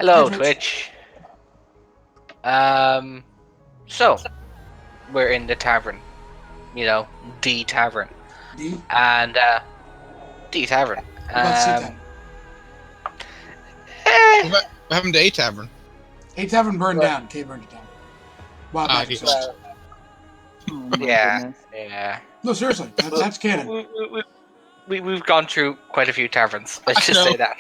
Hello, Hey, Twitch. So we're in the tavern, the tavern, D. and the tavern. What about C Tavern? Eh, What happened to A Tavern? A Tavern burned Well- down. K burned it down. Wow, Ah, magic yes. sauce. well, Oh my yeah, goodness. yeah. No, seriously, that's canon. We've gone through quite a few taverns. Let's I just say know. that.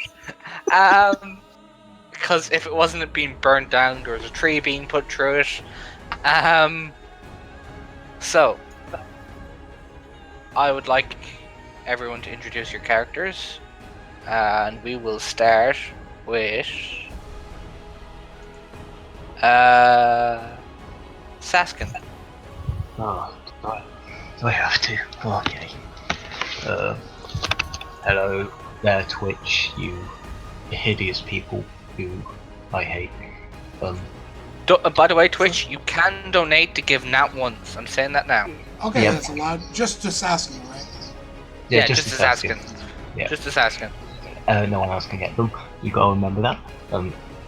Because if it wasn't being burnt down, there was a tree being put through it. So I would like everyone to introduce your characters, and we will start with Saskin. Oh, do I have to? Okay. Hello there, Twitch, you hideous people who I hate. By the way, Twitch, you can donate to give Nat ones. I'm saying that now. Okay, Yeah. that's allowed. Just asking, right? Yeah, just as asking. asking. Yeah. Just as asking. No one else can get them. You gotta remember that.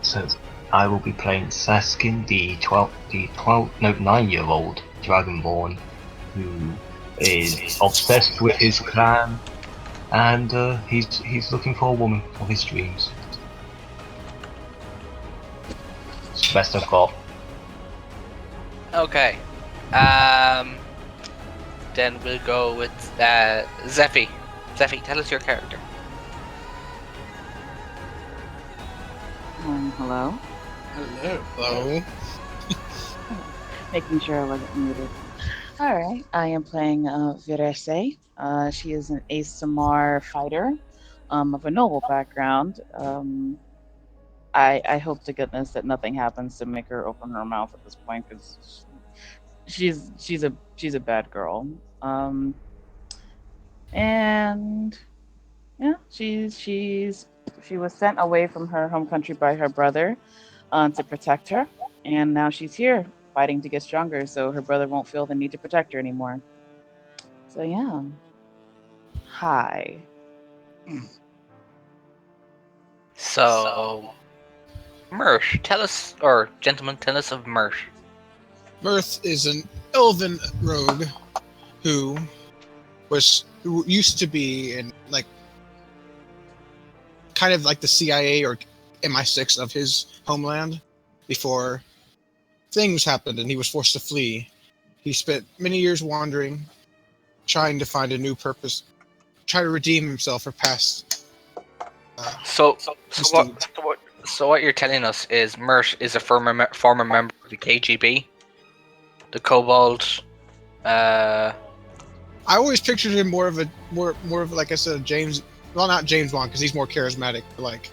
So I will be playing Saskin, the 9-year-old Dragonborn, who is obsessed with his clan, and he's looking for a woman of his dreams. It's the best I've got. Okay. Then we'll go with Zeffy. Zeffy, tell us your character. Hello? Hello. Hello. Making sure I wasn't muted. Alright, I am playing Virese. She is an ASMR fighter of a noble background. I hope to goodness that nothing happens to make her open her mouth at this point because she's a bad girl. And yeah, she was sent away from her home country by her brother to protect her, and now she's here fighting to get stronger, so her brother won't feel the need to protect her anymore. So yeah, hi. So, Mersh, tell us, or gentlemen, tell us of Mersh. Mirth is an elven rogue who used to be in kind of like the CIA or MI6 of his homeland before things happened and he was forced to flee. He spent many years wandering, trying to find a new purpose, try to redeem himself for past. So misdeeds. what you're telling us is Mersh is a former member of the KGB, the Kobold. I always pictured him more of like I said, James. Well, not James Bond because he's more charismatic. But like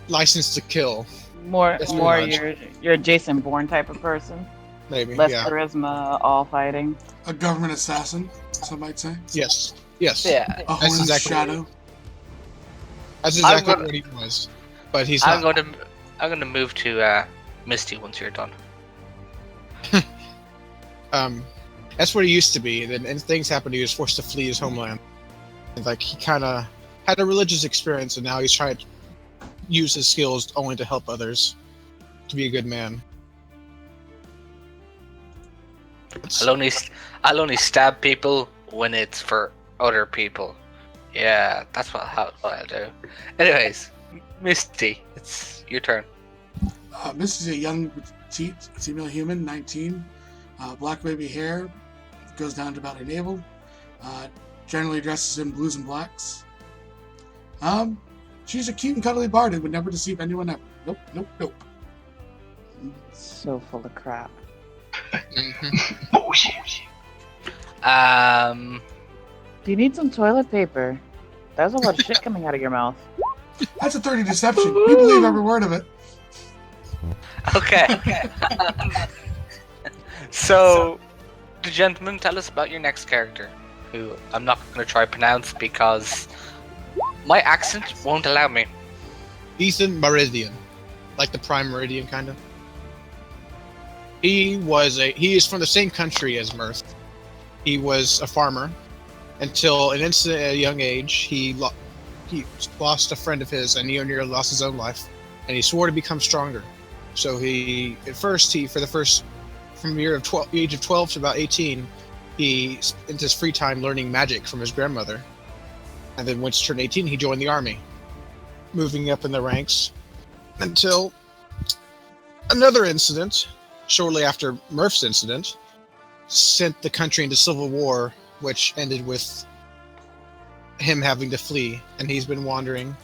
License to Kill, More That's pretty much. you're a Jason Bourne type of person. maybe. Less Yeah. charisma, all fighting. A government assassin, some might say. Yes. Yes. Yeah, A horned exactly- shadow. That's exactly gonna- what he was. But he's I'm not. gonna move to Misty once you're done. That's what he used to be. Then and things happened. He was forced to flee his homeland. And like he kind of had a religious experience, and now he's trying to use his skills only to help others, to be a good man. I'll only stab people when it's for other people. Yeah, that's what I'll do. Anyways, Misty, it's your turn. This is a young petite female human, 19. Black baby hair, goes down to about her navel. Generally dresses in blues and blacks. She's a cute and cuddly bard who would never deceive anyone ever. Nope, nope, nope. So full of crap. Mhm. Bullshit. Do you need some toilet paper? There's a lot of shit coming out of your mouth. That's a 30 deception. We believe every word of it. Okay. So, the gentleman, tell us about your next character, who I'm not going to try to pronounce because my accent won't allow me. Ethan Meridian, like the Prime Meridian, kind of. He is from the same country as Mirth. He was a farmer until an incident at a young age. He lost a friend of his, and he nearly lost his own life. and he swore to become stronger. So from the age of 12 to about 18, he spent his free time learning magic from his grandmother. And then once he turned 18, he joined the army, moving up in the ranks until another incident, shortly after Murph's incident, sent the country into civil war, which ended with him having to flee. And he's been wandering,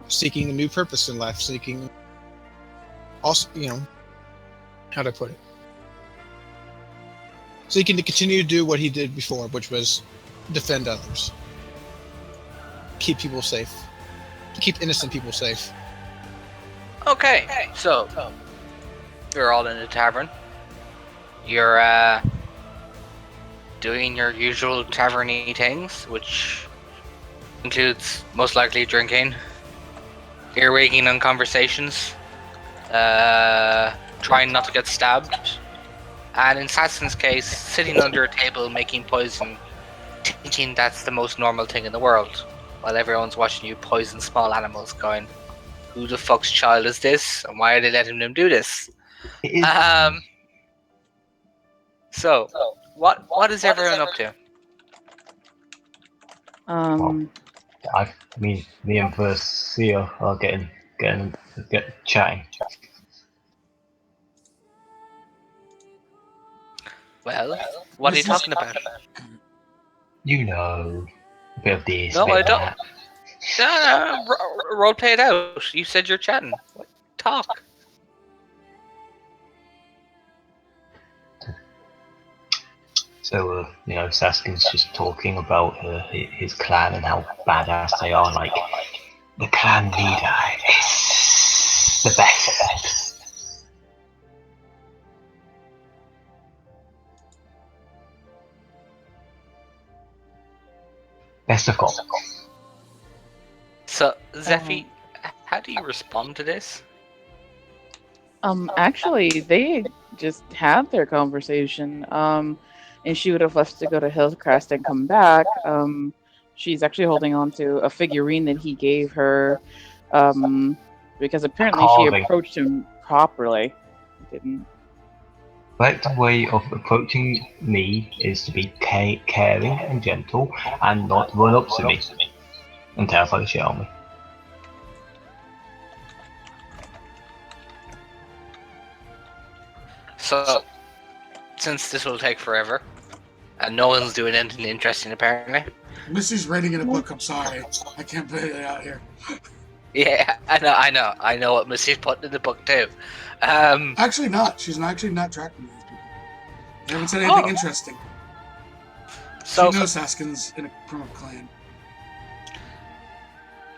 seeking a new purpose in life, seeking also, how to put it? Seeking to continue to do what he did before, which was defend others. Keep people safe. Keep innocent people safe. Okay, so you're all in the tavern. You're doing your usual tavern-y things, which includes most likely drinking, earwigging on conversations, trying not to get stabbed, and in Satson's case, sitting under a table making poison, thinking that's the most normal thing in the world, while everyone's watching you poison small animals, going, "Who the fuck's child is this, and why are they letting him do this?" It is. So, what is everyone up to? Me and Versio are getting chatting. Well, what are you talking about? You know, a bit of this, No, a bit I of don't. that. Role play it out. You said you're chatting. Talk. So, Saskin's just talking about his clan and how badass they are. Like, the clan leader is the best. Best of all. So, Zephy, how do you respond to this? Actually, they just had their conversation. And she would have left to go to Hillcrest and come back. She's actually holding on to a figurine that he gave her, because apparently she Carving. approached him properly. Didn't. Correct way of approaching me is to be caring and gentle and not run up to me and terrify the shit out of me. So, since this will take forever, and no one's doing anything interesting apparently. Missy's writing in a book. I'm sorry, I can't put it out here. Yeah, I know what Missy's putting in the book too. Actually, not. She's actually not tracking these people. They haven't said anything interesting. So she knows Saskin's from a clan.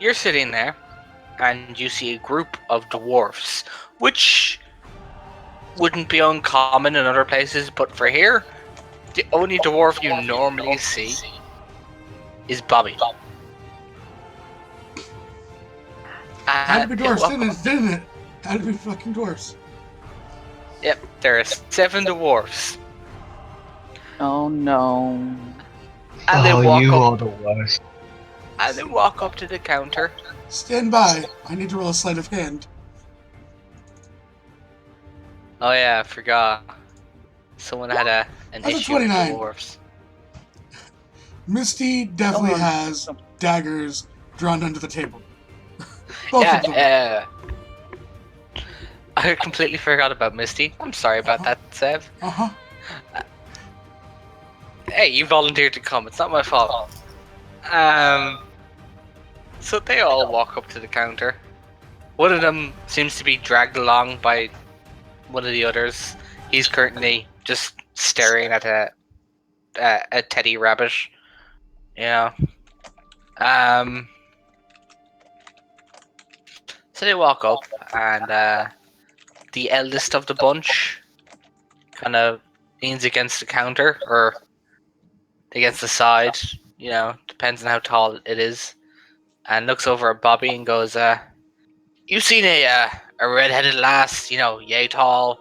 You're sitting there, and you see a group of dwarfs, which wouldn't be uncommon in other places, but for here, the only dwarf you normally see is Bobby. Had to be dwarfs, didn't it? Had to be fucking dwarfs. Yep, there are 7 dwarfs. Oh no. And they walk you up, are the worst. and they walk up to the counter. Stand by. I need to roll a sleight of hand. Oh yeah, I forgot. Someone had an That's a issue with 29. dwarfs. Misty definitely has daggers drawn under the table. Both of them. Yeah, I completely forgot about Misty. I'm sorry about that, Sev. Uh-huh. Hey, you volunteered to come. It's not my fault. So they all walk up to the counter. One of them seems to be dragged along by one of the others. He's currently just staring at a teddy rabbit. Yeah. So they walk up, and the eldest of the bunch kind of leans against the counter or against the side. Depends on how tall it is, and looks over at Bobby and goes, "You've seen a red-headed lass, yay tall,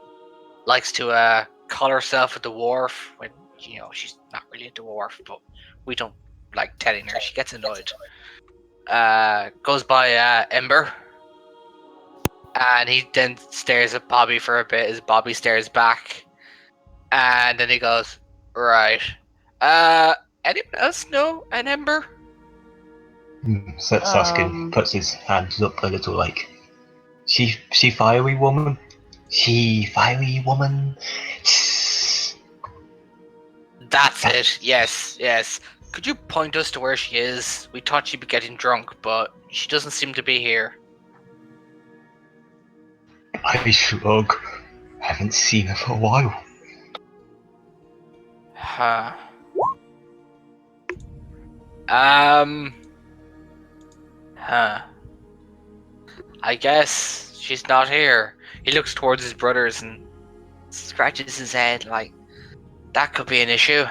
likes to call herself a dwarf when she's not really a dwarf, but we don't like telling her. She gets annoyed. Goes by Ember. And he then stares at Bobby for a bit as Bobby stares back. And then he goes, right. Anyone else know an Ember? Saskin puts his hands up a little like, she fiery woman? She fiery woman? That's it. Yes, yes. Could you point us to where she is? We thought she'd be getting drunk, but she doesn't seem to be here. I shrug. Haven't seen her for a while. Huh. Huh. I guess she's not here. He looks towards his brothers and scratches his head like, that could be an issue.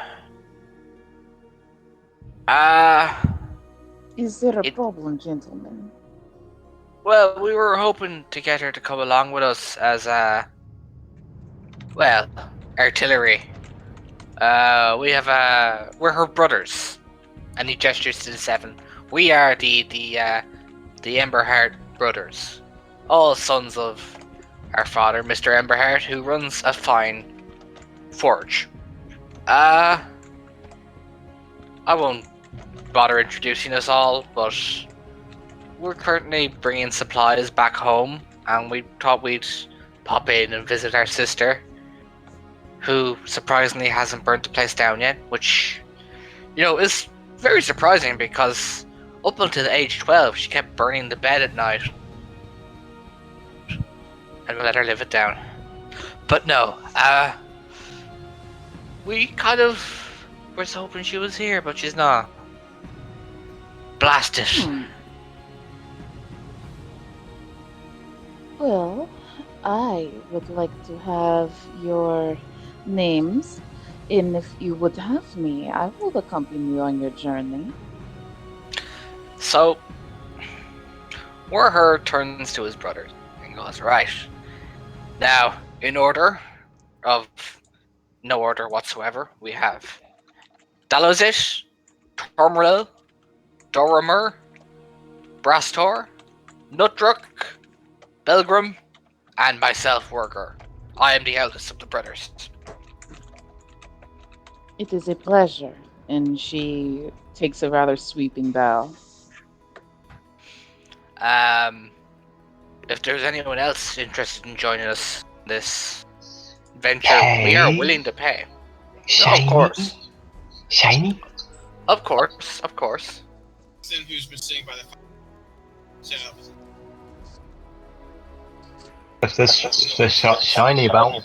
Is there a It- problem, gentlemen? Well, we were hoping to get her to come along with us as, well, artillery. We're her brothers. And he gestures to the 7. We are the Emberheart brothers. All sons of our father, Mr. Emberheart, who runs a fine forge. I won't bother introducing us all, but we're currently bringing supplies back home, and we thought we'd pop in and visit our sister, who surprisingly hasn't burnt the place down yet, which, is very surprising because up until age 12, she kept burning the bed at night. And we let her live it down. But no, we kind of were hoping she was here, but she's not. Blast it. Well, I would like to have your names, and if you would have me, I will accompany you on your journey. So, Warher turns to his brothers and goes, right. Now, in order of no order whatsoever, we have Dalozit, Tormril, Doramur, Brastor, Nutdruk, Belgrim, and myself, Werger. I am the eldest of the brothers. It is a pleasure. And she takes a rather sweeping bow. If there's anyone else interested in joining us in this venture, we are willing to pay. No, of course. Shiny? Of course. Who's been sitting by the fire. So, If there's shiny about.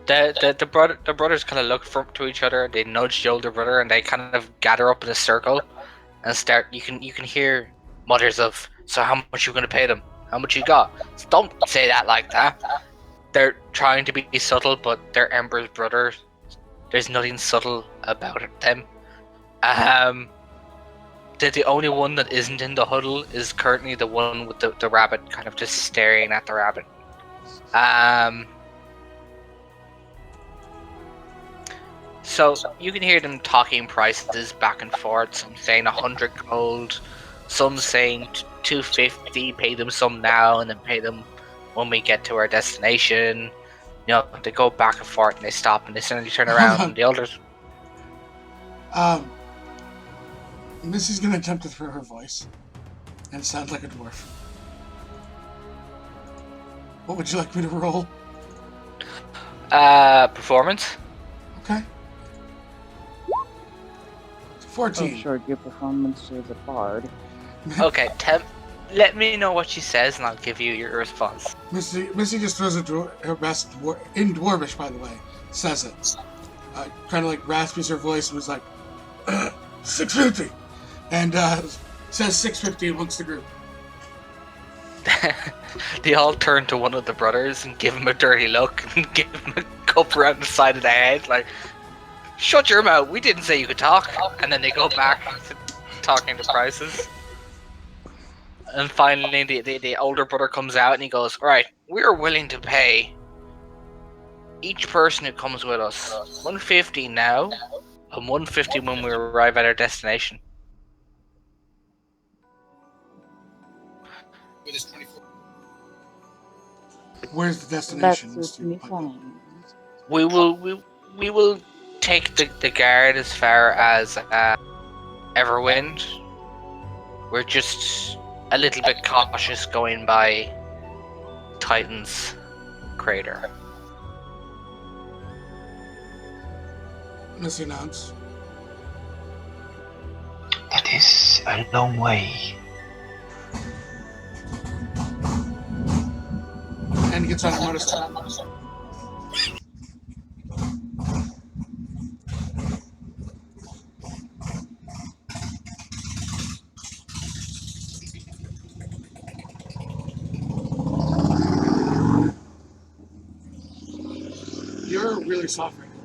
The brothers kind of look to each other. They nudge the older brother, and they kind of gather up in a circle and start. You can hear mutters of, "So how much you going to pay them? How much you got?" So don't say that like that. They're trying to be subtle, but they're Ember's brothers. There's nothing subtle about them. The only one that isn't in the huddle is currently the one with the rabbit, kind of just staring at the rabbit. So you can hear them talking prices back and forth. Some saying 100 gold, some saying 250. Pay them some now, and then pay them when we get to our destination. They go back and forth, and they stop, and they suddenly turn around, and the elders. Missy's gonna attempt to throw her voice and sound like a dwarf. What would you like me to roll? Performance. Okay. 14. Oh, sure, your performance is a bard. Okay, let me know what she says, and I'll give you your response. Missy just throws her best in Dwarvish, by the way. Says it. Kind of like raspies her voice and was like, 650! And says 650 amongst the group. They all turn to one of the brothers and give him a dirty look and give him a cup around the side of the head, like, shut your mouth, we didn't say you could talk. And then they go back to talking to prices. And finally, the older brother comes out and he goes, right, we're willing to pay each person who comes with us 150 now and 150 when we arrive at our destination. with his 24. Where's the That destination, suits Mr. me Pilot? fine. We will take the guard as far as Everwind. We're just a little bit cautious going by Titan's crater. Mr. Nounce. That is a long way. And he gets on a motorcycle. You're really soft right now.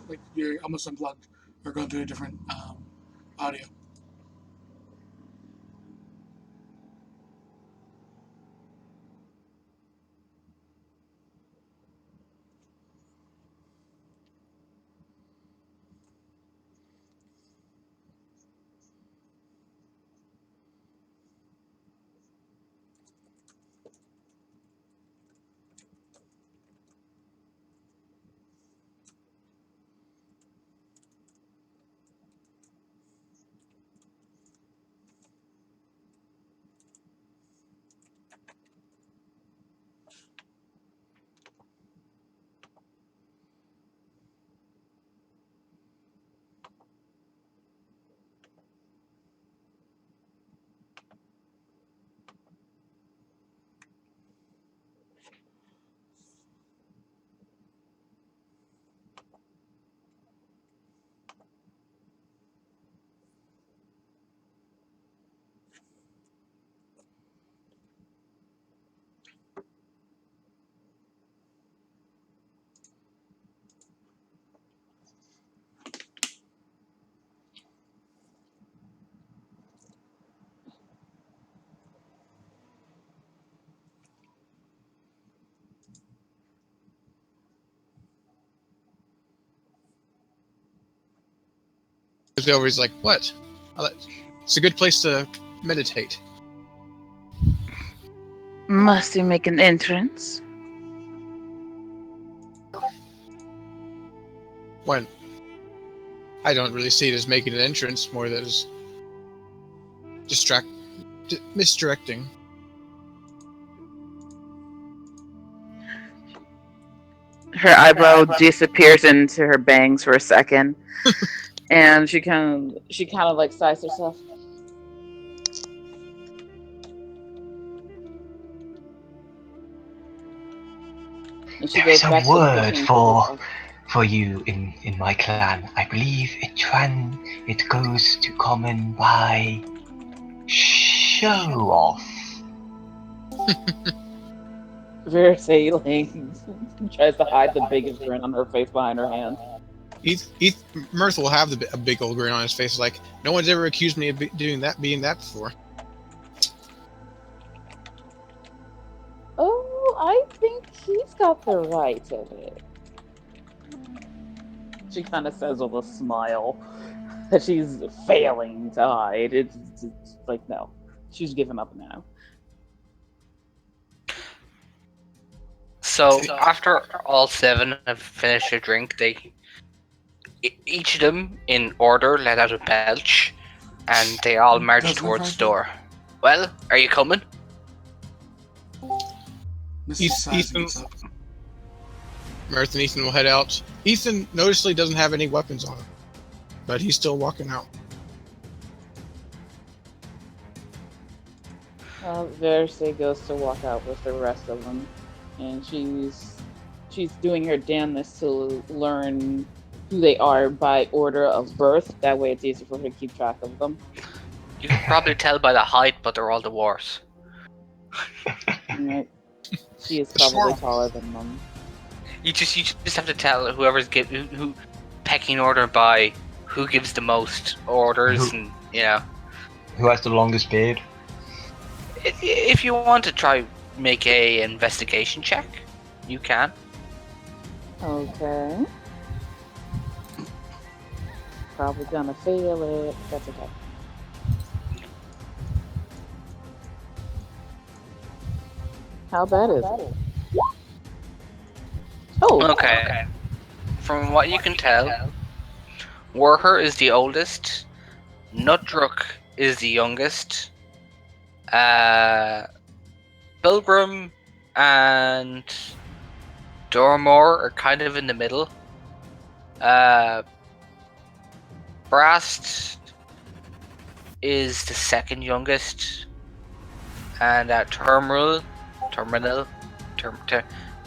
Like you're almost unplugged or going through a different audio. He's always like, what? It's a good place to meditate. Must you make an entrance? When I don't really see it as making an entrance, more that as misdirecting. Her eyebrow disappears into her bangs for a second, and she kind of like sighs herself. And she There is goes a back to the word kitchen. for you in my clan. I believe it goes to common by show off. Versailles like, tries to hide the biggest grin on her face behind her hand. Mirth will have a big old grin on his face, like no one's ever accused me of being that before. Oh, I think he's got the right of it. She kind of says with a smile that she's failing to hide. It's like, no, she's given up now. So after all seven have finished their drink, each of them in order let out a belch, and they all march Doesn't towards affect the door. Well, are you coming? Mrs. Size gets up. Mirth and Ethan will head out. Ethan noticeably doesn't have any weapons on him, but he's still walking out. Versailles goes to walk out with the rest of them, and she's doing her damnness to learn who they are by order of birth. That way, it's easier for her to keep track of them. You can probably tell by the height, but they're all dwarves. Right. She is probably taller than them. You just have to tell whoever's who pecking order by who gives the most orders, and Who has the longest beard? If you want to try make a investigation check, you can. Okay. Probably gonna fail it. That's okay. How bad is it? Oh, Okay. From what you can tell, Warher is the oldest. Nutdruk is the youngest. Uh, Pilgrim and Dormor are kind of in the middle. Uh, Brast is the second youngest, and Terminal,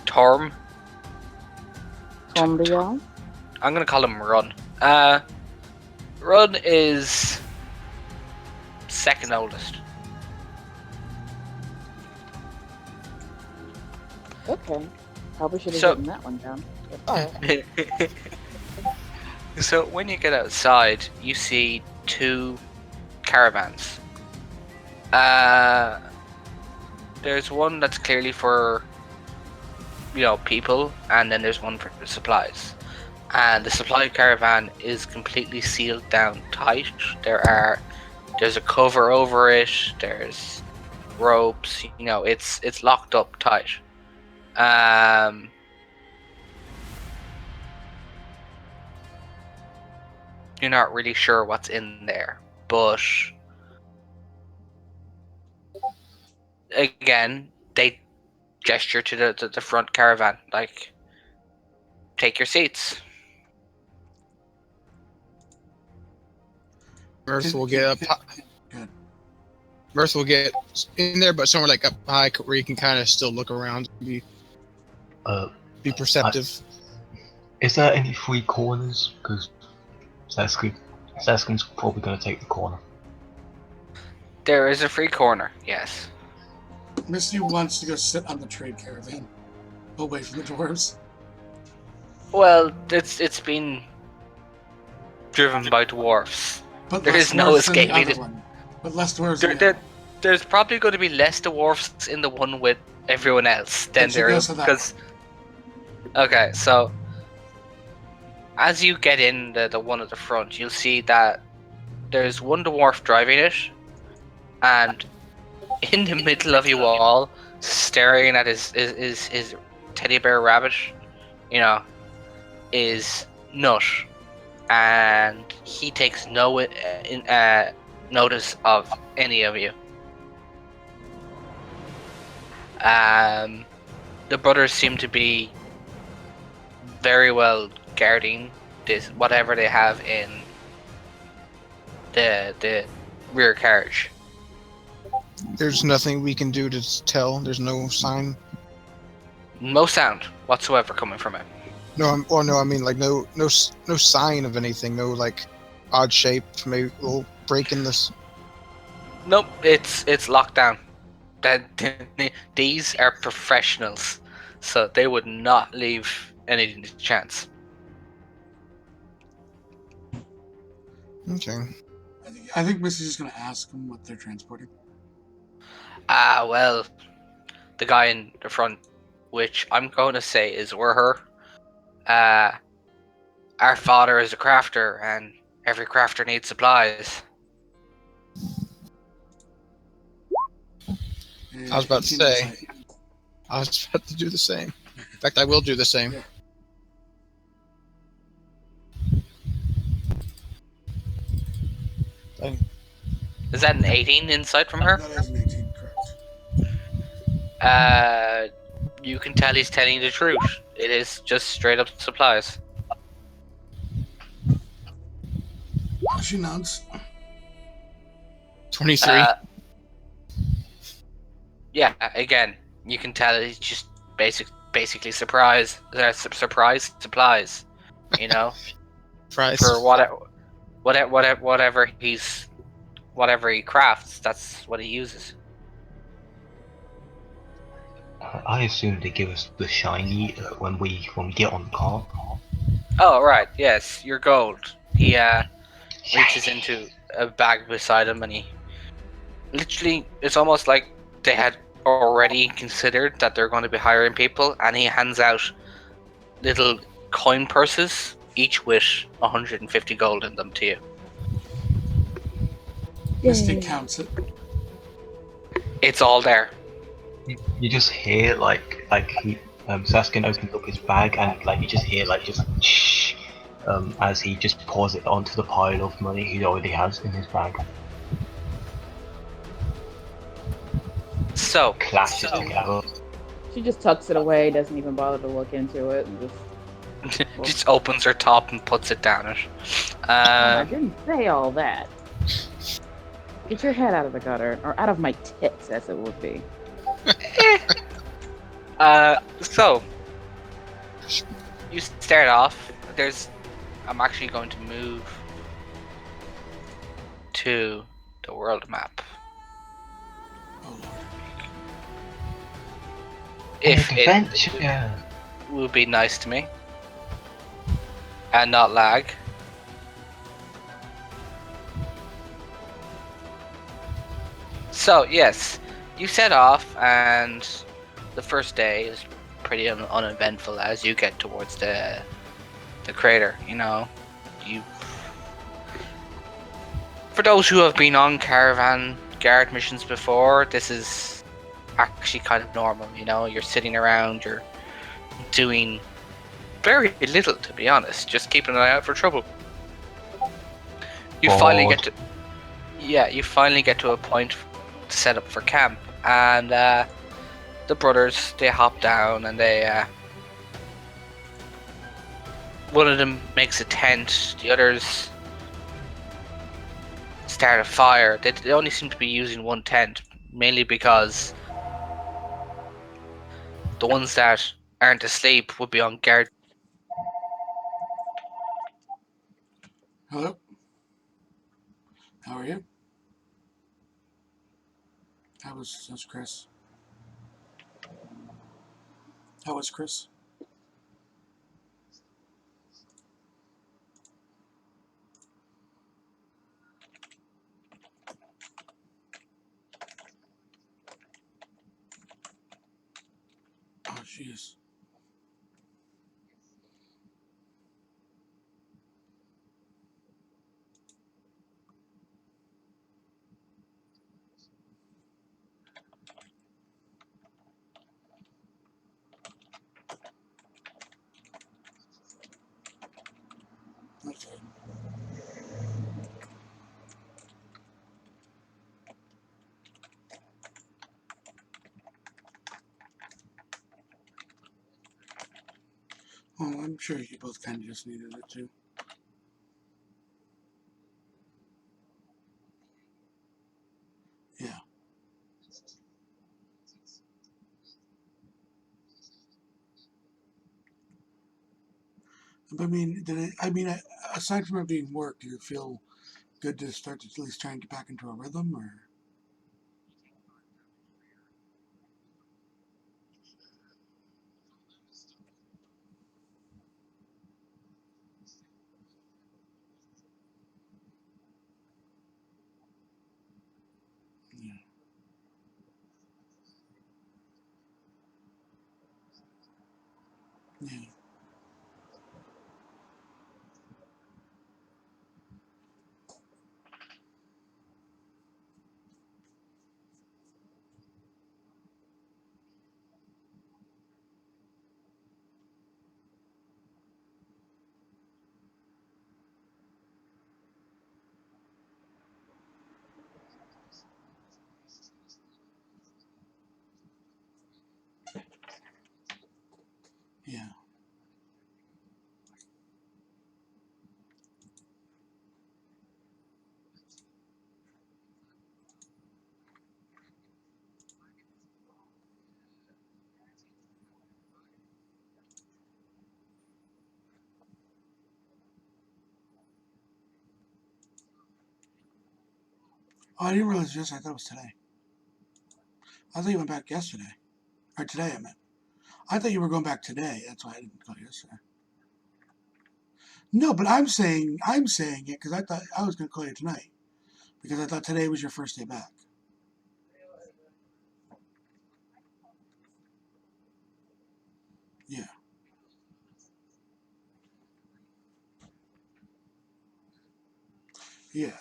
Torm. Tombia. I'm gonna call him Run. Run is second oldest. Okay. Probably should have So- written that one down. So when you get outside, you see two caravans. There's one that's clearly for, people, and then there's one for supplies. And the supply caravan is completely sealed down tight. There's a cover over it. There's ropes. It's locked up tight. You're not really sure what's in there, but again, they gesture to the front caravan, like, take your seats. Mirth will get up. Good. Mirth will get in there, but somewhere like up high where you can kind of still look around, be perceptive. Is there any free corners? Because Seskin's probably going to take the corner. There is a free corner, yes. Misty wants to go sit on the trade caravan, away from the dwarves. Well, it's been driven by dwarfs. But There less is no dwarves than the escaping other it. one. But less dwarves than the other. There's probably going to be less dwarfs in the one with everyone else than Then she there goes is to that because. Okay, so as you get in the one at the front, you'll see that there's one dwarf driving it, and in the middle of you all, staring at his teddy bear rabbit, is Nut, and he takes no notice of any of you. The brothers seem to be very well guarding this whatever they have in the rear carriage. There's nothing we can do to tell. There's no sign. No sound whatsoever coming from it. No, I mean like no sign of anything. No like odd shape. Maybe we'll break in this. Nope, it's locked down. These are professionals, so they would not leave anything to chance. Okay. I think Misty's just going to ask them what they're transporting. Well, the guy in the front, which I'm going to say is Werher. Our father is a crafter, and every crafter needs supplies. And I was about to 15 say. insight. I was about to do the same. In fact, I will do the same. Yeah. Dang. Is that an 18 insight from her? That is an 18, correct. You can tell he's telling the truth. It is just straight up supplies. She nods. 23. Yeah, again, you can tell he's just basically surprise supplies. Price. For whatever he crafts, that's what he uses. I assume they give us the shiny when we get on the car. Oh right, yes, your gold. He reaches into a bag beside him, and he literally, it's almost like they had already considered that they're going to be hiring people, and he hands out little coin purses, each with 150 gold in them to you. Misty counts it. It's all there. You just hear like Saskin opens up his bag and like you just hear like just shh, as he just pours it onto the pile of money he already has in his bag. So, Clashes together. She just tucks it away, doesn't even bother to look into it, and just opens her top and puts it down it. I didn't say all that. Get your head out of the gutter, or out of my tits, as it would be. So you start off. I'm actually going to move to the world map. Oh lord. If it Adventure. would be nice to me and not lag. So yes, you set off, and the first day is pretty uneventful as you get towards the crater. You know, you. For those who have been on caravan guard missions before, this is actually kind of normal. You know, you're sitting around, you're doing very little, to be honest. Just keeping an eye out for trouble. You finally get to, you finally get to a point to set up for camp, and the brothers they hop down and they. One of them makes a tent, the others start a fire. They only seem to be using one tent, mainly because the ones that aren't asleep would be on guard. Hello? How are you? How's Chris? How was Chris? Oh jeez. Okay. Well, I'm sure you both kind of just needed it too. Yeah. But I mean, aside from it being work, do you feel good to start to at least try and get back into a rhythm, or? Yeah. Yeah. Yeah. Oh, I didn't realize this. I thought it was today. I thought you went back yesterday. Or today, I meant. I thought you were going back today. That's why I didn't call you yesterday. No, but I'm saying it because I thought I was going to call you tonight because I thought today was your first day back. Yeah. Yeah.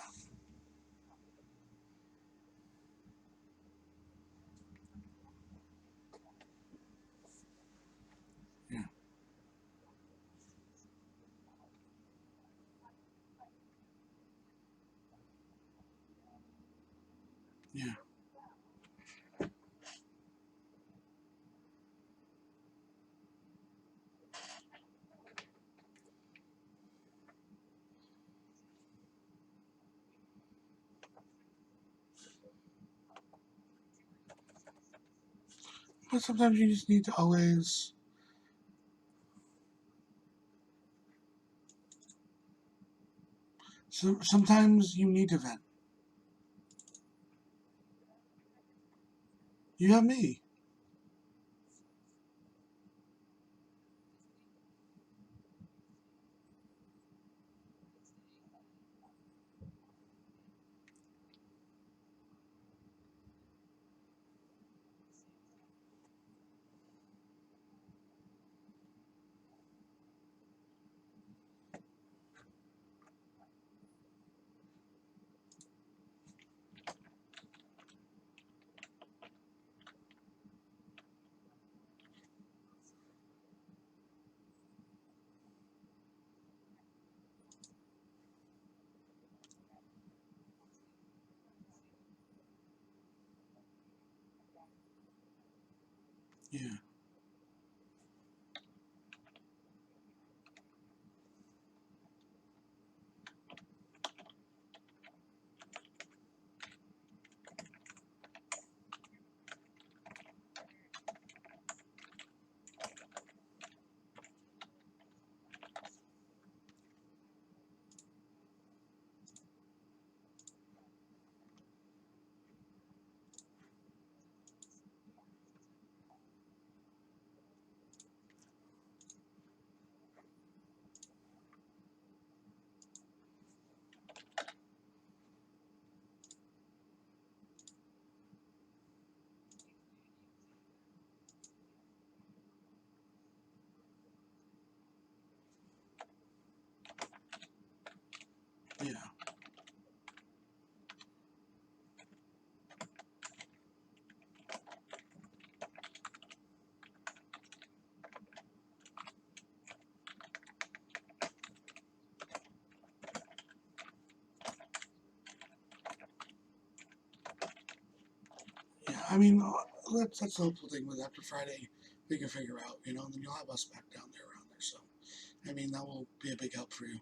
Yeah. But sometimes you just need to always. So sometimes you need to vent. You have me. Yeah. Yeah. Yeah. I mean, that's the hopeful thing with after Friday, we can figure out, and then you'll have us back down there around there. So, I mean, that will be a big help for you.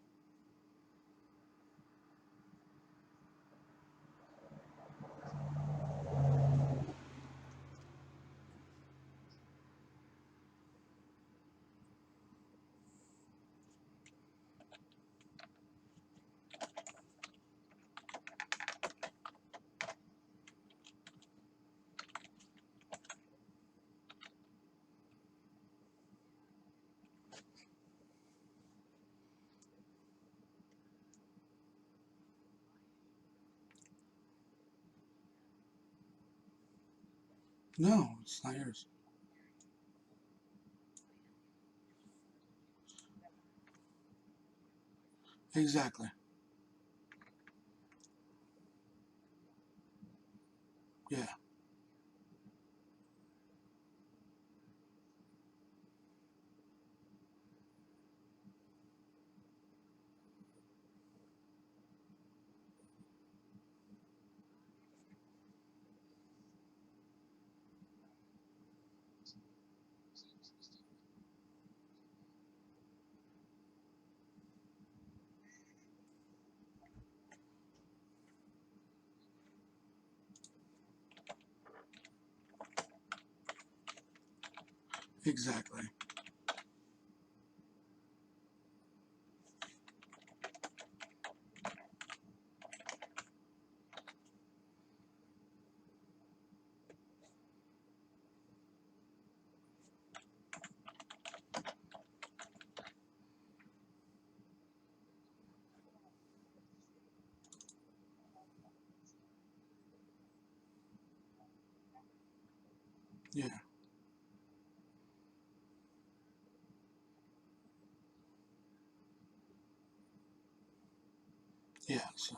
No, it's not yours. Exactly. Yeah. Exactly. Yeah. Yeah. So,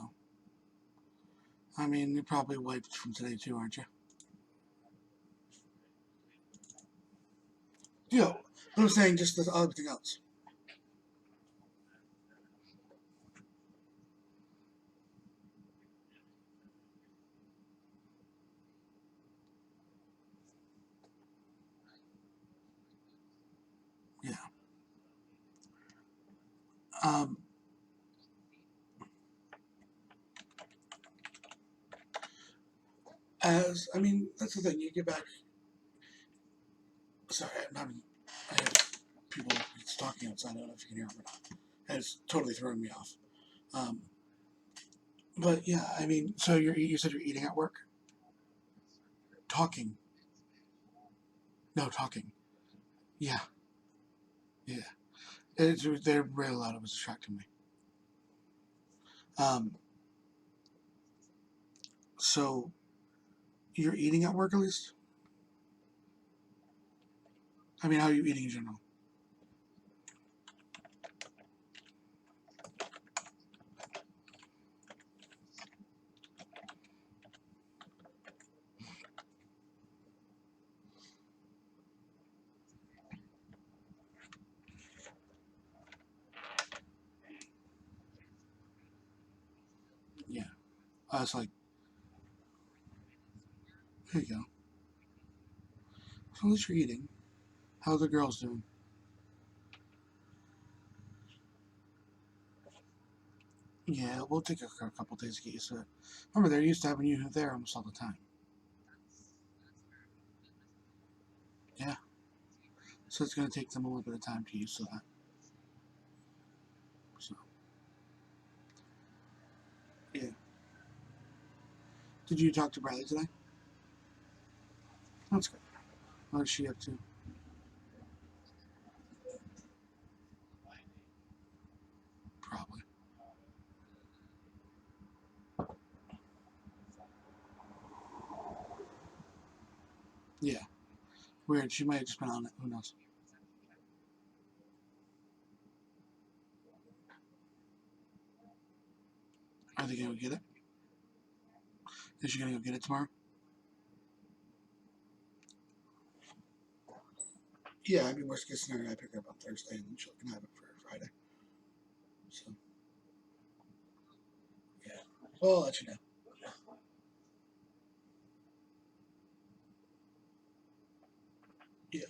I mean, you're probably wiped from today too, aren't you? Yeah. But I'm saying just everything else. Um, that's the thing. You get back. Sorry, I have people talking outside. I don't know if you can hear them or not. And it's totally throwing me off. Um, but yeah, so you said you're eating at work? Talking. No, talking. Yeah, yeah. They're really loud. It was distracting me. Um, so you're eating at work at least? How are you eating in general? Yeah. It's like, here you go. So at least you're eating. How are the girls doing? Yeah, we'll take a couple days to get used to it. Remember, they're used to having you there almost all the time. Yeah. So it's going to take them a little bit of time to get used to that. So, yeah. Did you talk to Bradley today? That's good. What is she up to? Probably. Yeah. Weird. She might have just been on it. Who knows? Are they going to go get it? Is she going to go get it tomorrow? Yeah, worst case scenario, I pick her up on Thursday and then she can have it for Friday. So, yeah. Well, I'll let you know. Yeah.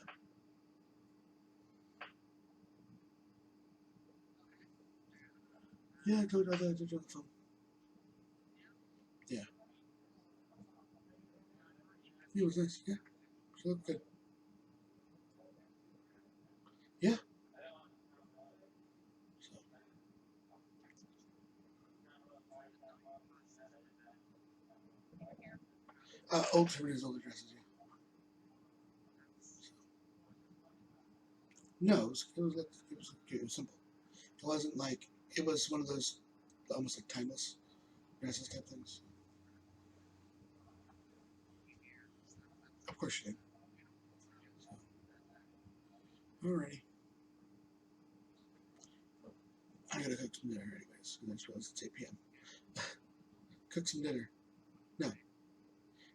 Yeah, go to the phone. Yeah. It was nice. Yeah. She looked good. Yeah. So, old for his older dresses, yeah. So, no, it was simple. It wasn't like, it was one of those almost like timeless dresses type things. Of course she did. So, alrighty. I gotta cook some dinner anyways. And I just realized it's 8 p.m. Cook some dinner. No,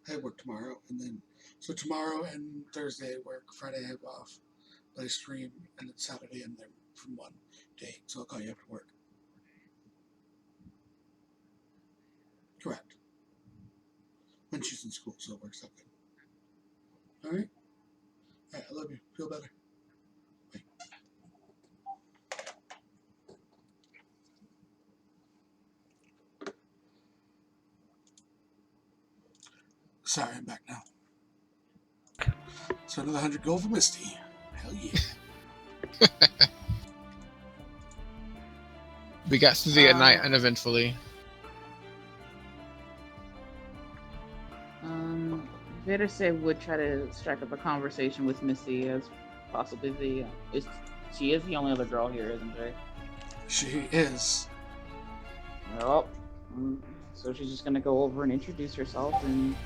I work tomorrow, and then so tomorrow and Thursday I work. Friday I have off. But I stream, and then Saturday I'm there from 1 to 8. So I'll call you after work. Correct. When she's in school, so it works out good. All right. All right. I love you. Feel better. Bye. Sorry, I'm back now. So another 100 gold for Misty. Hell yeah. We got through the night uneventfully. Say would try to strike up a conversation with Missy as possibly she is the only other girl here, isn't she? She is. Well, so she's just gonna go over and introduce herself and.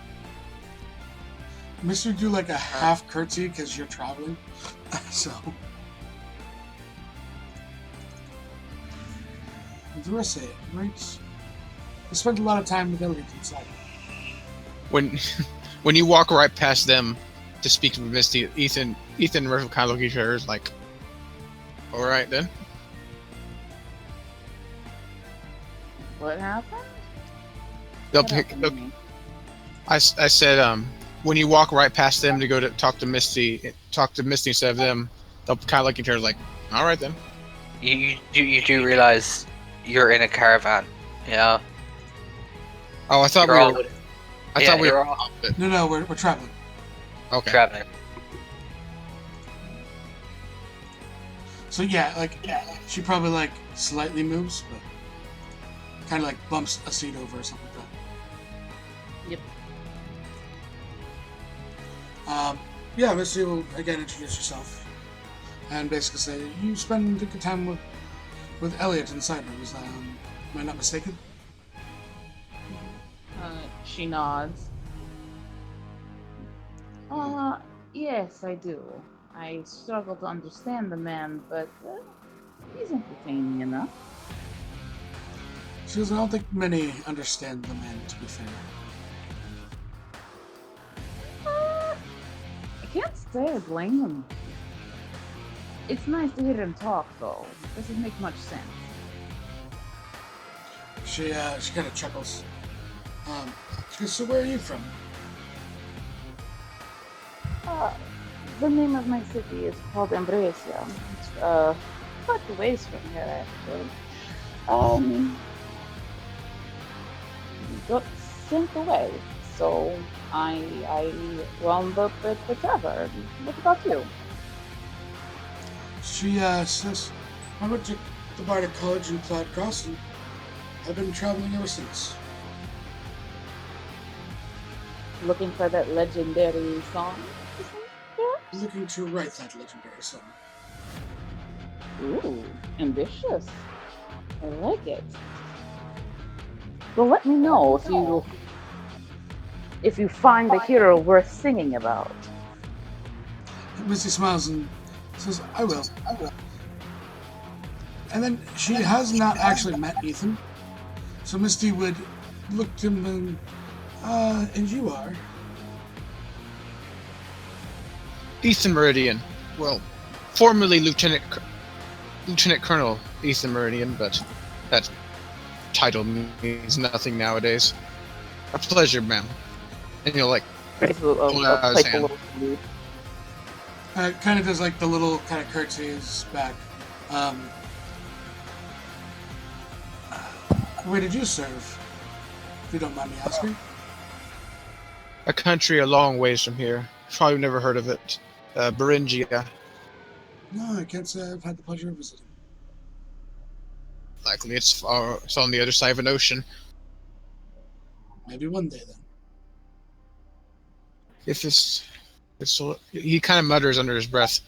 Mister do like a half curtsy because you're traveling, so. The rest of it, right? I spent a lot of time with everything inside. When you walk right past them to speak with Misty, Ethan and Riff kind of look at each other like, all right then. What happened? I said, when you walk right past them to talk to Misty instead of them, they'll kind of look at each other like, all right then. you do realize you're in a caravan. Yeah. Oh, I thought You're we all were. with, I yeah, thought we you're were. all No, we're traveling. Okay. traveling. So yeah, she probably like slightly moves, but kind of like bumps a seat over or something like Yep. that. Yeah, Misty will again introduce yourself and basically say you spend a good time with Elliot inside her. Was am I not mistaken? She nods. Yes, I do. I struggle to understand the man, but he's entertaining enough. She goes, I don't think many understand the man, to be fair. I can't say I blame him. It's nice to hear him talk, though. Doesn't make much sense. She kind of chuckles. She goes, so where are you from? The name of my city is called Embresia. It's quite a ways from here, actually. Got sent away, so I wound up at the tavern. What about you? She says, I went to the Bardic College in Cloud Cross and I've been traveling ever since. Looking for that legendary song? Looking to write that legendary song. Ooh, ambitious. I like it. Well, let me know if you find the hero worth singing about. Misty smiles and says, I will. And then she has not actually met Ethan. So Misty would look to him and you are? Ethan Meridian. Well, formerly Lieutenant Colonel Ethan Meridian, but that title means nothing nowadays. A pleasure, ma'am. And you'll like pull out his hand. Kind of does like the little kind of curtsies back. Where did you serve? If you don't mind me asking. A country a long ways from here. Probably never heard of it. Beringia. No, I can't say I've had the pleasure of visiting. Likely it's on the other side of an ocean. Maybe one day then. If he kind of mutters under his breath.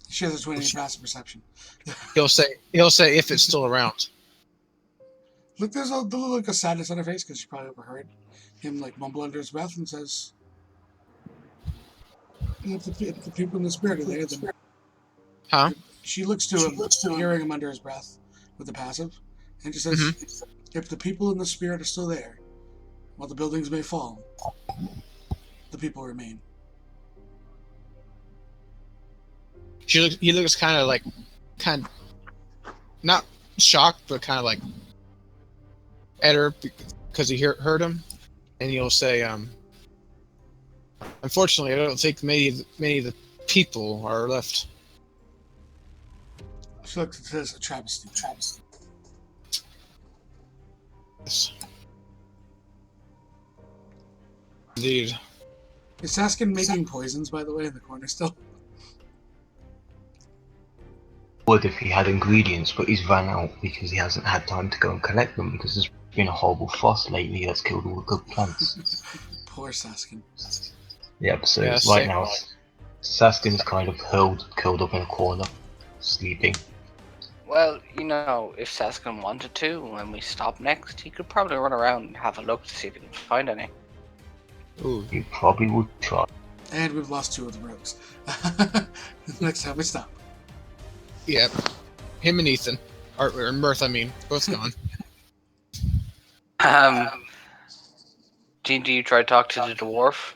She has a 20 passive perception. He'll say if it's still around. Look, there's a little like a sadness on her face because she probably overheard him like mumble under his breath and says, if the people in the spirit are there, then... Huh? She looks to him, hearing him under his breath with the passive, and just says, if the people in the spirit are still there, while the buildings may fall, the people remain. He looks kind of not shocked, but kind of like at her because he heard him, and he'll say, unfortunately, I don't think many of the people are left. She looks and says, a travesty. Yes. Indeed. Is Saskin making poisons, by the way, in the corner still? Would if he had ingredients, but he's ran out because he hasn't had time to go and collect them because there's been a horrible frost lately that's killed all the good plants. Poor Saskin. Yep, so Yeah, right now Saskin's kind of curled up in a corner, sleeping. Well, you know, if Saskin wanted to, when we stop next, he could probably run around and have a look to see if he can find any. Ooh. He probably would try. And we've lost 2 of the rogues. Next time we stop. Yep. Him and Ethan. Or Mirth, I mean. Both gone. Do you try to talk to the dwarf?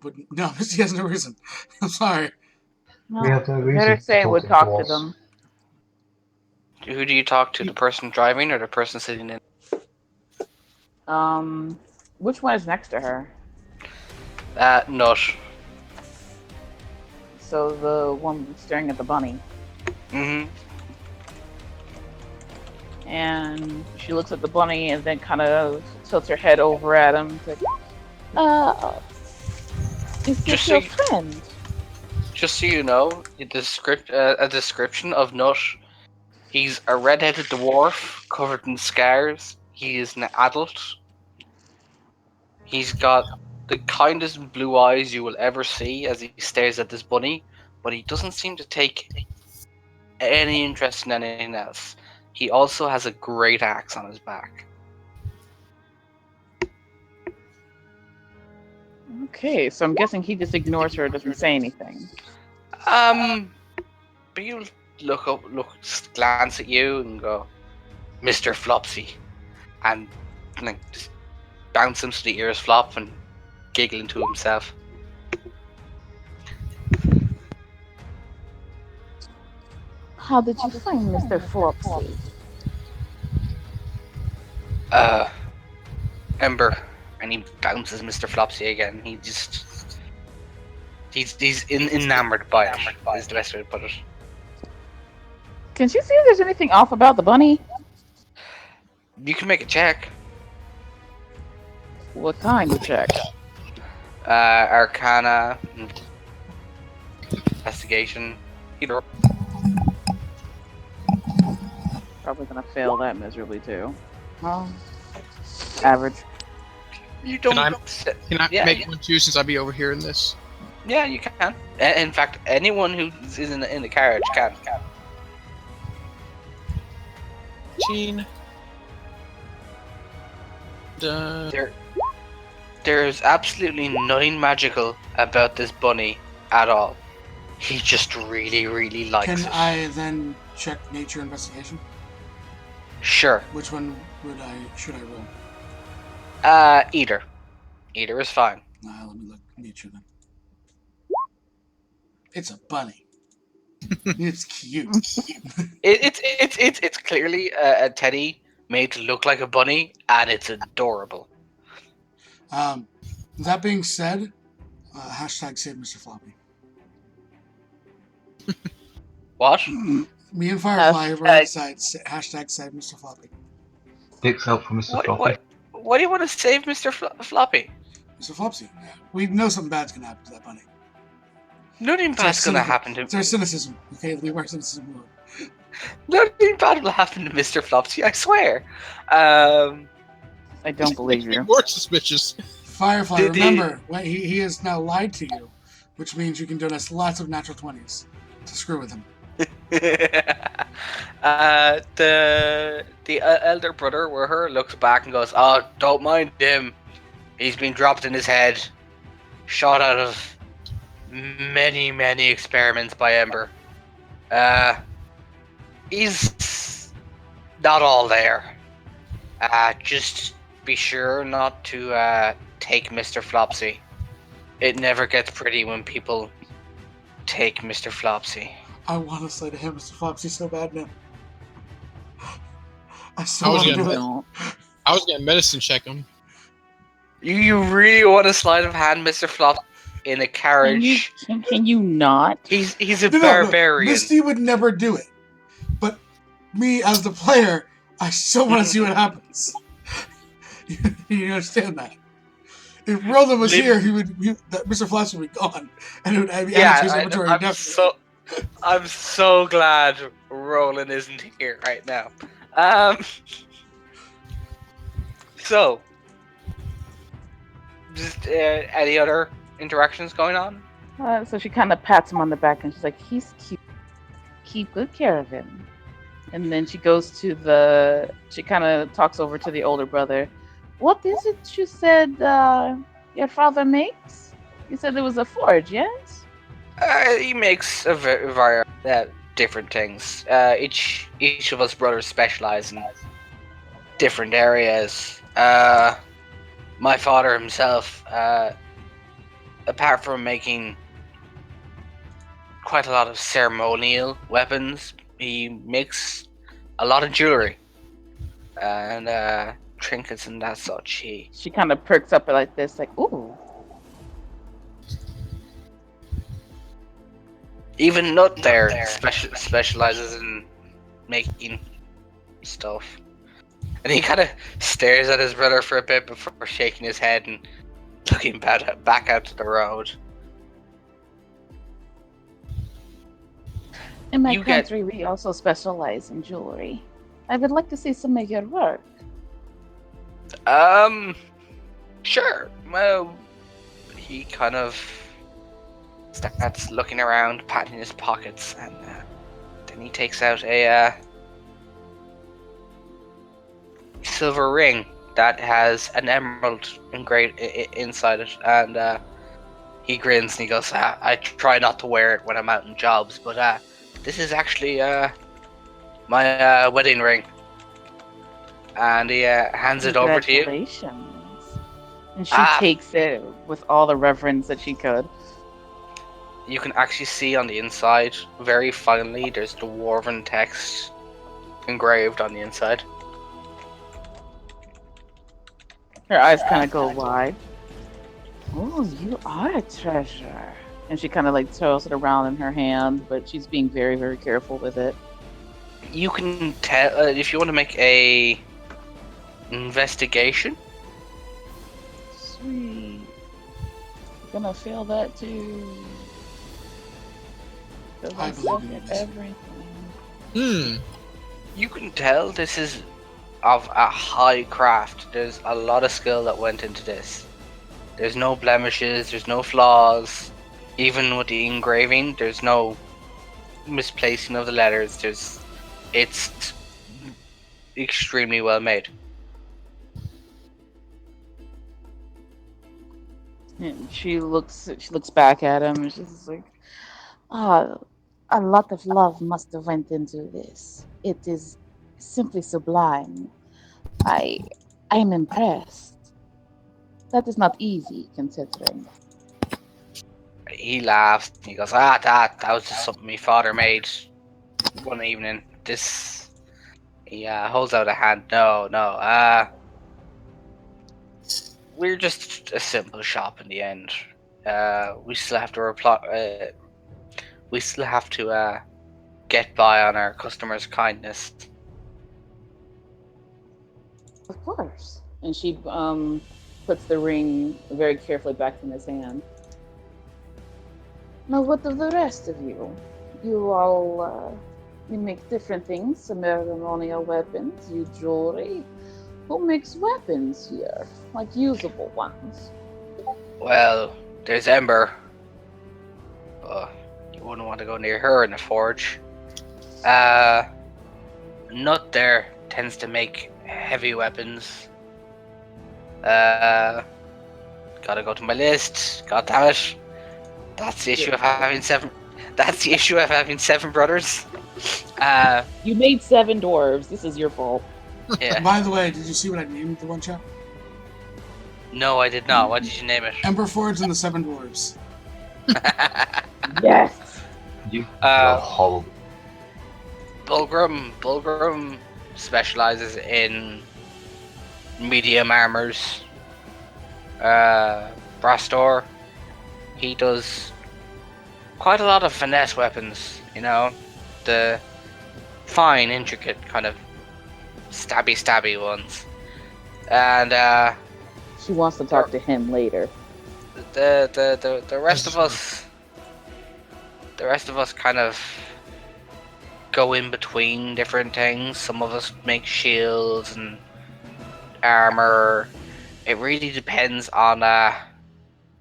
But no, Misty has no reason. I'm sorry. No, We have no reason better to say talk would to talk dwarves. to them. Who do you talk to? The person driving or the person sitting in? Which one is next to her? Nut. So the one staring at the bunny. Mm-hmm. And she looks at the bunny and then kind of tilts her head over at him. It's like, is this Just so your you, friend? just so you know, a description of Nut. He's a red-headed dwarf covered in scars. He is an adult. He's got the kindest blue eyes you will ever see as he stares at this bunny, but he doesn't seem to take any interest in anything else. He also has a great axe on his back. Okay, so I'm guessing he just ignores her, doesn't say anything. But you just glance at you and go, Mr. Flopsy, and like just bounce him so the ears flop and giggling to himself. How did you find Mr. Flopsy? Ember, and he bounces Mr. Flopsy again. He's enamored by it. Is the best way to put it. Can she see if there's anything off about the bunny? You can make a check. What kind of check? Arcana, investigation, either. Probably gonna fail that miserably too. Well, average. You don't. Can I Yeah, make one too since I'll be over here in this? Yeah, you can. In fact, anyone who is in the carriage can. Gene. There's absolutely nothing magical about this bunny at all. He just really, really likes Can it. I then check nature investigation? Sure. Which one should I roll? Either. Either is fine. Let me look nature then. It's a bunny. It's cute. It's clearly a teddy made to look like a bunny, and it's adorable. That being said, hashtag save Mr. Floppy. What? Me and Firefly were inside. Hashtag save Mr. Floppy. Dicks out for Mr. Floppy. What do you want to save Mr. Floppy? Mr. Flopsy. We know something bad's gonna happen to that bunny. Nothing bad's gonna happen to him. It's our cynicism. Okay, leave our cynicism alone. Nothing bad will happen to Mr. Flopsy, I swear. I don't believe you. More suspicious. Firefly, remember, he has now lied to you, which means you can donate us lots of natural 20s to screw with him. The elder brother with her looks back and goes, "Oh, don't mind him. He's been dropped in his head, shot out of many, many experiments by Ember. He's not all there. Just be sure not to take Mr. Flopsy. It never gets pretty when people take Mr. Flopsy." I want to say to him, Mr. Flopsy, so bad now. I I was want to do it. No. I was gonna medicine check him. You really want to sleight of hand Mr. Flopsy in a carriage? Can you not? He's a No, barbarian. Misty would never do it. But me, as the player, I still want to see what happens. You understand that? If Roland was here, Mr. Flopsy would be gone, and it would be added to his inventory indefinitely. I'm so glad Roland isn't here right now. So, just any other interactions going on? So she kind of pats him on the back and she's like, "He's cute. Keep good care of him." And then she goes to she kind of talks over to the older brother. "What is it you said your father makes? You said there was a forge, yes?" He makes a variety of different things. Each of us brothers specialize in different areas. My father himself, apart from making quite a lot of ceremonial weapons, he makes a lot of jewelry and trinkets and that such. She kind of perks up like this, like, "Ooh." Even Nut there specializes in making stuff. And he kind of stares at his brother for a bit before shaking his head and looking back out to the road. In my You get country, we also specialize in jewelry. I would like to see some of your work. sure. Well, he kind of starts looking around, patting his pockets, and then he takes out a silver ring that has an emerald engraved inside it, and he grins and he goes, "I try not to wear it when I'm out in jobs, but this is actually my wedding ring," and he hands it over to you. Congratulations. And she Ah, takes it with all the reverence that she could. you can actually see on the inside, very finely, there's dwarven text engraved on the inside. Her eyes kind of go wide. Oh, you are a treasure. And she kind of like twirls it around in her hand, but she's being very, very careful with it. You can tell if you want to make a investigation. Sweet. Gonna feel that too. 'Cause I I believe suck in at this. everything. You can tell this is of a high craft. There's a lot of skill that went into this. There's no blemishes, there's no flaws. Even with the engraving, there's no misplacing of the letters. It's extremely well made. And she looks back at him and she's just like, ah, a lot of love must have went into this. It is simply sublime. I I am impressed. That is not easy considering. He laughs and he goes, that was just something my father made one evening. This he holds out a hand. No, we're just a simple shop in the end. We still have to reply. We still have to get by on our customers' kindness. Of course. And she puts the ring very carefully back in his hand. Now, what of the rest of you? You all you make different things. Ceremonial weapons, you jewelry. Who makes weapons here? Like usable ones? Well, there's Ember. You wouldn't want to go near her in a forge. Nut there tends to make heavy weapons. Gotta go to my list. God damn it. That's the issue of having seven. That's the issue of having seven brothers. You made 7 dwarves. This is your fault. Yeah. By the way, did you see what I named the one shop? No, I did not. What did you name it? Emberforge and the Seven Dwarves. Yes. You Uh, are horrible. Bulgrim specializes in medium armors. Brastor, he does quite a lot of finesse weapons, you know, the fine, intricate kind of stabby ones. And She wants to talk to him later. the rest of us, kind of go in between different things. Some of us make shields and armor. It really depends on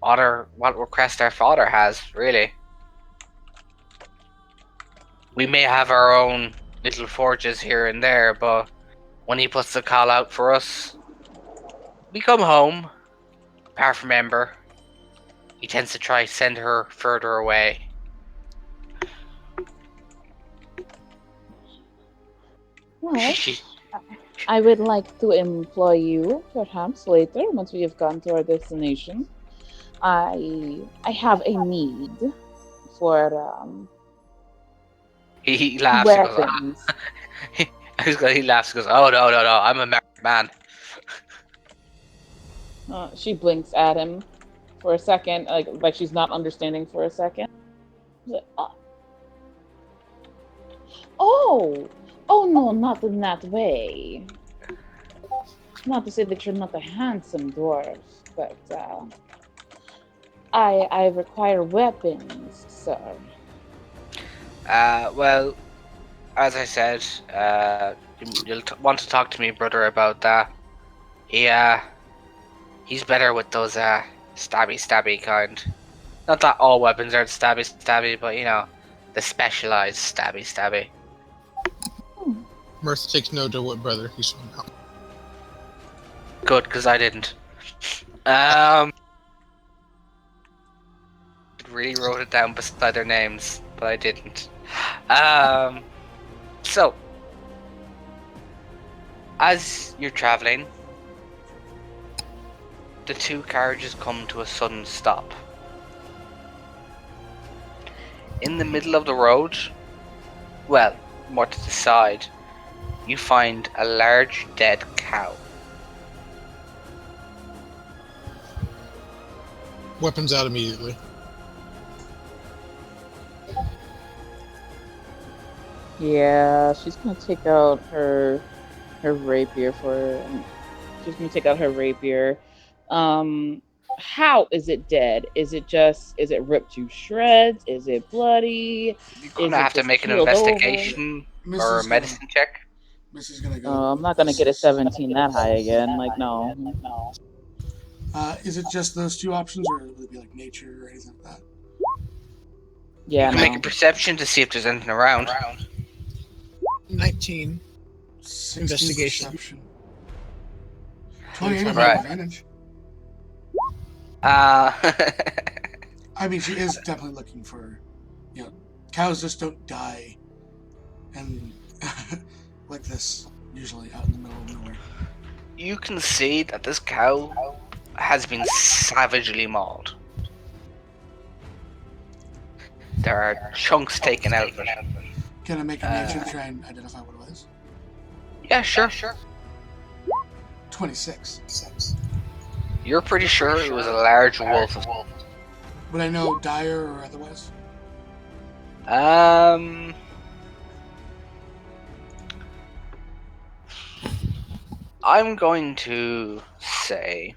what request our father has, really. We may have our own little forges here and there, but when he puts the call out for us, we come home. Apart from Ember, he tends to try to send her further away. Well, She, I would like to employ you perhaps later once we have gotten to our destination. I have a need for he laughs and goes, weapons. he laughs and goes, oh no, I'm a married man. She blinks at him for a second, like she's not understanding for a second. She's like, oh, oh no, not in that way. Not to say that you're not a handsome dwarf, but I require weapons, sir. Well, as I said, you'll want to talk to me, brother, about that. He, he's better with those, stabby kind. Not that all weapons are stabby, but the specialized stabby. Hmm. Mirth takes note of what brother he's from now. Good, because I didn't. Um, really wrote it down beside their names, but I didn't. So as you're traveling, the two carriages come to a sudden stop. In the middle of the road, well, more to the side, you find a large dead cow. Weapons out immediately. Yeah, she's gonna take out her rapier for. She's gonna take out her rapier. How is it dead? Is it ripped to shreds? Is it bloody? You're Is gonna it have to just make an keeled over? investigation or a Missy's gonna medicine check. Missy's gonna go I'm look not at gonna get a this. 17 that high again. Like no. Is it just those two options, or would it be like nature or anything like that? You Yeah, can make a no. perception to see if there's anything around. 19. 16 Investigation. perception. 28 Right. advantage. Uh, I mean, she is definitely looking for, cows just don't die, and like this usually out in the middle of nowhere. you can see that this cow has been savagely mauled. There are chunks taken out of it. Can I make a nature to try and identify what it was? Yeah, sure. 26. You're pretty sure it was a large wolf. Would I know dire or otherwise? I'm going to say,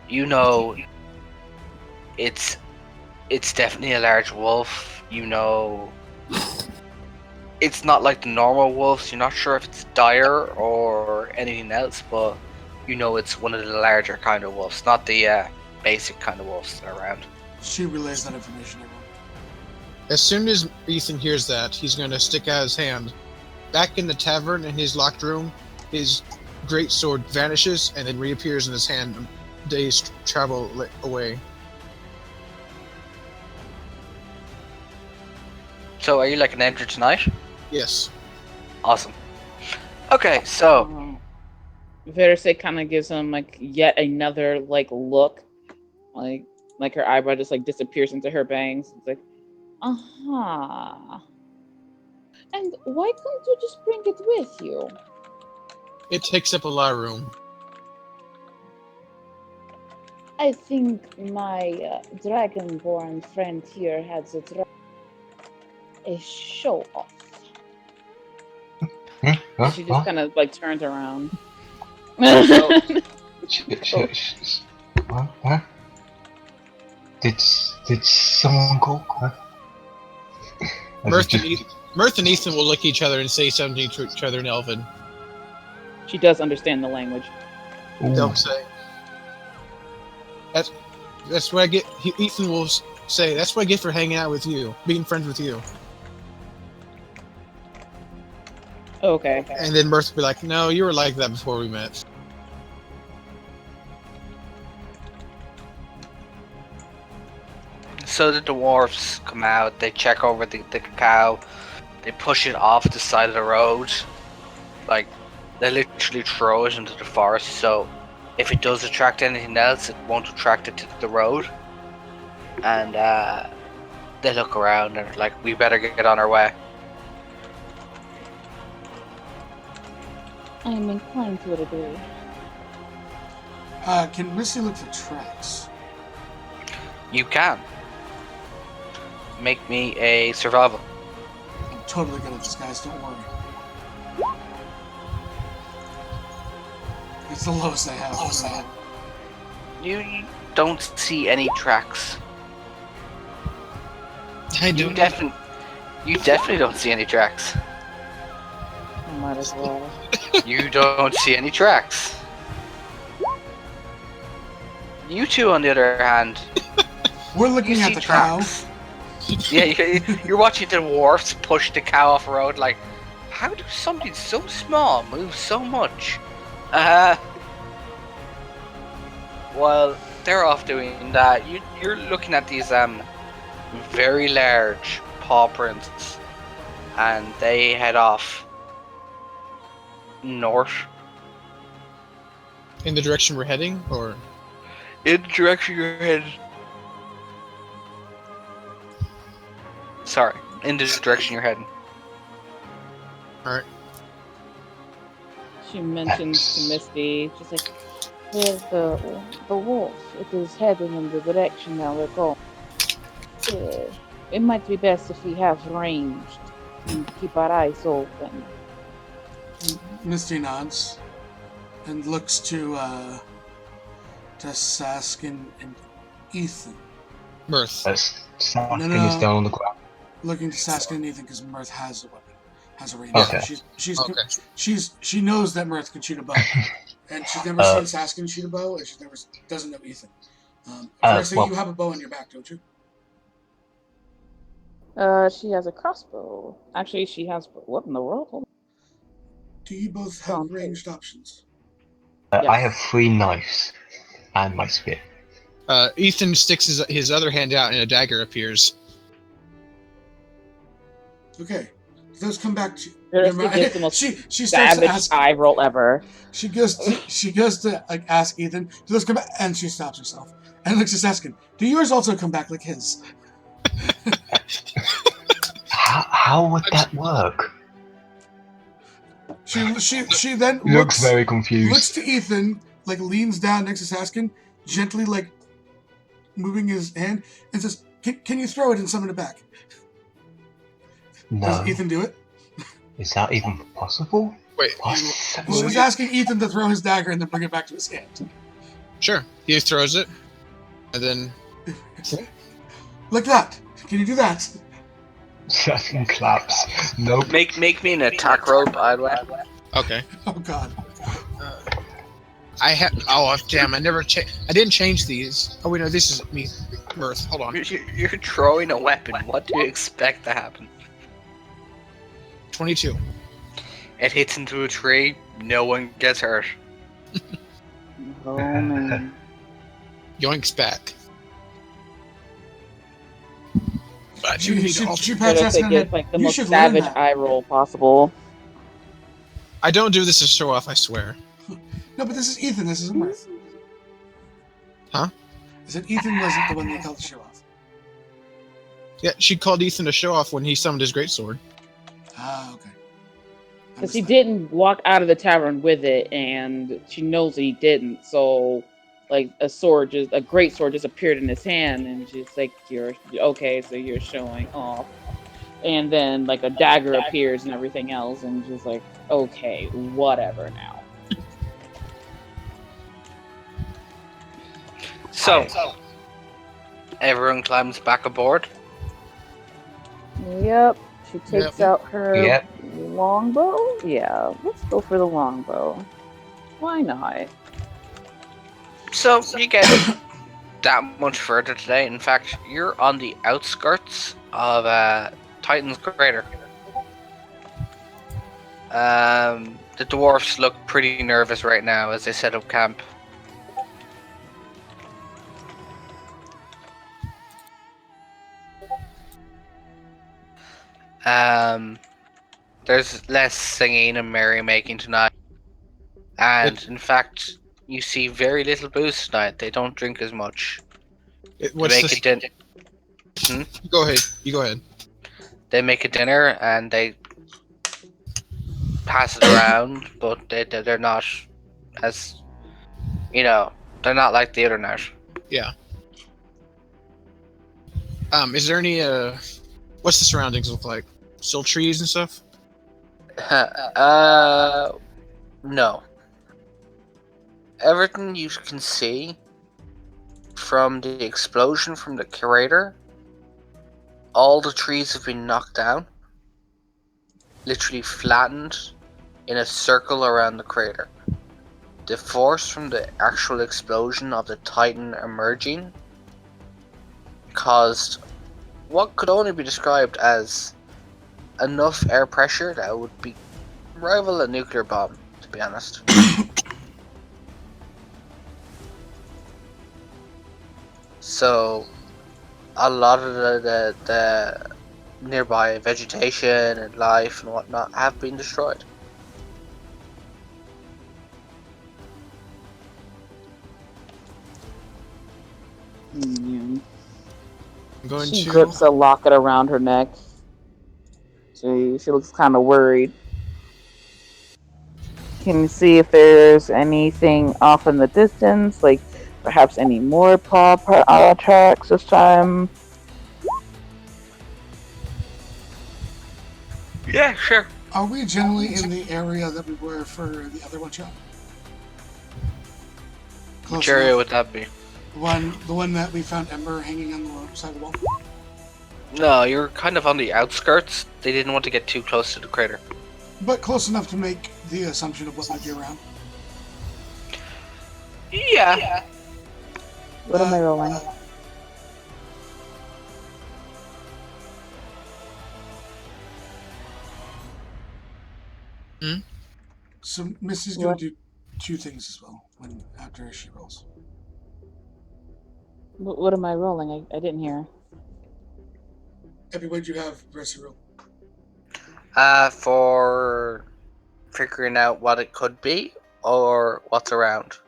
it's definitely a large wolf. It's not like the normal wolves. You're not sure if it's dire or anything else, but it's one of the larger kind of wolves, not the basic kind of wolves that are around. She relays that information, everyone. As soon as Ethan hears that, he's going to stick out his hand. Back in the tavern in his locked room, his great sword vanishes and then reappears in his hand. Days travel away. So, are you like an enter tonight? Yes. Awesome. Okay, so Verisek kind of gives him like yet another like look, like her eyebrow just like disappears into her bangs. It's like, uh-huh. And why can't you just bring it with you? It takes up a lot of room. I think my dragonborn friend here has a show off. Huh? She just kind of like turns around. Huh? Did someone call? Huh? Mirth and Ethan will look at each other and say something to each other in Elven. She does understand the language. They'll say, That's what I get. Ethan will say, "That's what I get for hanging out with you, being friends with you." Okay. And then Mirth will be like, "No, you were like that before we met." So the dwarves come out, they check over the cow, they push it off the side of the road. Like, they literally throw it into the forest, so if it does attract anything else, it won't attract it to the road. And they look around and are like, we better get on our way. I am inclined to agree. Can Missy look for tracks? You can. Make me a survival. I'm totally good at this, guys. Don't worry. It's the lowest I have. You don't see any tracks. I You do. definitely don't see any tracks. Might as well. You don't see any tracks. You two, on the other hand, We're you looking at see the tracks. Yeah, you're watching the dwarfs push the cow off the road. Like, how do something so small move so much? While they're off doing that, you're looking at these very large paw prints, and they head off north In the direction we're heading, or in the direction you're headed. Sorry, in the direction you're heading. alright. She mentions to Misty, she's like, "There's the wolf. It is heading in the direction that we're going. It might be best if we have range and keep our eyes open." Misty nods and looks to Saskin and Ethan. Mirth. Saskin No. is down on the ground. Looking to Saskin and Ethan because Mirth has a weapon, has a range. Okay. She knows that Mirth can shoot a bow, and she's never seen Saskin shoot a bow, and she doesn't know Ethan. First, you have a bow on your back, don't you? She has a crossbow. Actually, she has what in the world? Hold Do you both have ranged options? Yes. I have 3 knives and my spear. Ethan sticks his other hand out and a dagger appears. Okay. Do those come back to Seriously, gives the most she starts to savage ask. eye roll ever. She goes to like ask Ethan, do those come back? And she stops herself and looks at Saskin. Do yours also come back like his? How would that work? She then Looks very confused. looks to Ethan, like leans down next to Saskin, gently like moving his hand, and says, "Can you throw it and summon it back?" No. Does Ethan do it? Is that even possible? Wait, She's asking Ethan to throw his dagger and then bring it back to his hand. sure. He throws it, and then Like that. Can you do that? Saskin claps. Nope. Make me an attack roll, by the way. okay. Oh God. I had. Oh damn! I didn't change these. Oh wait, no. This is me. Mirth. Hold on. You're throwing a weapon. What do you expect to happen? 22. It hits into a tree. No one gets hurt. Oh man. Yoinks back. But She pats But Saskin on the head. like the You most should learn savage that. eye roll possible. I don't do this to show off. I swear. No, but this is Ethan. This isn't Mirth. Huh? I said Ethan wasn't the one that called the show off. Yeah, she called Ethan to show off when he summoned his greatsword. Ah, okay. Because he didn't walk out of the tavern with it, and she knows that he didn't. So, like a great sword just appeared in his hand, and she's like, "You're okay." So you're showing off, and then like a dagger appears and everything else, and she's like, "Okay, whatever now." So, everyone climbs back aboard. Yep. She takes out her Yep. longbow. Yeah, let's go for the longbow. Why not? So, you get that much further today. In fact, you're on the outskirts of Titan's Crater. The dwarfs look pretty nervous right now as they set up camp. There's less singing and merrymaking tonight. And in fact, you see very little booze tonight. They don't drink as much. What's They make this? a din- Go ahead. You go ahead. They make a dinner and they pass it around, but they're not as, they're not like the other night. Yeah. Is there any what's the surroundings look like? Still trees and stuff? No. everything you can see from the explosion from the crater, all the trees have been knocked down, literally flattened in a circle around the crater. The force from the actual explosion of the Titan emerging caused what could only be described as enough air pressure that would be rival a nuclear bomb, to be honest. So a lot of the nearby vegetation and life and whatnot have been destroyed. Mm, I'm going She to. grips a locket around her neck. She looks kind of worried. Can you see if there's anything off in the distance, like perhaps any more tracks this time? Yeah, sure. Are we generally in the area that we were for the other one shot? Close Which area enough. would that be? The one that we found Ember hanging on the side of the wall. No, you're kind of on the outskirts. They didn't want to get too close to the crater. But close enough to make the assumption of what might be around. Yeah. What am I rolling? So Missy's going to do two things as well after she rolls. What am I rolling? I didn't hear. Epi, what did you have the rest of your roll? For figuring out what it could be or what's around.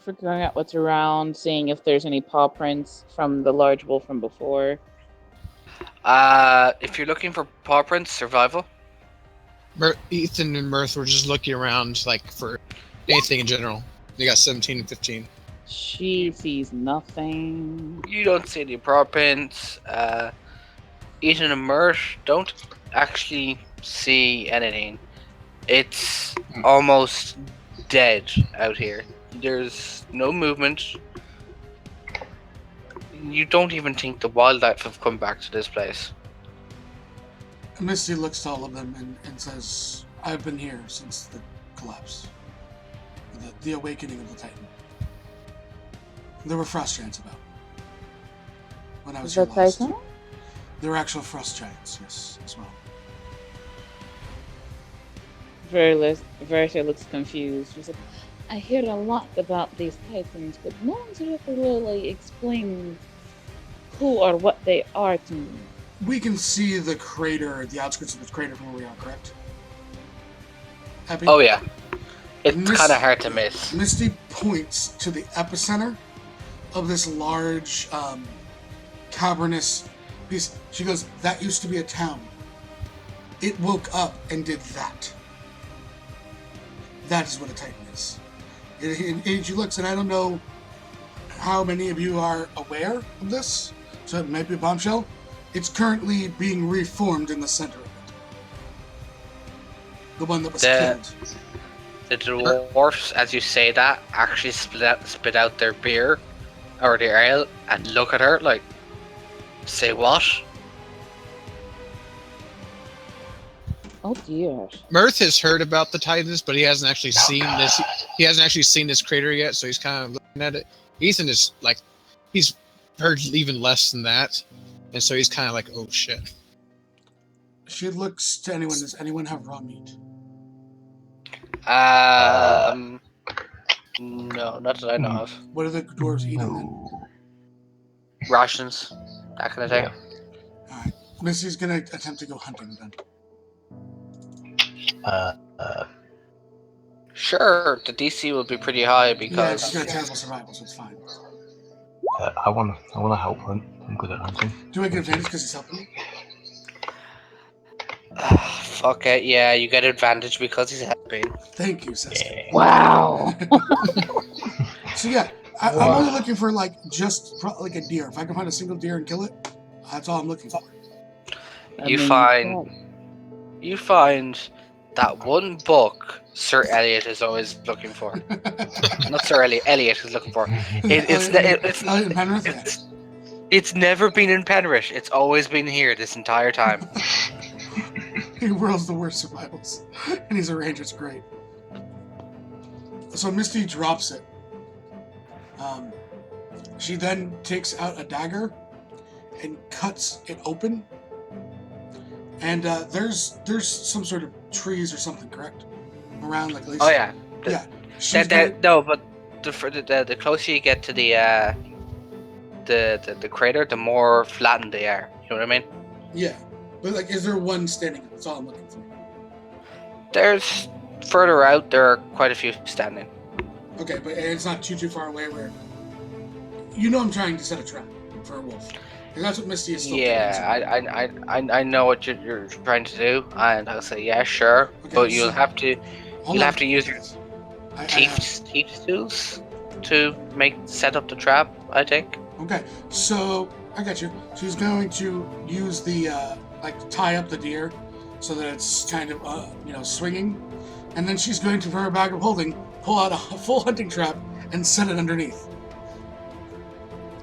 Figuring out what's around, seeing if there's any paw prints from the large wolf from before. If you're looking for paw prints, survival. Ethan and Mirth were just looking around, like, for anything in general. They got 17 and 15. She sees nothing. You don't see any paw prints. Ethan and Mert don't actually see anything. It's almost dead out here. There's no movement. You don't even think the wildlife have come back to this place. Misty looks to all of them and says, I've been here since the collapse. The awakening of the Titan. There were frost giants about. When I was here last. Titan? There were actual frost giants, yes, as well. Verita looks confused. She's like, I hear a lot about these titans, but no one's ever really explained who or what they are to me. We can see the crater, the outskirts of the crater from where we are, correct? Happy? Oh yeah. It's kind of hard to miss. Misty points to the epicenter of this large, cavernous piece. She goes, that used to be a town. It woke up and did that. That is what a Titan is. And she looks, and I don't know how many of you are aware of this, so it might be a bombshell. It's currently being reformed in the center of it. The one that was killed. The dwarfs, as you say that, actually spit out their beer or their ale and look at her like, say what? Oh dear. Mirth has heard about the Titans, but he hasn't actually seen this. He hasn't actually seen this crater yet, so he's kind of looking at it. Ethan is like, he's heard even less than that, and so he's kind of like, oh shit. She looks to anyone. Does anyone have raw meat? No, not that I know of. What are the dwarves eating then? Rations, that kind of thing. Yeah. Alright. Missy's gonna attempt to go hunting then. Sure, the DC will be pretty high because Yeah, she's got a terrible survival, so it's fine. I wanna help him. I'm good at hunting. Do I get advantage because he's helping me? fuck it, yeah, you get advantage because he's helping. Thank you, Sasuke. Yeah. Wow. So yeah, I'm only looking for like like a deer. If I can find a single deer and kill it, that's all I'm looking for. You find that one book Sir Elliot is always looking for. Not Sir Elliot. Elliot is looking for. Elliot and Penrith, yeah. It's never been in Penrith. It's always been here this entire time. He whirls the worst survivals. And he's a ranger, it's great. So Misty drops it. She then takes out a dagger and cuts it open. And there's some sort of trees or something, correct? Around, like, at least. Oh yeah. Yeah. No, but the closer you get to the crater, the more flattened they are. You know what I mean? Yeah. But, like, is there one standing up? That's all I'm looking for. There's further out. There are quite a few standing. Okay, but it's not too far away where... You know I'm trying to set a trap for a wolf. And that's what Misty is still doing. Yeah, I know what you're trying to do, and I'll say yeah, sure, Okay, but you'll so- have to use your I have- teeth tools to set up the trap. I think. Okay, so I got you. She's going to use the tie up the deer so that it's kind of swinging, and then she's going to, for her bag of holding, pull out a full hunting trap and set it underneath.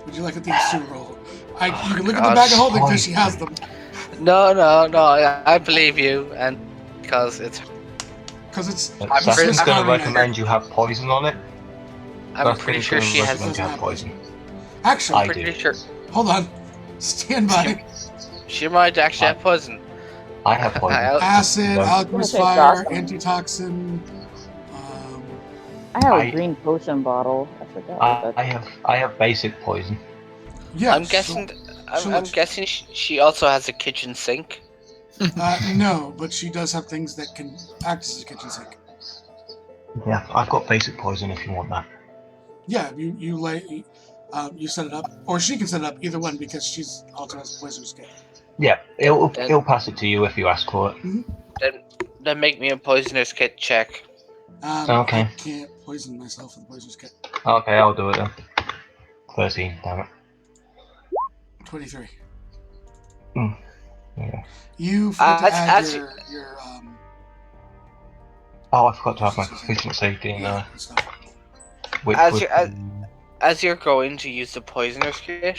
Would you like a thieves to roll? You can look at the bag of holding because she has them. No, I believe you, and because it's Sasson's going to recommend you have poison on it. I'm pretty sure she has. You have poison. Actually, I'm pretty sure hold on. Stand by. she might actually have poison. I have poison. Acid, No. alchemist Okay, fire, Jocelyn. antitoxin. I have I- a green potion bottle. I forgot. I have basic poison. Yeah, I'm guessing. so I'm guessing she also has a kitchen sink. no, but she does have things that can act as a kitchen sink. Yeah, I've got basic poison if you want that. Yeah, you set it up, or she can set it up. Either one, because she's also has a poisonous kit. Yeah, he'll pass it to you if you ask for it. Then make me a poisoner's kit check. Okay. I can't poison myself with a poisonous kit. Okay, I'll do it then. 13, damn it. 23. Yeah. You forgot to add as your Oh, I forgot to have my proficiency in there. stuff. Which As was, you- As you're going to use the poisoner's kit,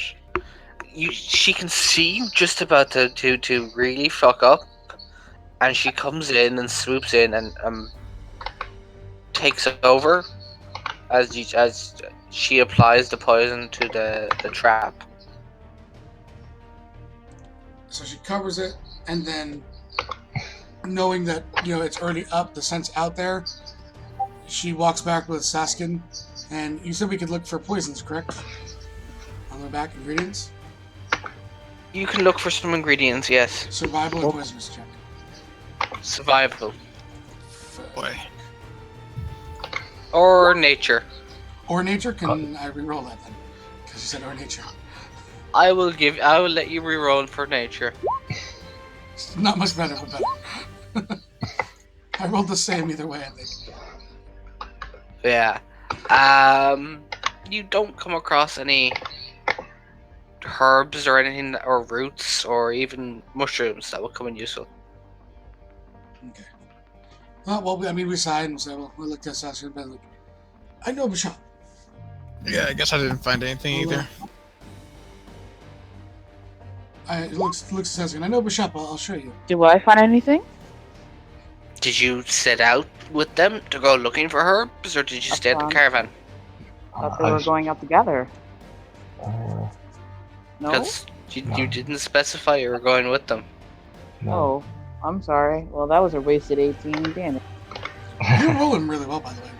she can see you just about to really fuck up, and she comes in and swoops in and takes over as she applies the poison to the trap. So she covers it, and then, knowing that it's already up, the scent's out there, she walks back with Saskin, and you said we could look for poisons, correct? On the back, ingredients? You can look for some ingredients, yes. Survival or poisonous check? Survival Boy. or nature. Or nature? Can I re-roll that then? Because you said or nature. I will let you reroll for nature. Not much better, but better. I rolled the same either way, I think. Yeah. You don't come across any herbs or anything, or roots, or even mushrooms that would come in useful. Okay. Well, we sighed and said, we looked at Sasha and been like, I know Bishop. Yeah, I guess I didn't find anything either. It looks at Sasha, and I know Bishop, I'll show you. Do I find anything? Did you set out with them to go looking for herbs, or did you stay at the caravan? I thought they were going out together. Uh, No? Because you didn't specify you were going with them. no. Oh, I'm sorry. Well, that was a wasted 18 damage. You're rolling really well, by the way.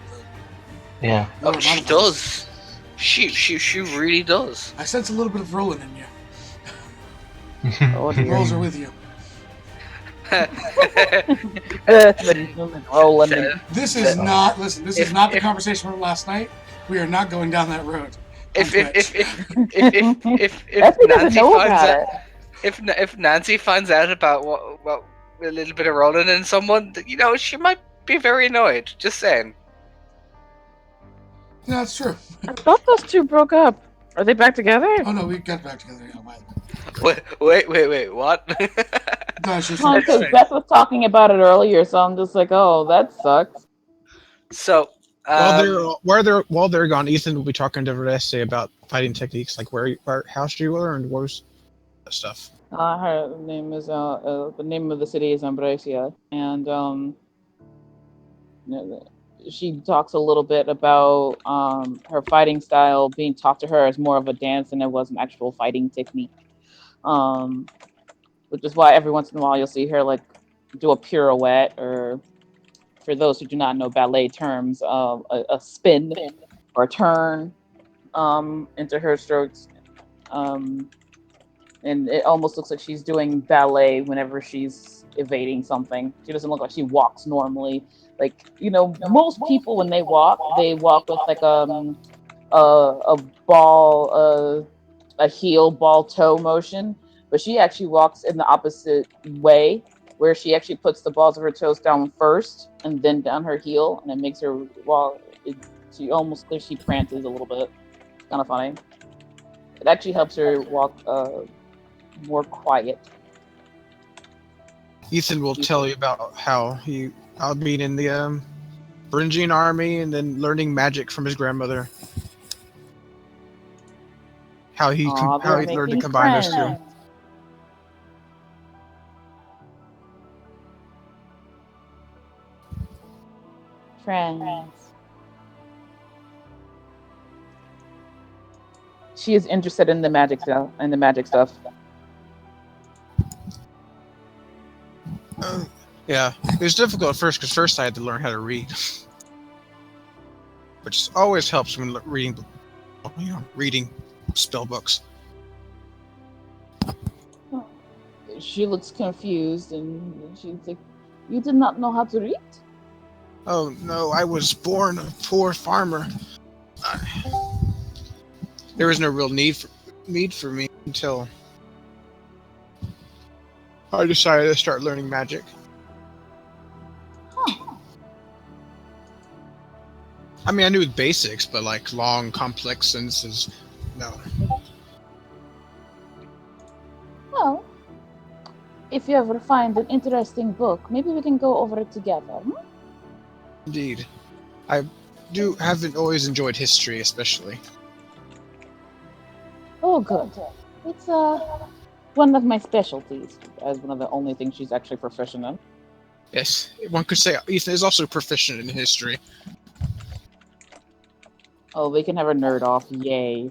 Yeah. Oh, she does. She really does. I sense a little bit of rolling in you. Oh The dear. rolls are with you. Rolling in. This is not, listen, this is not the conversation from last night. We are not going down that road. If Effie Nancy doesn't know finds about out, it. if Nancy finds out about what a little bit of rolling in someone, she might be very annoyed. Just saying. Yeah, that's true. I thought those two broke up. Are they back together? Oh no, we got back together. Yeah, a while ago. Wait, what? Gosh, just Well, because Beth was talking about it earlier, so I'm just like, oh, that sucks. So, While they're gone, Ethan will be talking to Vereste about fighting techniques, like how she learned Dwarves stuff. Her name is the name of the city is Ambrosia, and she talks a little bit about her fighting style being taught to her as more of a dance than it was an actual fighting technique. Um, which is why every once in a while you'll see her like do a pirouette, or for those who do not know ballet terms, a spin or a turn into her strokes. And it almost looks like she's doing ballet whenever she's evading something. She doesn't look like she walks normally. Like, most people when they walk with like a ball a heel ball toe motion, but she actually walks in the opposite way, where she actually puts the balls of her toes down first and then down her heel, and it makes her she almost looks she prances a little bit. It's kind of funny. It actually helps her walk more quiet. Ethan will tell you about how being in the Phrygian army and then learning magic from his grandmother. How he They're learned to making combine those two. friends. Friends. She is interested in the magic stuff. Yeah, it was difficult at first because first I had to learn how to read, which always helps when reading spell books. She looks confused and she's like, "You did not know how to read?" Oh no, I was born a poor farmer. There was no real need for me until I decided to start learning magic. Huh. I mean, I knew the basics, but like long, complex sentences, no. Well, if you ever find an interesting book, maybe we can go over it together. Indeed. I haven't always enjoyed history, especially. Oh, good. It's one of my specialties, as one of the only things she's actually proficient in. Yes, one could say Ethan is also proficient in history. Oh, we can have a nerd off. Yay.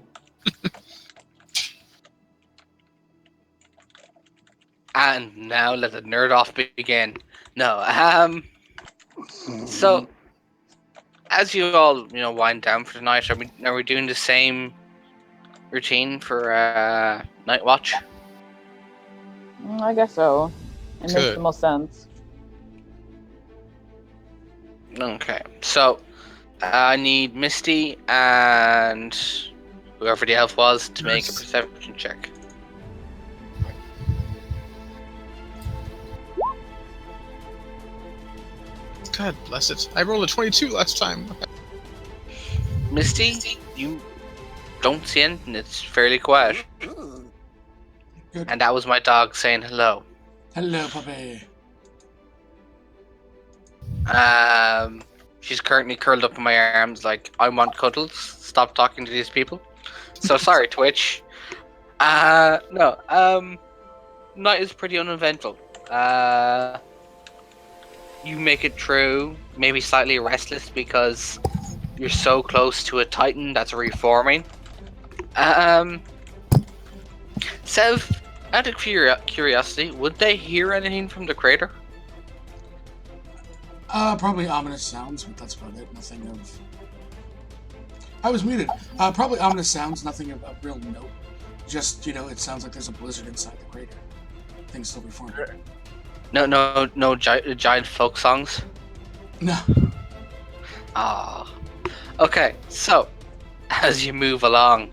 and now let the nerd off begin. No, so as you all wind down for the night, are we doing the same routine for night watch? I guess so. It makes the most sense. Okay, so I need Misty and whoever the elf was to make a perception check. God bless it. I rolled a 22 last time. Misty, you don't see anything. It's fairly quiet. Good. And that was my dog saying hello. Hello, puppy. She's currently curled up in my arms like, I want cuddles. Stop talking to these people. So sorry, Twitch. No, night is pretty uneventful. You make it through, maybe slightly restless because you're so close to a titan that's reforming. Sev, out of curiosity, would they hear anything from the crater? Probably ominous sounds, but that's about it. Nothing of... I was muted. Probably ominous sounds, nothing of real note. Just, it sounds like there's a blizzard inside the crater. Things still reforming. No giant folk songs? No. Ah. Okay, so, as you move along,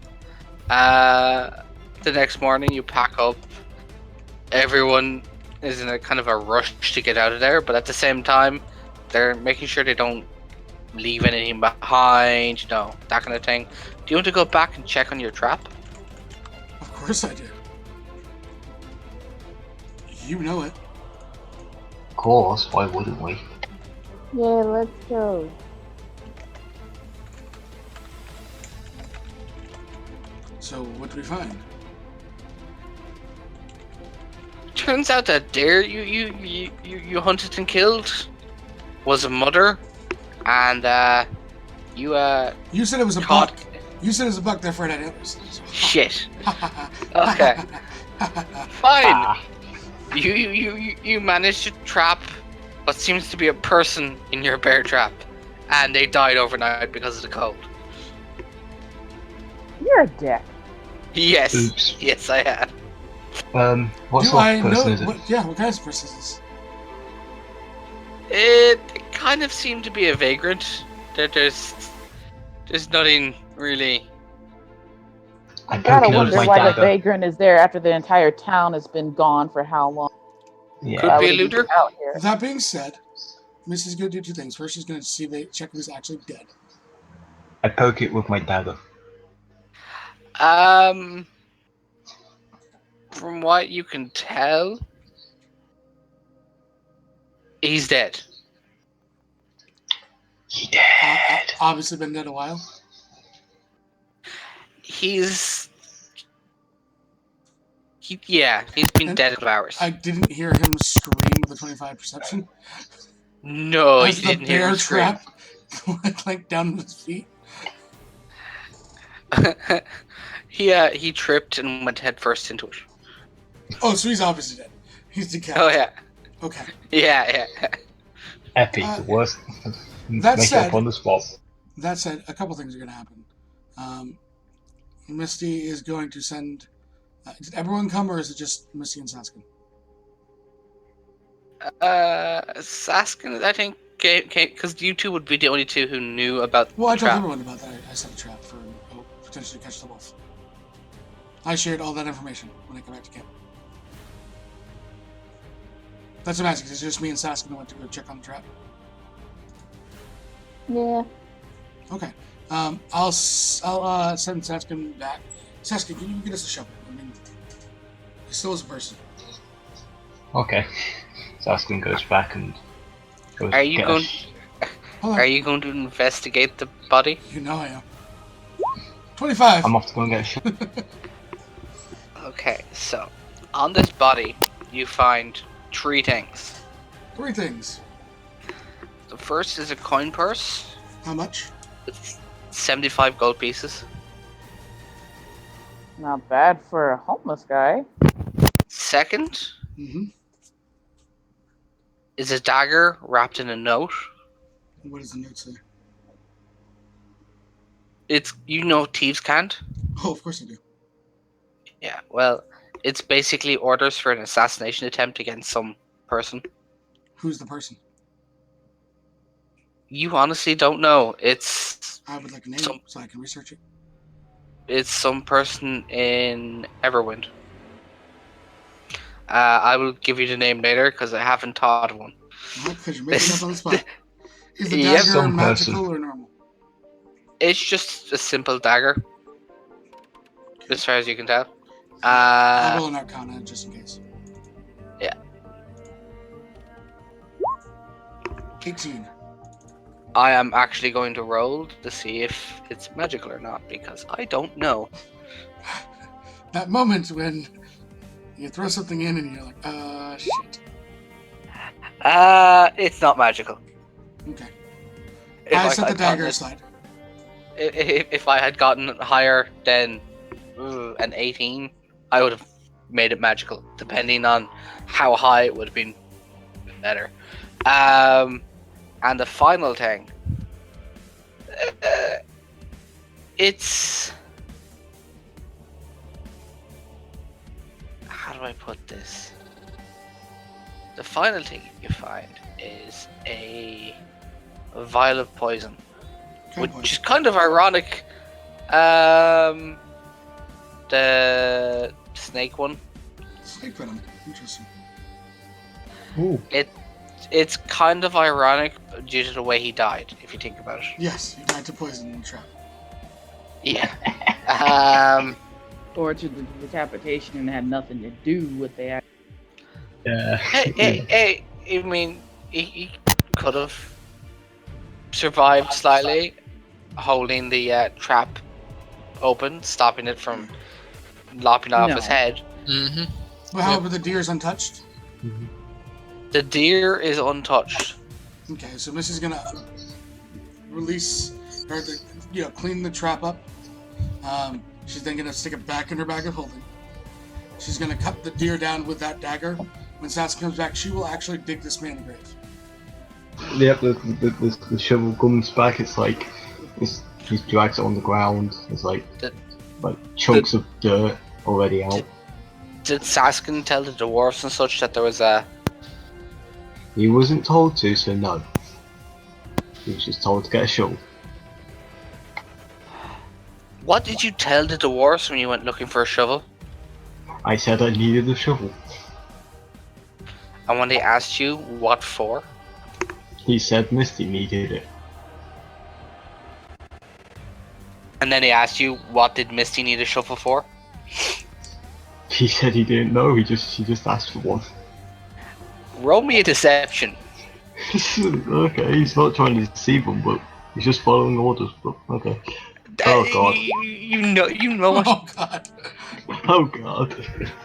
the next morning you pack up. Everyone is in a kind of a rush to get out of there, but at the same time, they're making sure they don't leave anything behind, that kind of thing. Do you want to go back and check on your trap? Of course I do. You know it. course, why wouldn't we? Yeah, let's go. So what do we find? Turns out that deer you hunted and killed was a mother, and you You said it was a caught buck. You said it was a buck. Therefore, it had antlers. shit. Okay, fine. Ah, You managed to trap what seems to be a person in your bear trap, and they died overnight because of the cold. You're a dick. Yes, oops. yes, I have. What Do sort I of person know? is it? What kind of person is this? It kind of seemed to be a vagrant. There's nothing really. I Gotta poke it with wonder my why the dagger. vagrant is there after the entire town has been gone for how long. Yeah. Could Why be would a he be looter. out here? That being said, Missy's going to do two things. First, she's going to check if he's actually dead. I poke it with my dagger. From what you can tell, he's dead. He dead. Obviously been dead a while. He's he's been And dead for hours. I didn't hear him scream with a 25 perception No, as you the didn't hear bear him scream. trap went like down to his feet. He tripped and went headfirst into it. Oh, so he's obviously dead. He's Oh decapitated. yeah, Okay. yeah. Epic. Uh, The worst. that Make it said- up on the spot. That said, a couple things are going to happen. Misty is going to send. Did everyone come, or is it just Misty and Saskin? Saskin, I think, because you two would be the only two who knew about Well, I the told trap. everyone about that. I set a trap for potentially catch the wolf. I shared all that information when I got back to camp. That's what I'm asking. It's just me and Saskin who went to go check on the trap. Yeah. Okay. I'll send Saskin back. Saskin, can you get us a shovel? I mean, he still is a person. Okay. Saskin goes back and goes. Are you get going? Hold on. Are you going to investigate the body? You know I am. 25. I'm off to go and get a shot. Okay, so on this body you find three things. Three things. The first is a coin purse How much? with 75 gold pieces. Not bad for a homeless guy. Second Mm-hmm. is a dagger wrapped in a note. What does the note say? It's thieves can't. Oh, of course I do. Yeah, well, it's basically orders for an assassination attempt against some person. Who's the person? You honestly don't know. It's I would like a name Some- so I can research it. some person in Everwind. I will give you the name later because I haven't thought of one. Well, because you're making up on the spot. Is the Yep. dagger Some magical person. or normal? It's just a simple dagger, as far as you can tell. I'll roll an Arcana just in case. Yeah. 18. I am actually going to roll to see if it's magical or not because I don't know. That moment when you throw something in and you're like, shit. It's not magical. Okay. If I set the had dagger gotten aside. if I had gotten higher than an 18, I would have made it magical. Depending on how high it would have been better. And the final thing, it's how do I put this? The final thing you find is a vial of poison. Which is kind of ironic. The snake one. Snake venom. Interesting. Ooh. It's kind of ironic due to the way he died, if you think about it. Yes, he died to poison in the trap. Yeah. Or to the decapitation and had nothing to do with the act. Yeah. Hey, I mean, he could have survived slightly, holding the trap open, stopping it from lopping off his No. head. Mm-hmm. But however, the deer is untouched. The deer is untouched. Okay, so Missy's gonna release, or clean the trap up. She's then gonna stick it back in her bag of holding. She's gonna cut the deer down with that dagger. When Saskia comes back, she will actually dig this man a grave. Yep, the shovel comes back. It's like he drags it on the ground. It's like chunks of dirt already out. Did Saskin tell the dwarves and such that there was a? He wasn't told to, so no. He was just told to get a shovel. What did you tell the dwarves when you went looking for a shovel? I said I needed a shovel. And when they asked you what for? He said Misty needed it. And then they asked you what did Misty need a shovel for? He said he didn't know. He just asked for one. Roll me a deception. Okay, he's not trying to deceive them, but he's just following orders. But okay. Oh god. You know what? Oh god. Oh god.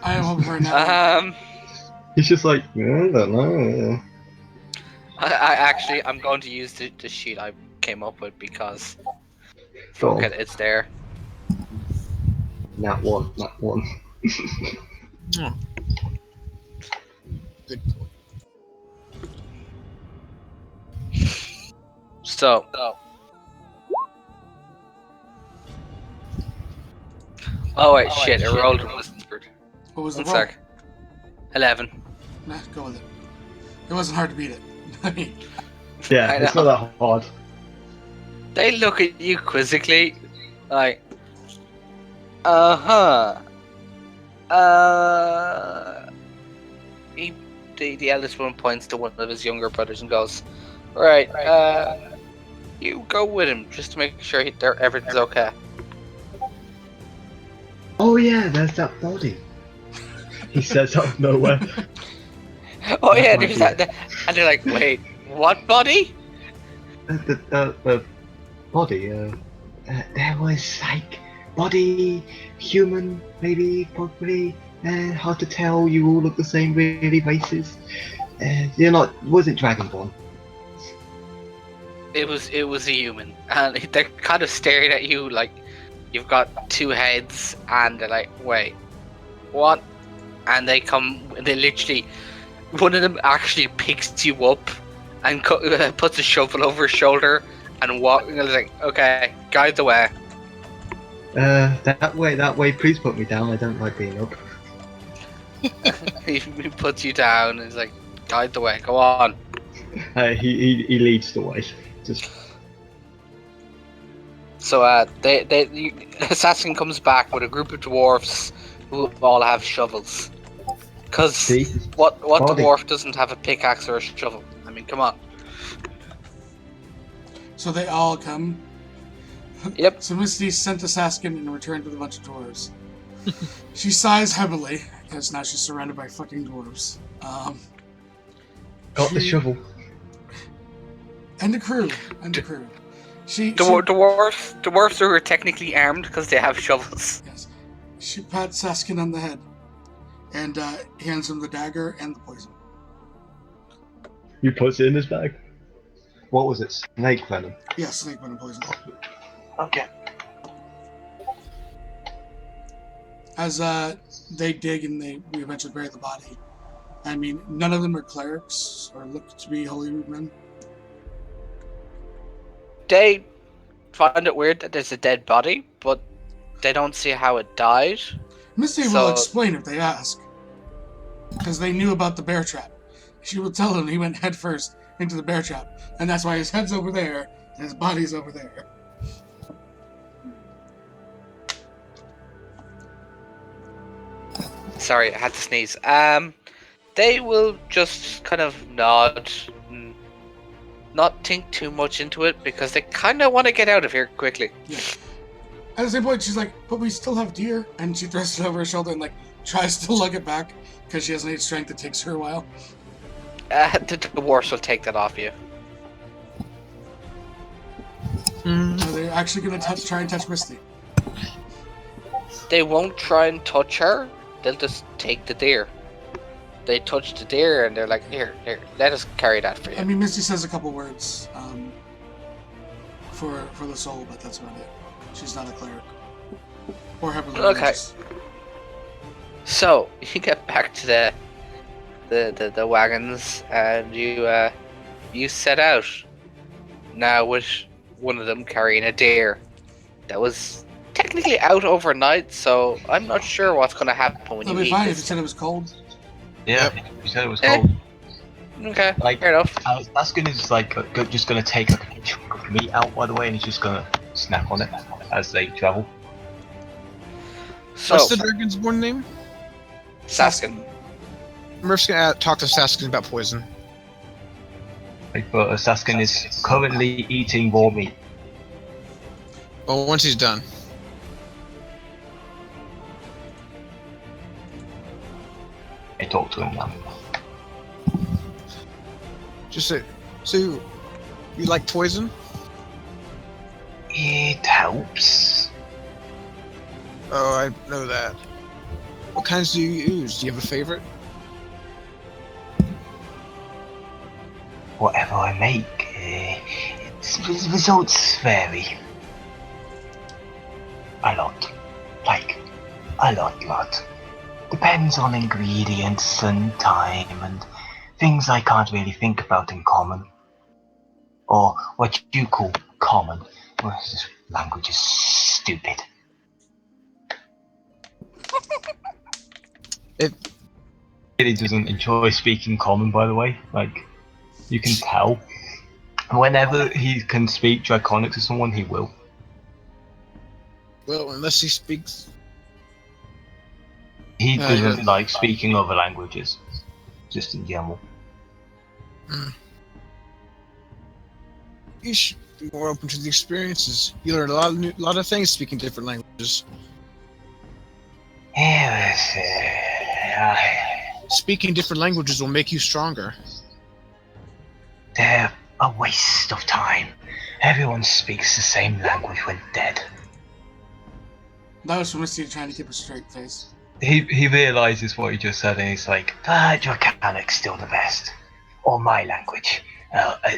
I am hoping for a net. He's just like, I don't know. I'm going to use the sheet I came up with because fuck it, it's there. Nat one. Oh. Good. So. Oh wait, shit! It rolled and whispered. What was the One roll? sec. 11. Nah, go with it. It wasn't hard to beat it. I mean, Yeah, I it's know. not that hard. They look at you quizzically, like, the eldest one points to one of his younger brothers and goes, "Right, you go with him just to make sure everything's okay." Oh yeah, there's that body. He says out of nowhere. Oh yeah, That might there's be that, and they're like, "Wait, what body?" The body. There was like body, human, maybe, probably. Hard to tell. You all look the same, really, races. You're not. Wasn't Dragonborn. It was a human, and they're kind of staring at you like you've got two heads, and they're like, "Wait, what?" And they literally, one of them actually picks you up and puts a shovel over his shoulder and like, "Okay, guide the way." That way. Please put me down. I don't like being up. He puts you down and he's like, "Guide the way, go on." He leads the way. Just. So Assassin comes back with a group of dwarfs who all have shovels. Cause See? what Body. dwarf doesn't have a pickaxe or a shovel? I mean, come on. so they all come. Yep. So Misty sent to Saskin and returned with a bunch of dwarves. She sighs heavily because now she's surrounded by fucking dwarves. Got the shovel. And a crew. Dwarfs who are technically armed because they have shovels. Yes. She pats Saskin on the head and hands him the dagger and the poison. You put it in his bag. What was it? Snake venom. Yes, snake venom poison. Okay. As they dig and we eventually bury the body. I mean, none of them are clerics or look to be holy men. They find it weird that there's a dead body, but they don't see how it died. Misty will explain if they ask. Because they knew about the bear trap. She will tell them he went head first into the bear trap. And that's why his head's over there and his body's over there. Sorry, I had to sneeze. They will just kind of nod and not think too much into it because they kind of want to get out of here quickly. Yeah. At the same point, she's like, but we still have deer. And she throws it over her shoulder and like tries to lug it back because she has any strength. It takes her a while. The dwarves will take that off you. Hmm. Are they actually going to try and touch Misty? They won't try and touch her. They'll just take the deer. They touch the deer and they're like, here, let us carry that for you. I mean, Misty says a couple words for the soul, but that's about it. She's not a cleric or heavily religious. So you get back to the wagons and you set out. Now with one of them carrying a deer that was technically out overnight, so I'm not sure what's going to happen when It'll you be eat fine if you this. said it was cold. Yeah, you said it was Eh. cold. Okay, Like, fair enough. Saskin is like just gonna take a chunk of meat out, by the way, and he's just gonna snack on it as they travel. So What's the dragonborn name? Saskin. I'm just gonna talk to Saskin about poison. But Saskin is currently eating raw meat. Well, once he's done. I talk to him now. Just say, so you like poison? It helps. Oh, I know that. What kinds do you use? Do you have a favorite? Whatever I make, its results vary. A lot. Like, a lot. Depends on ingredients and time and things I can't really think about in common. Or what you call common. Well, this language is stupid. It Really doesn't enjoy speaking common, by the way. Like, you can tell. Whenever he can speak Draconic to someone, he will. well, unless he speaks. He Yeah. doesn't like speaking other languages, just in general. You should be more open to the experiences. You learn a lot of things speaking different languages. Yes, Speaking different languages will make you stronger. they're a waste of time. Everyone speaks the same language when dead. That was from Misty trying to keep a straight face. He realizes what he just said and he's like, Draconic's still the best. Or my language.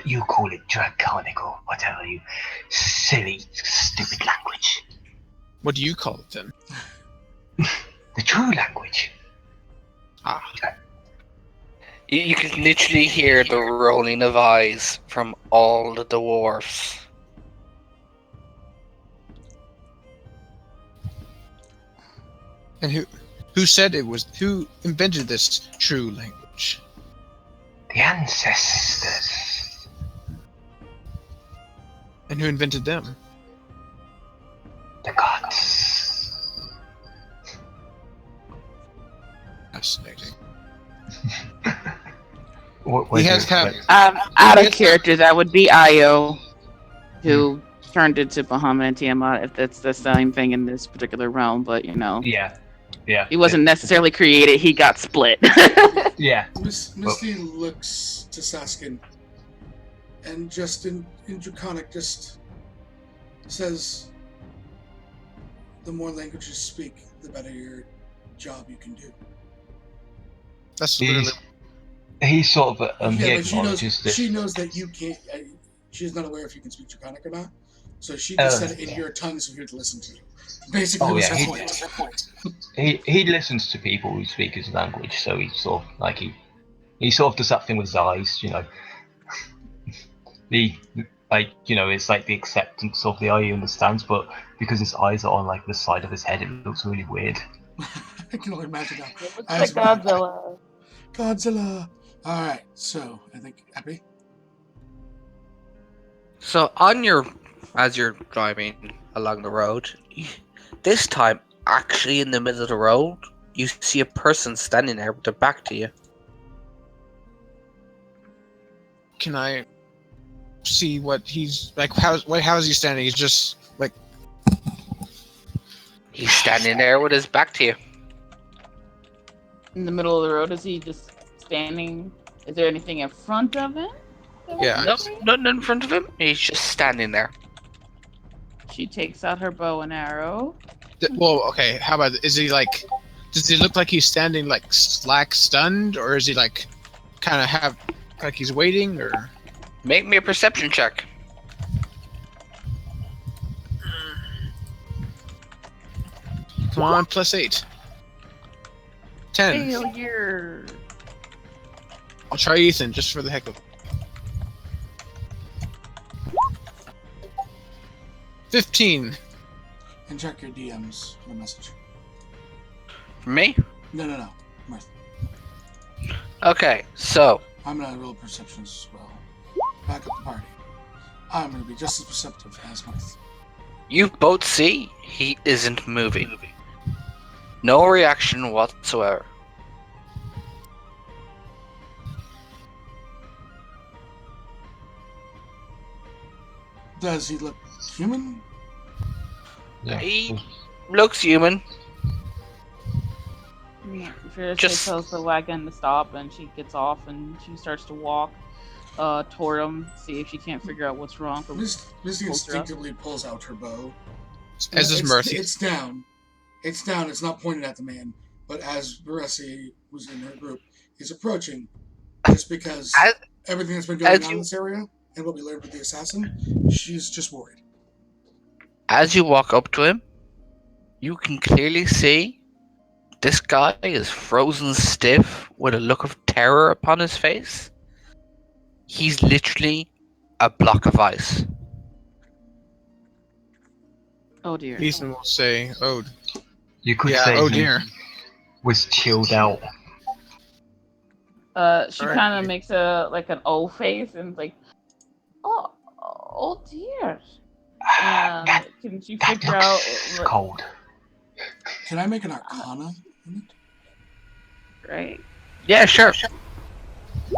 You call it Draconic or whatever, you silly, stupid language. What do you call it then? The true language. Ah, You can literally hear the rolling of eyes from all the dwarves. and who said it was? Who invented this true language? The ancestors. And who invented them? The gods. Fascinating. What He has had. Out of character, that would be Io, who turned into Bahamut and Tiamat, if that's the same thing in this particular realm. But Yeah. he wasn't necessarily created; he got split. Yeah. Misty looks to Saskin and just in Draconic just says, the more languages you speak, the better your job you can do. That's literally. He's sort of he Yeah, but acknowledges this. she knows that you can't. She's not aware if you can speak Draconic or not. So she just said it in your tongue so you to listen to you. Basically, Oh, was yeah, her point. He listens to people who speak his language, so he's sort of like he sort of does that thing with his eyes, you know. It's like the acceptance of the eye he understands, but because his eyes are on like the side of his head, it looks really weird. I can only imagine that. It looks As like Godzilla. Godzilla. All right, so I think Epi. So as you're driving along the road, this time, actually in the middle of the road, you see a person standing there with their back to you. Can I see what he's like? How is he standing? He's just like. He's standing there with his back to you. In the middle of the road, is he just standing? Is there anything in front of him that we Yeah. can Nope, see? nothing in front of him. He's just standing there. She takes out her bow and arrow. Well, okay. How about, is he like? Does he look like he's standing like slack stunned, or is he like kind of have like he's waiting, or? Make me a perception check. Come on, +8. 10. Failure. I'll try Ethan just for the heck of it. 15. And check your DMs for the message. For me? No. Martha. Okay, so I'm gonna roll perceptions as well. Back up the party. I'm gonna be just as perceptive as Martha. you both see he isn't moving. No reaction whatsoever. Does he look human? Yeah. He looks human. Fierce Just- tells the wagon to stop, and she gets off and she starts to walk toward him, see if she can't figure out what's wrong. Misty Pulls her up. instinctively pulls out her bow. As is Murphy. It's down. It's down. It's not pointed at the man. But as Veresi, who's in her group, is approaching, just because As- everything that's been going as on you- in this area and what we learned with the assassin, she's just worried. As you walk up to him, you can clearly see this guy is frozen stiff with a look of terror upon his face. He's literally a block of ice. Oh dear. Ethan will say, "Oh, You could yeah, say oh he dear." was chilled out. She Alright. kind of makes a like an O face and like, oh dear. And That- can she That figure out? looks cold. Can I make an Arcana? Right? Yeah, sure.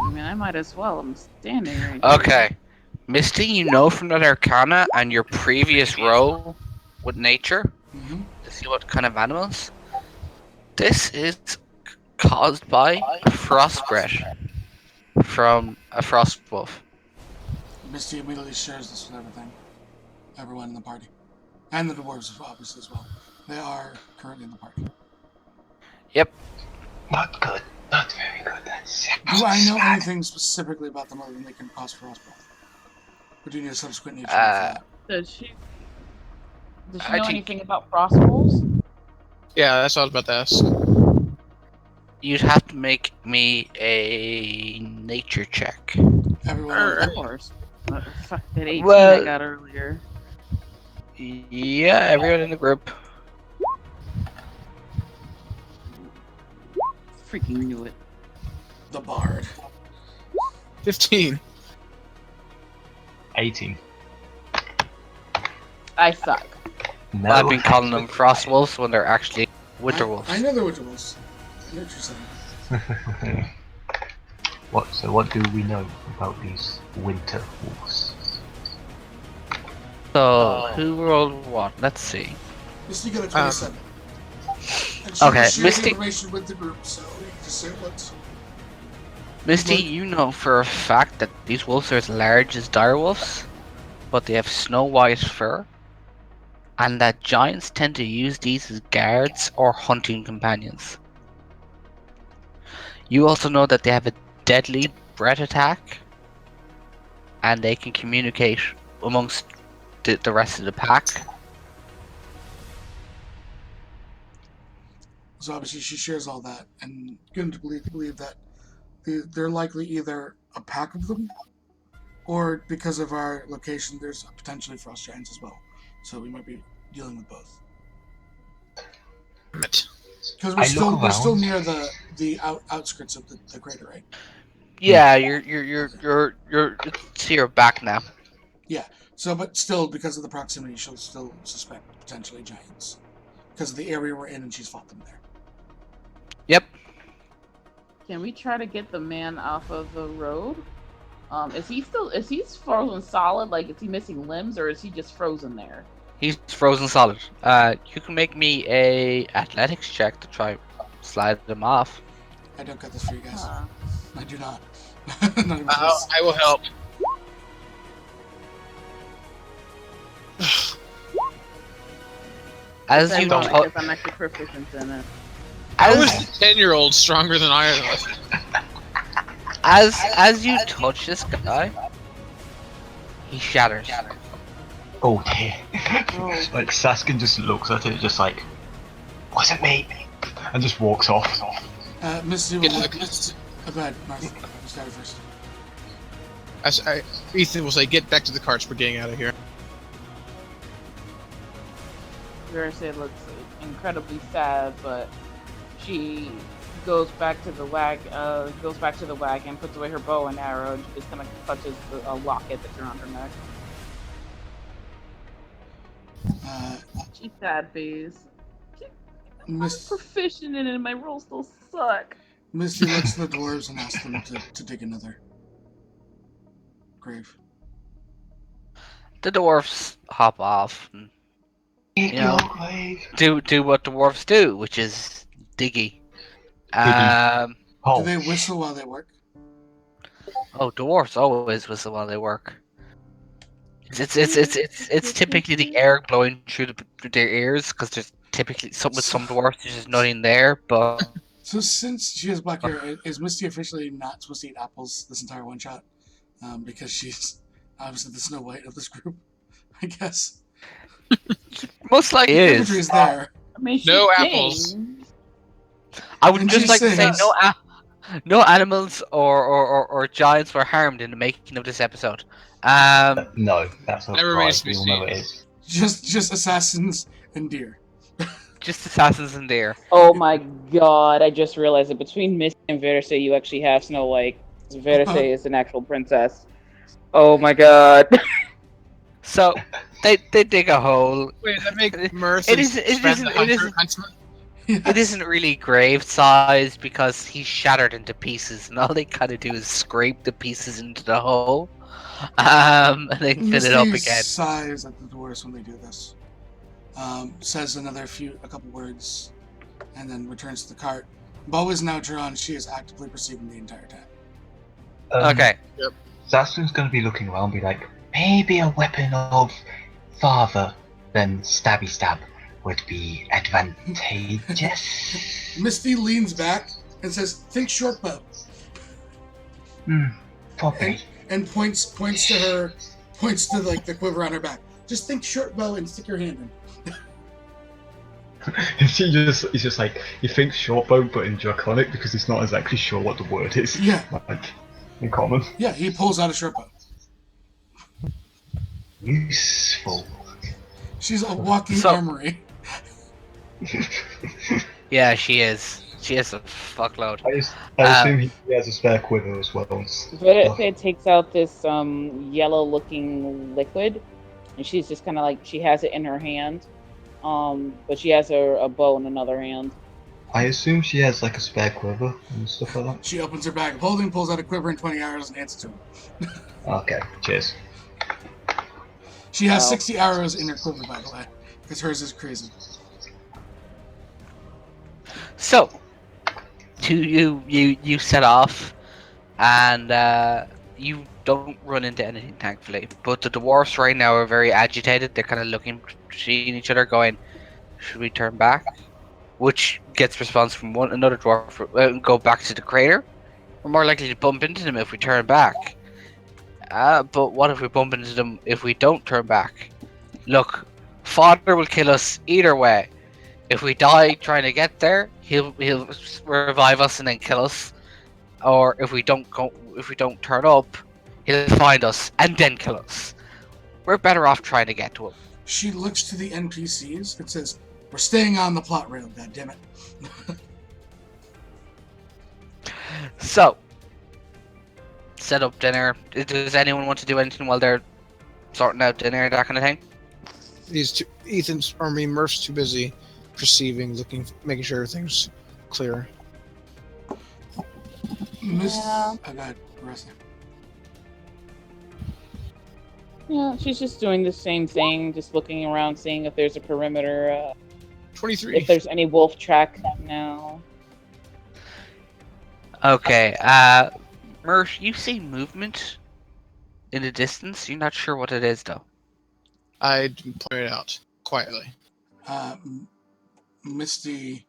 I mean, I might as well. I'm standing right here. Okay. Misty, you know from that Arcana and your previous roll with nature Mm-hmm. to see what kind of animals. This is caused by a frost breath from a frost wolf. Misty immediately shares this with everyone in the party, and the dwarves obviously as well. They are currently in the party. Not good. Not very good. That's Do I know bad. anything specifically about them other than they can cause frost breath? Or do you need a subsequent nature for Uh, that? Does she I know think- anything about frost wolves? Yeah, that's what I was about to ask." You'd have to make me a nature check. Everyone Of on course. Fuck that 18 I Well- got earlier. Yeah, everyone in the group. Freaking knew it. the bard. 15. 18. I suck. No. I've been calling them frost wolves when they're actually winter wolves. I know they're winter wolves. I know what you're saying. What do we know about these winter wolves? So, who rolled what? Let's see. Misty got a 27. And she okay, will share Misty- the information with the group, so you can just say what. Misty, What? you know for a fact that these wolves are as large as dire wolves, but they have snow white fur, and that giants tend to use these as guards or hunting companions. You also know that they have a deadly breath attack, and they can communicate amongst the rest of the pack. So obviously she shares all that, and going to believe that they're likely either a pack of them, or because of our location, there's potentially frost giants as well. So we might be dealing with both. Damn it. Because I look we're still around. near the outskirts of the crater, right? Yeah, you're to your back now. So, but still, because of the proximity, she'll still suspect potentially giants because of the area we're in, and she's fought them there. Yep. Can we try to get the man off of the road? Is he frozen solid? Like, is he missing limbs, or is he just frozen there? He's frozen solid. You can make me a athletics check to try slide them off. I don't got this for you guys. I do not. Not even close. I will help. As It's you ironic tou- because I'm actually proficient in it. How is as, the 10-year-old stronger than I am? as you touch this guy, he shatters. Oh dear. Oh. Like Saskin just looks at it, just like, wasn't me, and just walks off. Misty will Get look. back. Go ahead, Martha. You started first. Ethan will say, "Get back to the carts. We're getting out of here." Versa looks incredibly sad, but she goes back to the wagon, puts away her bow and arrow, and just kind of clutches a locket that's around her neck. She's sad face. I'm Miss, proficient in it, and my rolls still suck. Misty looks to the dwarves and asks them to dig another grave. The dwarfs hop off and Dig You know. your grave. do what dwarfs do, which is diggy. Do Oh, they whistle while they work? Dwarfs always whistle while they work. It's typically the air blowing through their ears because there's typically some dwarfs there's just nothing there. But So since she has black hair, is Misty officially not supposed to eat apples this entire one shot? Because she's obviously the Snow White of this group, I guess. most likely The is. imagery is there. I mean, she No sings. apples. I would And just she like to say sings. no animals or giants were harmed in the making of this episode. no, that's not That right. remains to be We all know it is. Just assassins and deer. Just assassins in there. Oh my god, I just realized that between Misty and Versa, you actually have Snow White. Versa is an actual princess. Oh my god. So they dig a hole. Wait, that make Mirth It and is- it Sven isn't- the it isn't- huntsman? Yes. It isn't really grave sized because he's shattered into pieces, and all they kind of do is scrape the pieces into the hole, and then fill it up Misty again. sighs at the dwarves when they do this. Says a couple words, and then returns to the cart. Bow is now drawn. She is actively perceiving the entire time. Okay. Saskin's gonna be looking around, be like, maybe a weapon of farther than stabby stab would be advantageous. Misty leans back and says, "Think short bow," Probably. and points to like the quiver on her back. Just think short bow and stick your hand in. He's just like, he thinks shortbow, but in draconic because he's not exactly sure what the word is. Yeah. Like, in common. Yeah, he pulls out a short bow. Useful. She's a walking So- armory. Yeah, she is. She is a fuckload. I assume he has a spare quiver as well. Versa takes out this yellow-looking liquid, and she's just kind of like, she has it in her hand, but she has a bow in another hand. I assume she has like a spare quiver and stuff like that. She opens her bag of holding, pulls out a quiver and 20 arrows, and hands it to him. Okay, cheers. She has Wow. 60 arrows in her quiver, by the way, because hers is crazy. So, you set off, and you don't run into anything, thankfully. But the dwarfs right now are very agitated. They're kind of looking, seeing each other, going, "Should we turn back?" Which gets response from another dwarf. Go back to the crater. We're more likely to bump into them if we turn back. But what if we bump into them if we don't turn back? Look, Father will kill us either way. If we die trying to get there, he'll revive us and then kill us. Or if we don't turn up, he'll find us and then kill us. We're better off trying to get to him. She looks to the NPCs and says, "We're staying on the plot rail, goddammit." So, set up dinner. Does anyone want to do anything while they're sorting out dinner, that kind of thing? Murph's too busy perceiving, looking, making sure everything's clear. Miss, Yeah. oh god, Marissa. Yeah, she's just doing the same thing, just looking around, seeing if there's a perimeter, 23. if there's any wolf track now. Okay. Mert, you see movement in the distance. You're not sure what it is, though. I point it out quietly. Misty.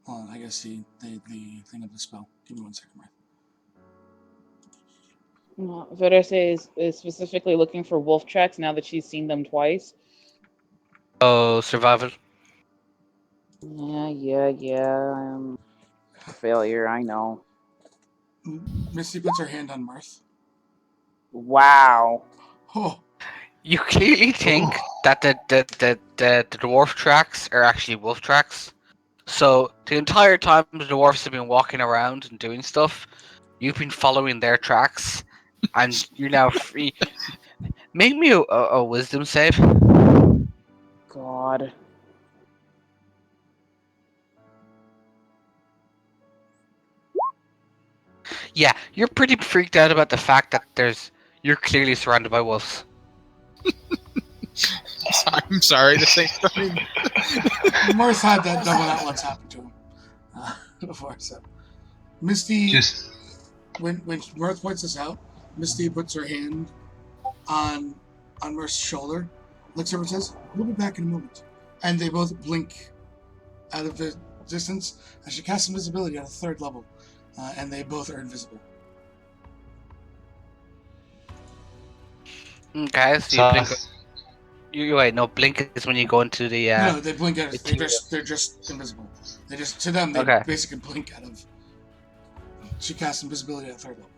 Well, I guess the thing of the spell. Give me 1 second, Mark. Verse is specifically looking for wolf tracks now that she's seen them twice. Oh, survival. Yeah. Failure, I know. Misty puts her hand on Marth. Wow. Oh, You clearly think that the dwarf tracks are actually wolf tracks. So the entire time the dwarfs have been walking around and doing stuff, you've been following their tracks, and you're now free. Make me a wisdom save. God. Yeah, you're pretty freaked out about the fact that you're clearly surrounded by wolves. I'm sorry to say something. Marth had that double that once happened to him before. So Misty, Just when Marth points this out, Misty puts her hand on Marth's shoulder, looks over and says, "We'll be back in a moment." And they both blink out of the distance as she casts invisibility at a 3rd level, and they both are invisible. Okay, so you blink. You wait. No, blink is when you go into the. No, they blink out. it's They're just invisible. They just to them they Okay. basically blink out of. She casts invisibility at 3rd level,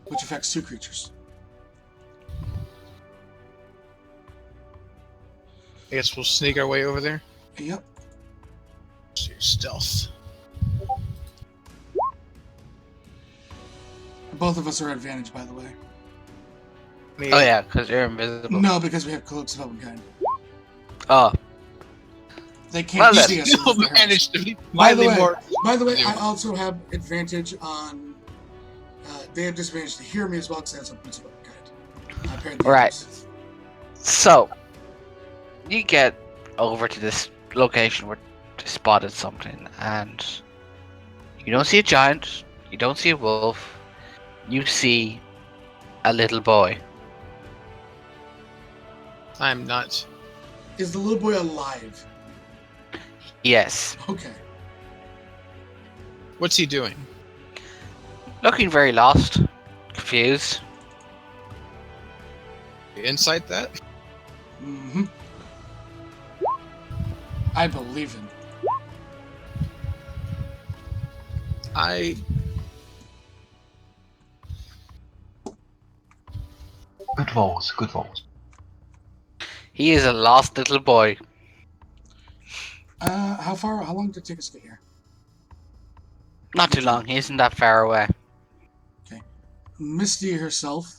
which affects 2 creatures. I guess we'll sneak our way over there. Yep. Let's do stealth. Both of us are at advantage, by the way. Me- Oh yeah, because you're invisible. No, because we have cloaks of Elvenkind. Oh, They can't Well, see us. Still unless they're managed to be By the slightly way, more. By the way, I also have advantage on. They have disadvantage to hear me as well because I have some boots of Elvenkind. Apparently, Right. so you get over to this location where they spotted something, and you don't see a giant. You don't see a wolf. You see a little boy. I'm not. Is the little boy alive? Yes, Okay. What's he doing? looking very lost, confused. Insight that? Mm-hmm. I believe him. I good rolls, good rolls. He is a lost little boy. How long did it take us to get here? Not too long. He isn't that far away. Misty herself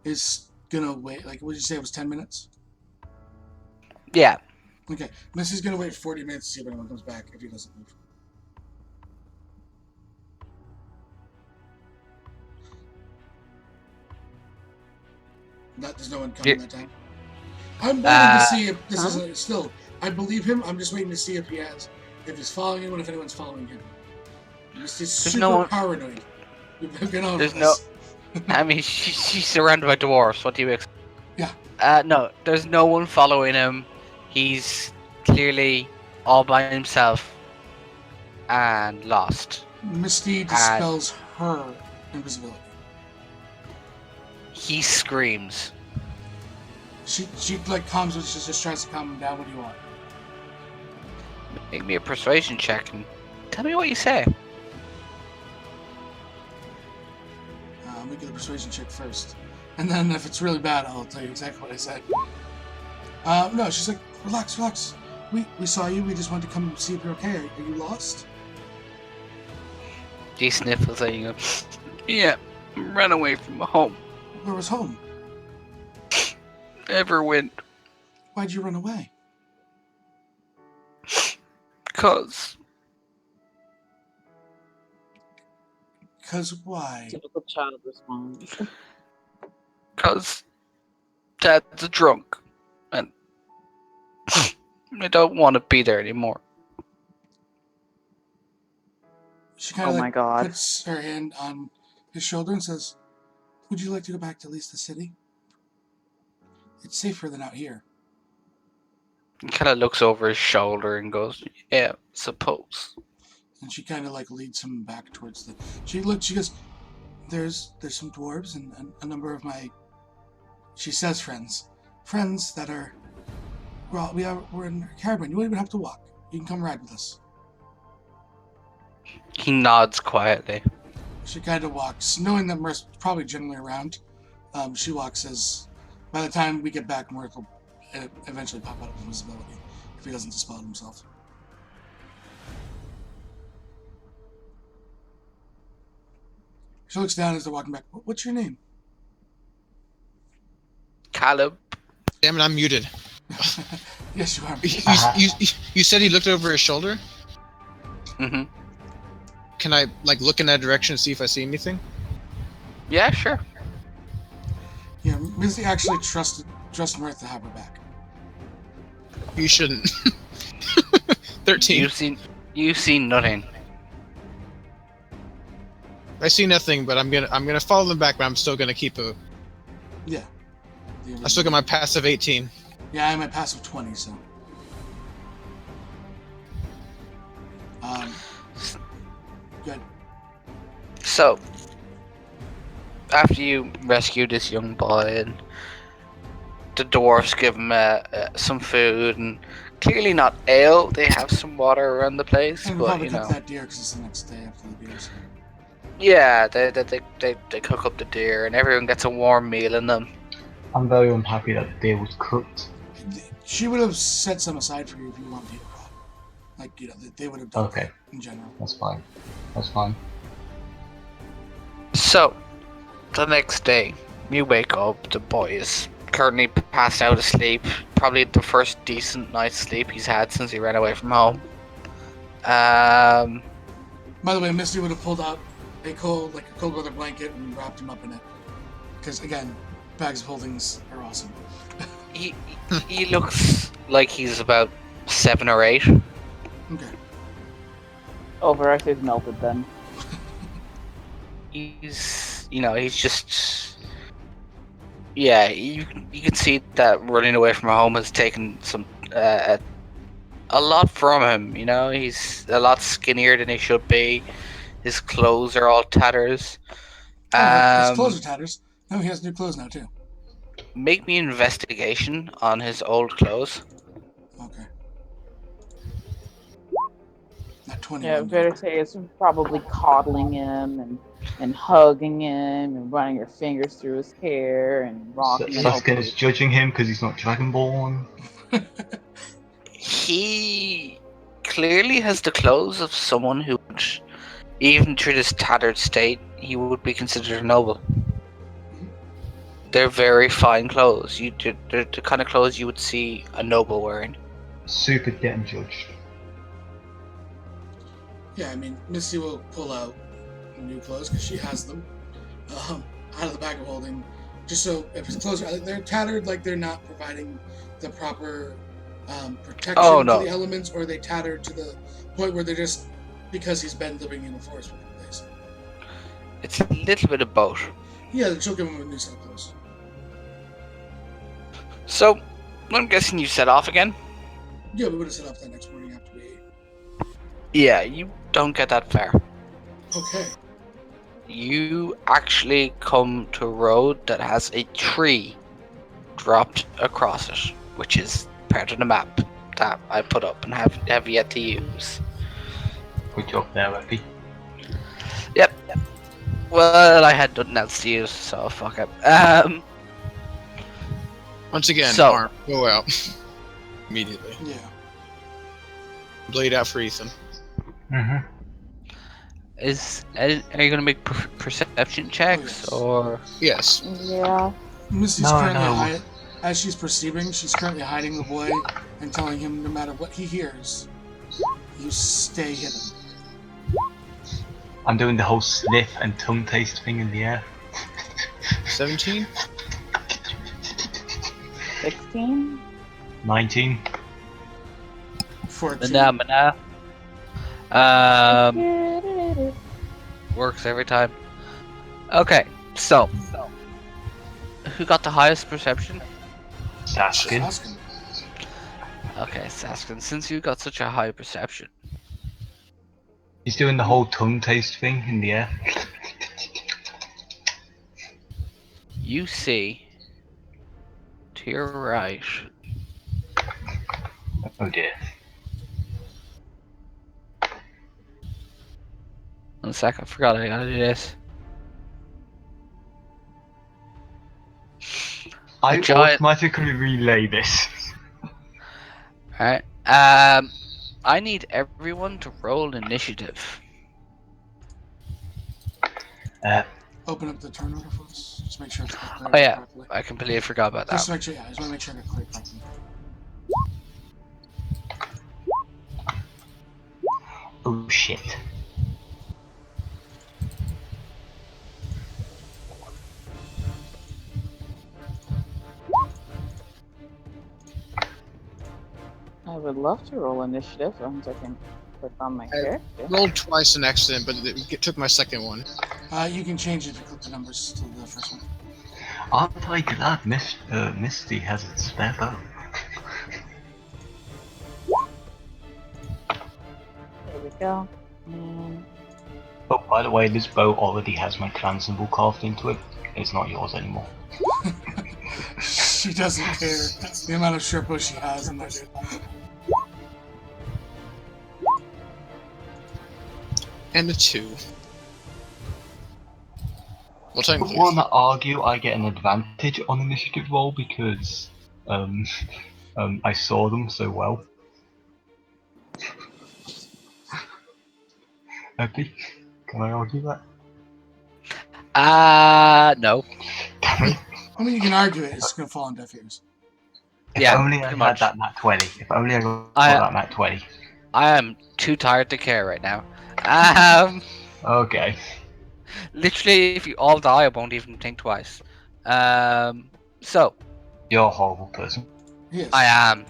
is gonna wait. Like, what did you say? It was 10 minutes. Yeah. Okay, Misty's gonna wait 40 minutes to see if anyone comes back. If he doesn't move. There's no one coming that time. I'm waiting to see if this isn't still. I believe him. I'm just waiting to see if he's following anyone, if anyone's following him. Misty's super no one- paranoid. We've been on There's this. I mean, she's surrounded by dwarves. What do you expect? Yeah. No, there's no one following him. He's clearly all by himself and lost. Misty dispels her invisibility. He screams. She like calms him. She just tries to calm him down. What do you want? Make me a persuasion check and tell me what you say. Make the persuasion check first, and then if it's really bad, I'll tell you exactly what I said. No, she's like, relax. We saw you. We just wanted to come see if you're okay. Are you lost? He sniffles and you go, yeah, ran away from home. Where was home? Everwind. Why'd you run away? Cause Why? Typical child response. Cause Dad's a drunk. And I don't want to be there anymore. She kind Oh of my like god. puts her hand on his shoulder and says, "Would you like to go back to at least the city? It's safer than out here." He kind of looks over his shoulder and goes, "Yeah, suppose." And she kind of like leads him back towards the. She looked. She goes, "There's some dwarves and a number of my." She says, friends that are. Well, we're in a caravan. You don't even have to walk. You can come ride with us." He nods quietly. She kind of walks, knowing that Mirth's probably generally around. She walks as. By the time we get back, Mirth will eventually pop out of invisibility if he doesn't dispel himself. She looks down as they're walking back. "What's your name?" Caleb. Damn it, I'm muted. Yes, you are. You said he looked over his shoulder? Mm-hmm. Can I like look in that direction and see if I see anything? Yeah, sure. Yeah, Mizzy actually trusts Mirth to have her back. You shouldn't. 13. You've seen nothing. I see nothing, but I'm gonna follow them back, but I'm still gonna keep a. Yeah. I still got my passive 18. Yeah, I'm at passive 20, so. Good. So, after you rescue this young boy, and the dwarfs give him some food, and clearly not ale, they have some water around the place, And we'll but probably you cook know. that deer because it's the next day after the deer. So. Yeah, they cook up the deer, and everyone gets a warm meal in them. I'm very unhappy that the deer was cooked. She would have set some aside for you if you wanted it raw. Like, they would have done Okay. that in general. That's fine. That's fine. So, the next day, you wake up, the boy is currently passed out asleep. Probably the first decent night's sleep he's had since he ran away from home. By the way, Misty would have pulled out a cold weather blanket and wrapped him up in it. Because, again, bags of holdings are awesome. He looks like he's about 7 or 8. Okay. Over, I say it's melted then. He's just, yeah. You can see that running away from home has taken some a lot from him. You know, he's a lot skinnier than he should be. His clothes are all tatters. His clothes are tatters. No, he has new clothes now, too. Make me an investigation on his old clothes. Okay. Not 21. Yeah, better say it's probably coddling him and hugging him and running your fingers through his hair and rocking him. Saskia is judging him because he's not Dragonborn. He clearly has the clothes of someone who, even through this tattered state, he would be considered a noble. They're very fine clothes. They're the kind of clothes you would see a noble wearing. Super getting judged. Yeah, I mean, Misty will pull out new clothes because she has them out of the bag of holding. Just so if his clothes are they're tattered, like they're not providing the proper protection to the elements, or they tattered to the point where they're just because he's been living in the forest for a couple days. It's a little bit of both. Yeah, she'll give him a new set of clothes. So, I'm guessing you set off again? Yeah, we would have set off that next morning after we ate. Yeah, you don't get that far. Okay. You actually come to a road that has a tree dropped across it, which is part of the map that I put up and have yet to use. Good job there, Epi. Yep. Well, I had nothing else to use, so fuck it. Once again, So- arm, go out. Immediately. Yeah. Blade out for Ethan. Mm-hmm. Are you gonna make perception checks, or Yes. Yeah. Misty's No, currently no. as she's perceiving, she's currently hiding the boy and telling him no matter what he hears, you stay hidden. I'm doing the whole sniff and tongue taste thing in the air. 17? 16? 19. 14. Mana? works every time. Okay, so who got the highest perception? Saskin. Asking. Okay, Saskin, since you got such a high perception, He's doing the whole tongue taste thing in the air. you see to your right. Oh dear. 1 sec, I forgot I gotta do this. I giant- automatically relay this. Alright. I need everyone to roll initiative. Open up the turn order for us. Just make sure it's cleared Oh yeah, properly. I completely forgot about Just that. to make sure, yeah, I just want to make sure I got cleared properly. Oh shit. I would love to roll initiative once I can click on my character. Rolled twice in accident, but it took my second one. You can change it if you click the numbers to the first one. Aren't I glad Misty has its spare bow? There we go. And Oh, by the way, this bow already has my clan symbol carved into it. It's not yours anymore. She doesn't care the amount of Sherpa she has in there. And a 2. Well, I technically, want to argue I get an advantage on initiative roll because I saw them so well. Epi, can I argue that? No. Damn it. I mean, you can argue it. It's going to fall on deaf ears. If Yeah, only I pretty had much. that nat 20. If only I got I- that nat 20. I am too tired to care right now. Okay. Literally, if you all die, I won't even think twice. So You're a horrible person. Yes. I am,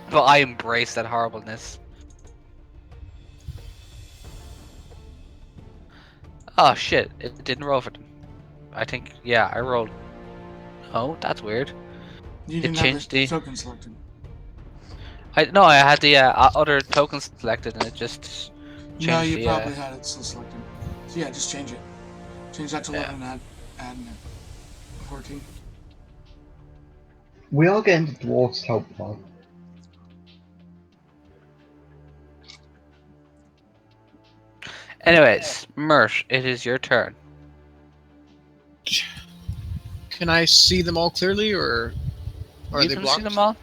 but I embrace that horribleness. Oh shit! It didn't roll for them. I think, yeah, I rolled. Oh, that's weird. You It didn't have changed the the. token selected. I had the other tokens selected, and it just changed No, you the. probably had it still selected. So yeah, just change it. Change that to 11 and add 14. We are getting the dwarves help now. Anyways, Mert, it is your turn. can I see them all clearly, or are You they can blocked? see them all.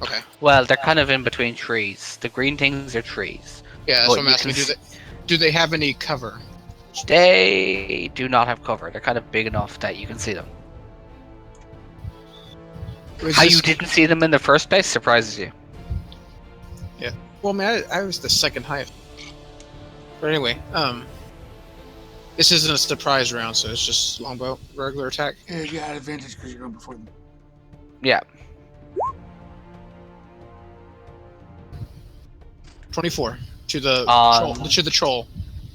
Okay. Well, they're kind of in between trees. The green things are trees. Yeah, that's But what I'm you asking. can Do they have any cover? They do not have cover. They're kind of big enough that you can see them. Is How this- you didn't see them in the first place surprises you. Well, man, I was the second highest. But anyway, this isn't a surprise round, so it's just longbow, regular attack. You had advantage because you're going before them. Yeah. 24 to the Um, troll. To the troll.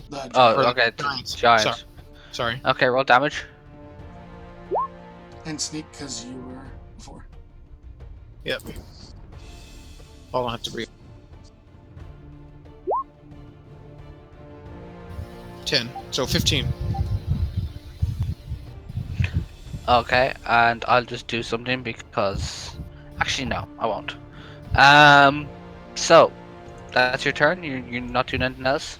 The Oh, Or the okay. giants. Giant. Sorry. Okay, roll damage. and sneak because you were before. Yep. Hold on, I have to breathe. 10. So 15. Okay, and I'll just do something because... Actually, no, I won't. So, that's your turn? You're not doing anything else?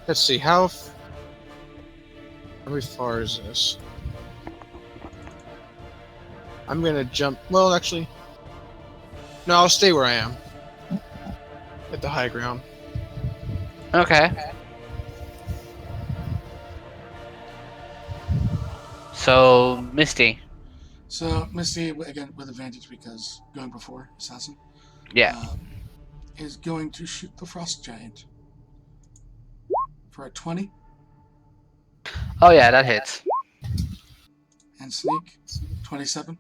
Let's see, how far is this? I'm gonna jump. Well, actually, no, I'll stay where I am at the high ground. Okay. So, Misty. So Misty, again with advantage because going before assassin, Yeah. is going to shoot the frost giant for a 20 Oh yeah, that hits. and sneak 27,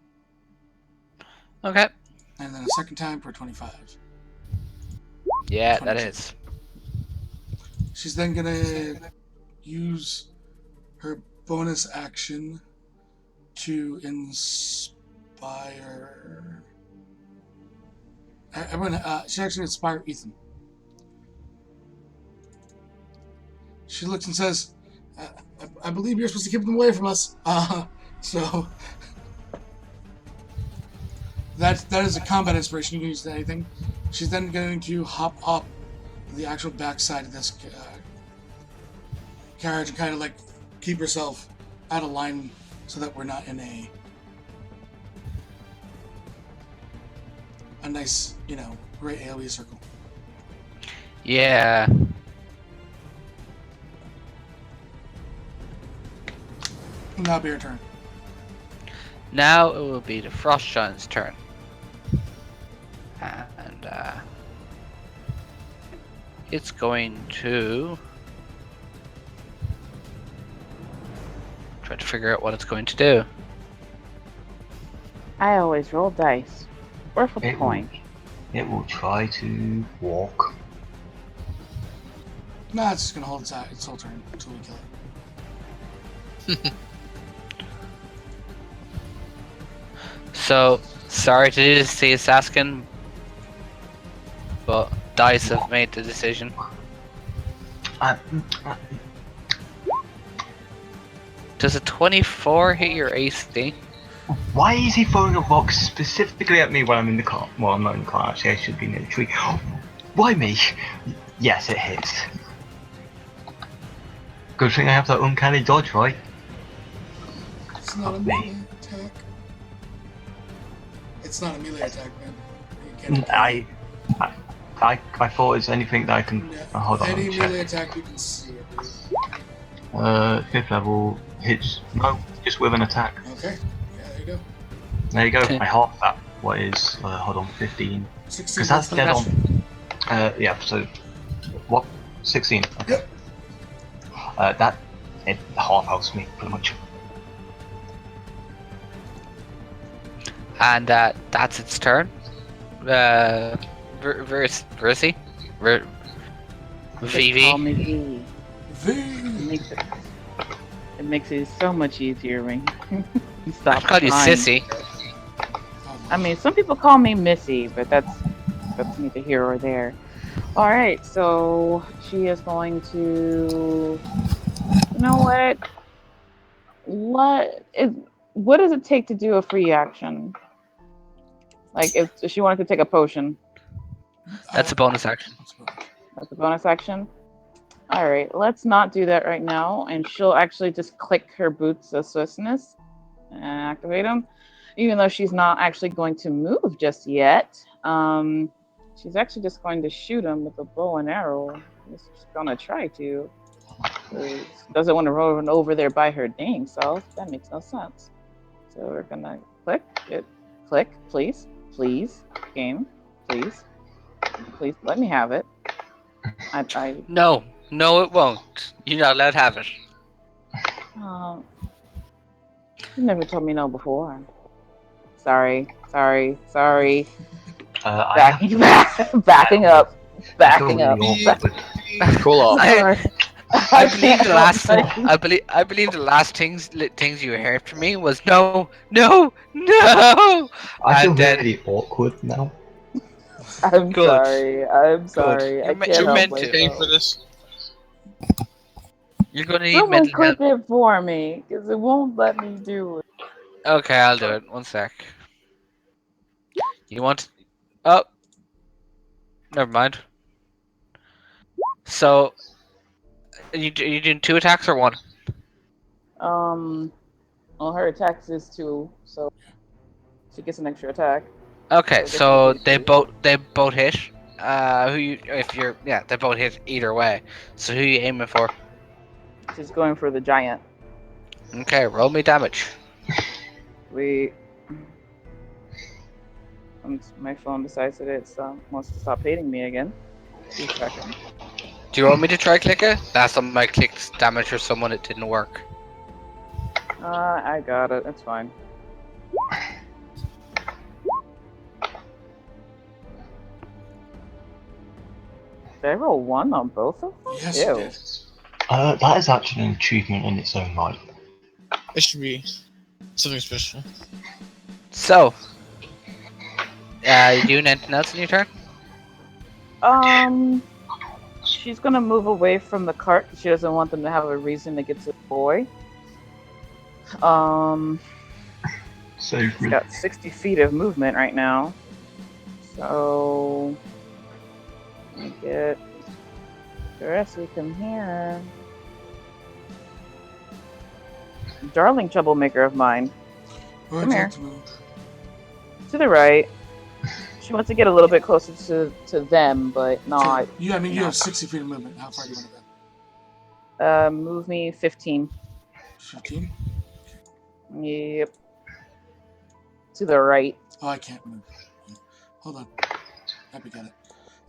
Okay. and then a second time for 25. Yeah, that 22. hits. She's then gonna use her bonus action to inspire. She's actually inspire Ethan. She looks and says, I believe you're supposed to keep them away from us. So that is a combat inspiration. You can use anything. She's then going to hop up the actual backside of this carriage and kind of like keep herself out of line so that we're not in a nice, great AoE circle. Yeah. Now be your turn. Now it will be the Frost Giant's turn. And it's going to try to figure out what it's going to do. I always roll dice. Worth a It point. It will try to walk. Nah, it's just gonna hold its whole turn until we kill it. So, sorry to do this to you, Saskin, but dice have made the decision. Does a 24 hit your AC? Why is he throwing a rock specifically at me when I'm in the car? Well, I'm not in the car, actually, I should be near the tree. Why me? Yes, it hits. Good thing I have that uncanny dodge, right? It's not a melee attack. It's not a melee attack, man. You can't I thought it's anything that I can. Yeah, Hold on, let any me check. melee attack you can see, I believe. 5th level hits. No, just with an attack. Okay. Yeah, there you go. There you go. Okay. I half that. What is? Hold on, 15. 16. Because that's dead on. Yeah. So, what? 16. Okay. Yep. That it half helps me pretty much. And that's its turn. Versi? Just call me VV? V. It makes it so much easier when you stop I call you trying. Sissy. I mean, some people call me Missy, but that's neither here or there. All right, so she is going to. You know what? What does it take to do a free action? Like if she wanted to take a potion, That's a bonus action. that's a bonus action. All right, let's not do that right now, and she'll actually just click her boots of swiftness and activate them, even though she's not actually going to move just yet. She's actually just going to shoot him with a bow and arrow. She's gonna try to. She doesn't want to run over there by her dang self. That makes no sense. So we're gonna click it. Click, please, game, please let me have it. I No, it won't. You're not allowed to have it. You never told me no before. Sorry. Backing up. Cool off. I believe the last. I believe the last things you heard from me was no. I feel And then really awkward now. I'm Good. sorry. I You're can't help meant to. Paying for myself. this? You're gonna need Someone mental help. click it for me, because it won't let me do it. Okay, I'll do it. One sec. You want? Oh, never mind. So, you doing 2 attacks or 1? Well, her attack is 2, so she gets an extra attack. Okay, So so this they will both hit. They both hit either way. So who you aiming for? She's going for the giant. Okay, roll me damage. My phone decides that it wants to stop hating me again. 2 seconds. Do you want me to try click it? Last time I clicked damage for someone, it didn't work. I got it. It's fine. Did I roll 1 on both of them? Yes, you did. That is actually an achievement in its own right. It should be something special. So, you doing anything else in your turn? She's gonna move away from the cart because she doesn't want them to have a reason to get to the boy. Save She's me. got 60 feet of movement right now. So, let me get the rest we can hear. Darling troublemaker of mine. Where Come would you here. like to move? To the right. She wants to get a little bit closer to them, but not. Okay. You No. have 60 feet of movement. How far do you want to go? Move me 15. 15? Yep. To the right. Oh, I can't move. Hold on. Let me get it.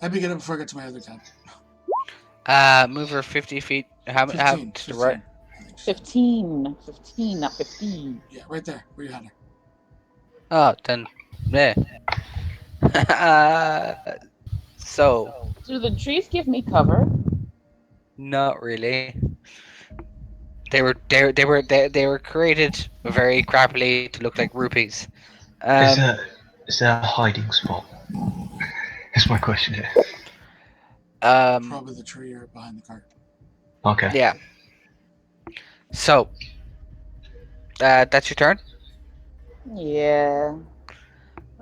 Let me get it before I get to my other tab. Move her 50 feet. How 15. to the right? I think so. 15. 15, not 15. Yeah, right there. Where you had her. Oh, then, yeah. So, Do the trees give me cover? not really. They were created very crappily to look like rupees. Is there a hiding spot? That's my question here. Probably the tree or behind the cart. Okay. Yeah. So, that's your turn. Yeah.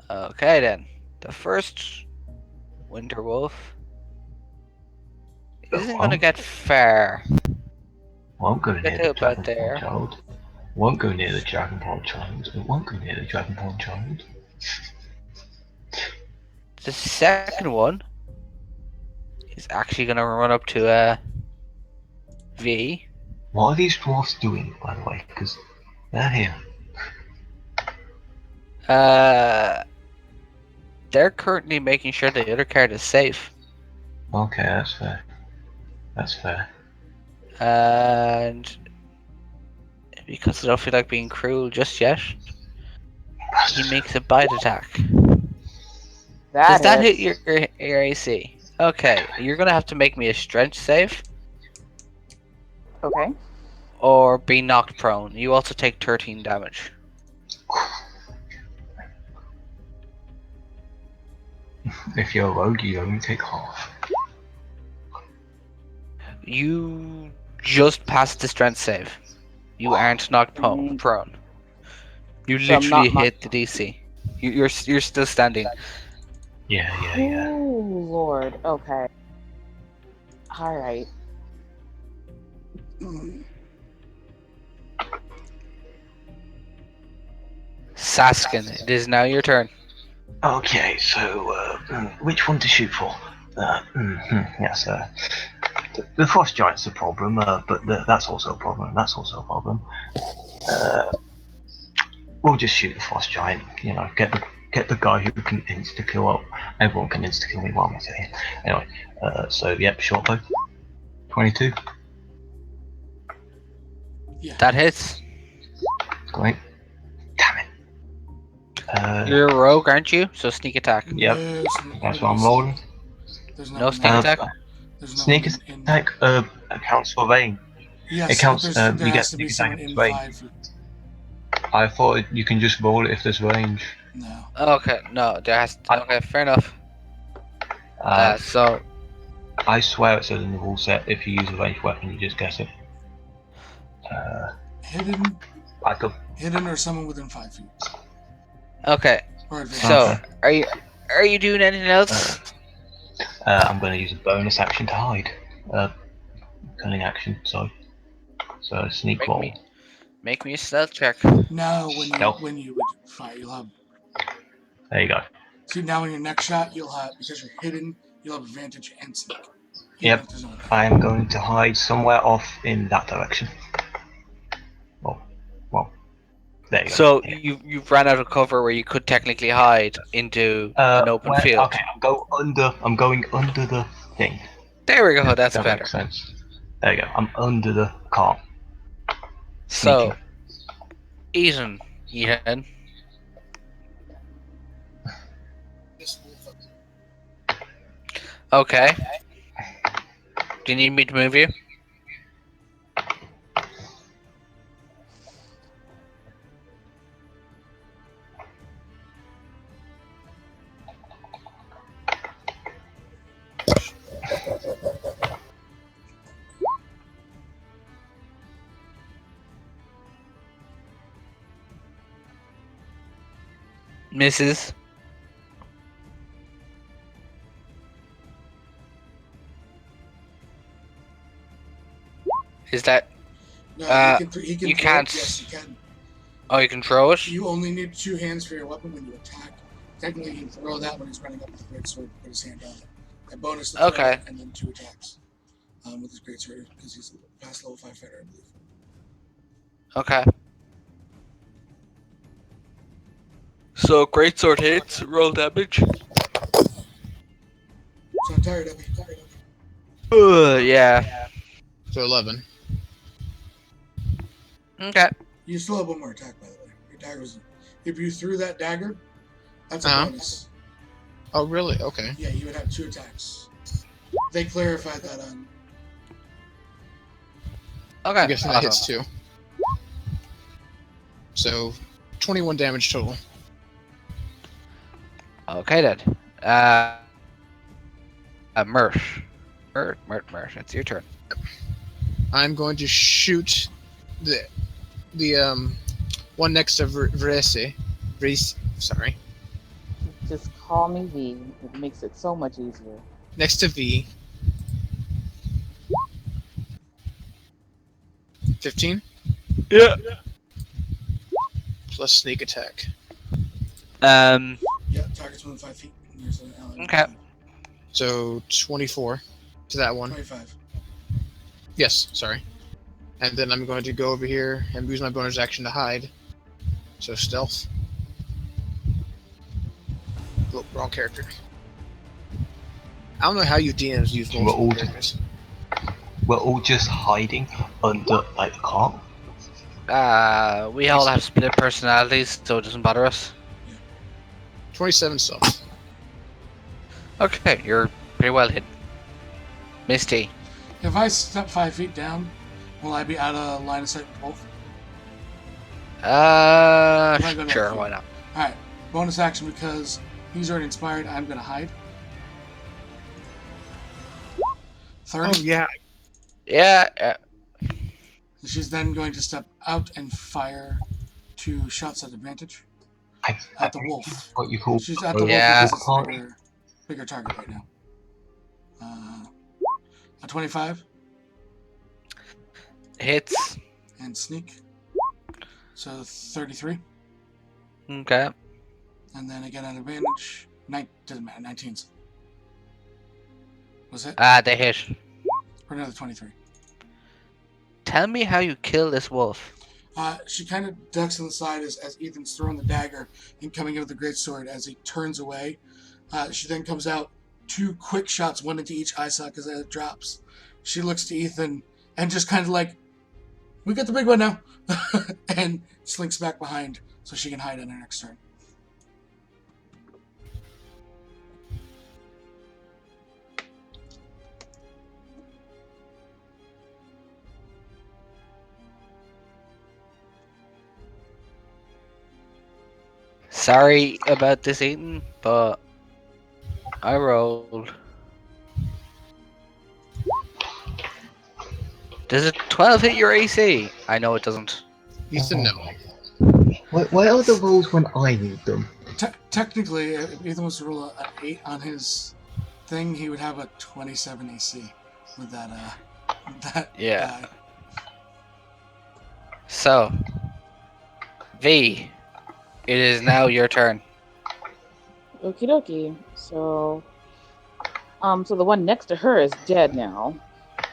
Okay then. The first Winter Wolf isn't gonna get far. Won't go Get near to the about Dragonborn there. child. Won't go near the Dragonborn child. It won't go near the Dragonborn child. The second one is actually gonna run up to V. What are these dwarfs doing, by the way? Because they're here. They're currently making sure the other card is safe. Okay, that's fair. That's fair. And because I don't feel like being cruel just yet, he makes a bite attack. Does that hit hits. your AC? Okay, you're gonna have to make me a strength save Okay. or be knocked prone. You also take 13 damage. If you're a rogue, you only take half. You just passed the strength save. You aren't knocked prone. You So I'm not literally hit knocked the DC. You're still standing. Yeah. Oh, Lord. Okay. Alright. Saskin, Saskin, it is now your turn. Okay, so which one to shoot for? Yes, the frost giant's a problem, but that's also a problem. That's also a problem. We'll just shoot the frost giant. You know, get the guy who can insta kill up. Everyone can insta kill me while I'm here. Anyway, so yep, short bow. 22. Yeah. That hits. Great. Damn it. You're a rogue, aren't you? So sneak attack. Yep. That's what I'm rolling. There's No sneak attack? There's no Sneak one in. attack accounts for range. Yes, It counts. there You get has to be sneak attack someone if in it's range. 5 feet. I thought you can just roll it if there's range. No. Okay, no, there has to, okay, fair enough. So I swear it says in the rule set if you use a ranged weapon, you just get it. Hidden. I could. Hidden or someone within 5 feet. okay. Or advantage. So are you doing anything else? I'm going to use a bonus action to hide. Cunning action, sorry. So sneak roll. Make me a stealth check. Now, Nope. when you would fire, you'll have. There you go. See, now in your next shot, you'll have, because you're hidden, you'll have advantage and sneak. Yep. I am going to hide somewhere off in that direction. Well, there you go. So you've ran out of cover where you could technically hide into an open field. Okay, I'm going under the thing. There we go. That's that better. Makes sense. There you go. I'm under the car. So, Sneaking. Ethan. Okay. Do you need me to move you? Mrs. Is that No, uh he can you throw can't it. Yes, you can. oh you can throw it? You only need 2 hands for your weapon when you attack. Technically, he can throw that when he's running up with the great sword, put his hand on it. A bonus to throw Okay. it, and then 2 attacks with his great sword because he's a past level 5 fighter, I believe. Okay. So greatsword hits, roll damage. So I'm tired of it. Yeah. So 11. Okay. You still have one more attack, by the way. Your dagger was. If you threw that dagger, that's a Uh-huh. bonus. Oh, really? Okay. Yeah, you would have 2 attacks. They clarified that on. Okay. I'm guessing that hits awesome. too. So 21 damage total. Okay then. Mersh. Mersh. It's your turn. I'm going to shoot the one next to Vrese. Sorry. Just call me V. It makes it so much easier. Next to V. 15 Yeah. plus sneak attack. Um. Yeah, target's within 5 feet. And there's an ally Okay. So 24 to that one. 25. Yes, sorry. And then I'm going to go over here and use my bonus action to hide. So stealth. Oh, wrong character. I don't know how you DMs use We're multiple all characters. We're all just hiding under like the cart. We all have split personalities, so it doesn't bother us. 27 stealth. Okay, you're pretty well hidden. Misty. If I step 5 feet down, will I be out of line of sight with both? If I go to Sure, that why field. not? Alright, bonus action because he's already inspired. I'm going to hide. 30. Oh, yeah. Yeah. She's then going to step out and fire 2 shots at advantage I at the think wolf. it's what you call She's at the wolf Yeah. because it's the cart. bigger target right now. A 25 Hits. and sneak. So 33. Okay. And then again at advantage. Doesn't matter. 19s. Was it? They hit. Or another 23. Tell me how you kill this wolf. She kind of ducks on the side as Ethan's throwing the dagger and coming in with the greatsword as he turns away. She then comes out, 2 quick shots, 1 into each eye socket as it drops. She looks to Ethan and just kind of like, we got the big one now, and slinks back behind so she can hide on her next turn. Sorry about this, Ethan, but I rolled. Does a 12 hit your AC? I know it doesn't. Ethan, no. Where are the rules when I need them? Technically, if Ethan was to roll an 8 on his thing, he would have a 27 AC with that Yeah. die. So, V, it is now your turn. Okie dokie. So the one next to her is dead now.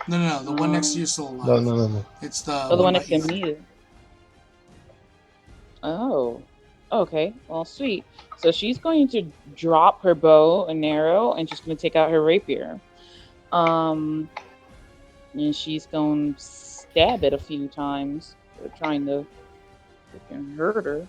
No. The one next to you is still alive. No. It's the Oh, the one by next to Ethan. me. Oh. Okay. Well, sweet. So she's going to drop her bow and arrow, and she's going to take out her rapier. And she's going to stab it a few times, trying to freaking hurt her.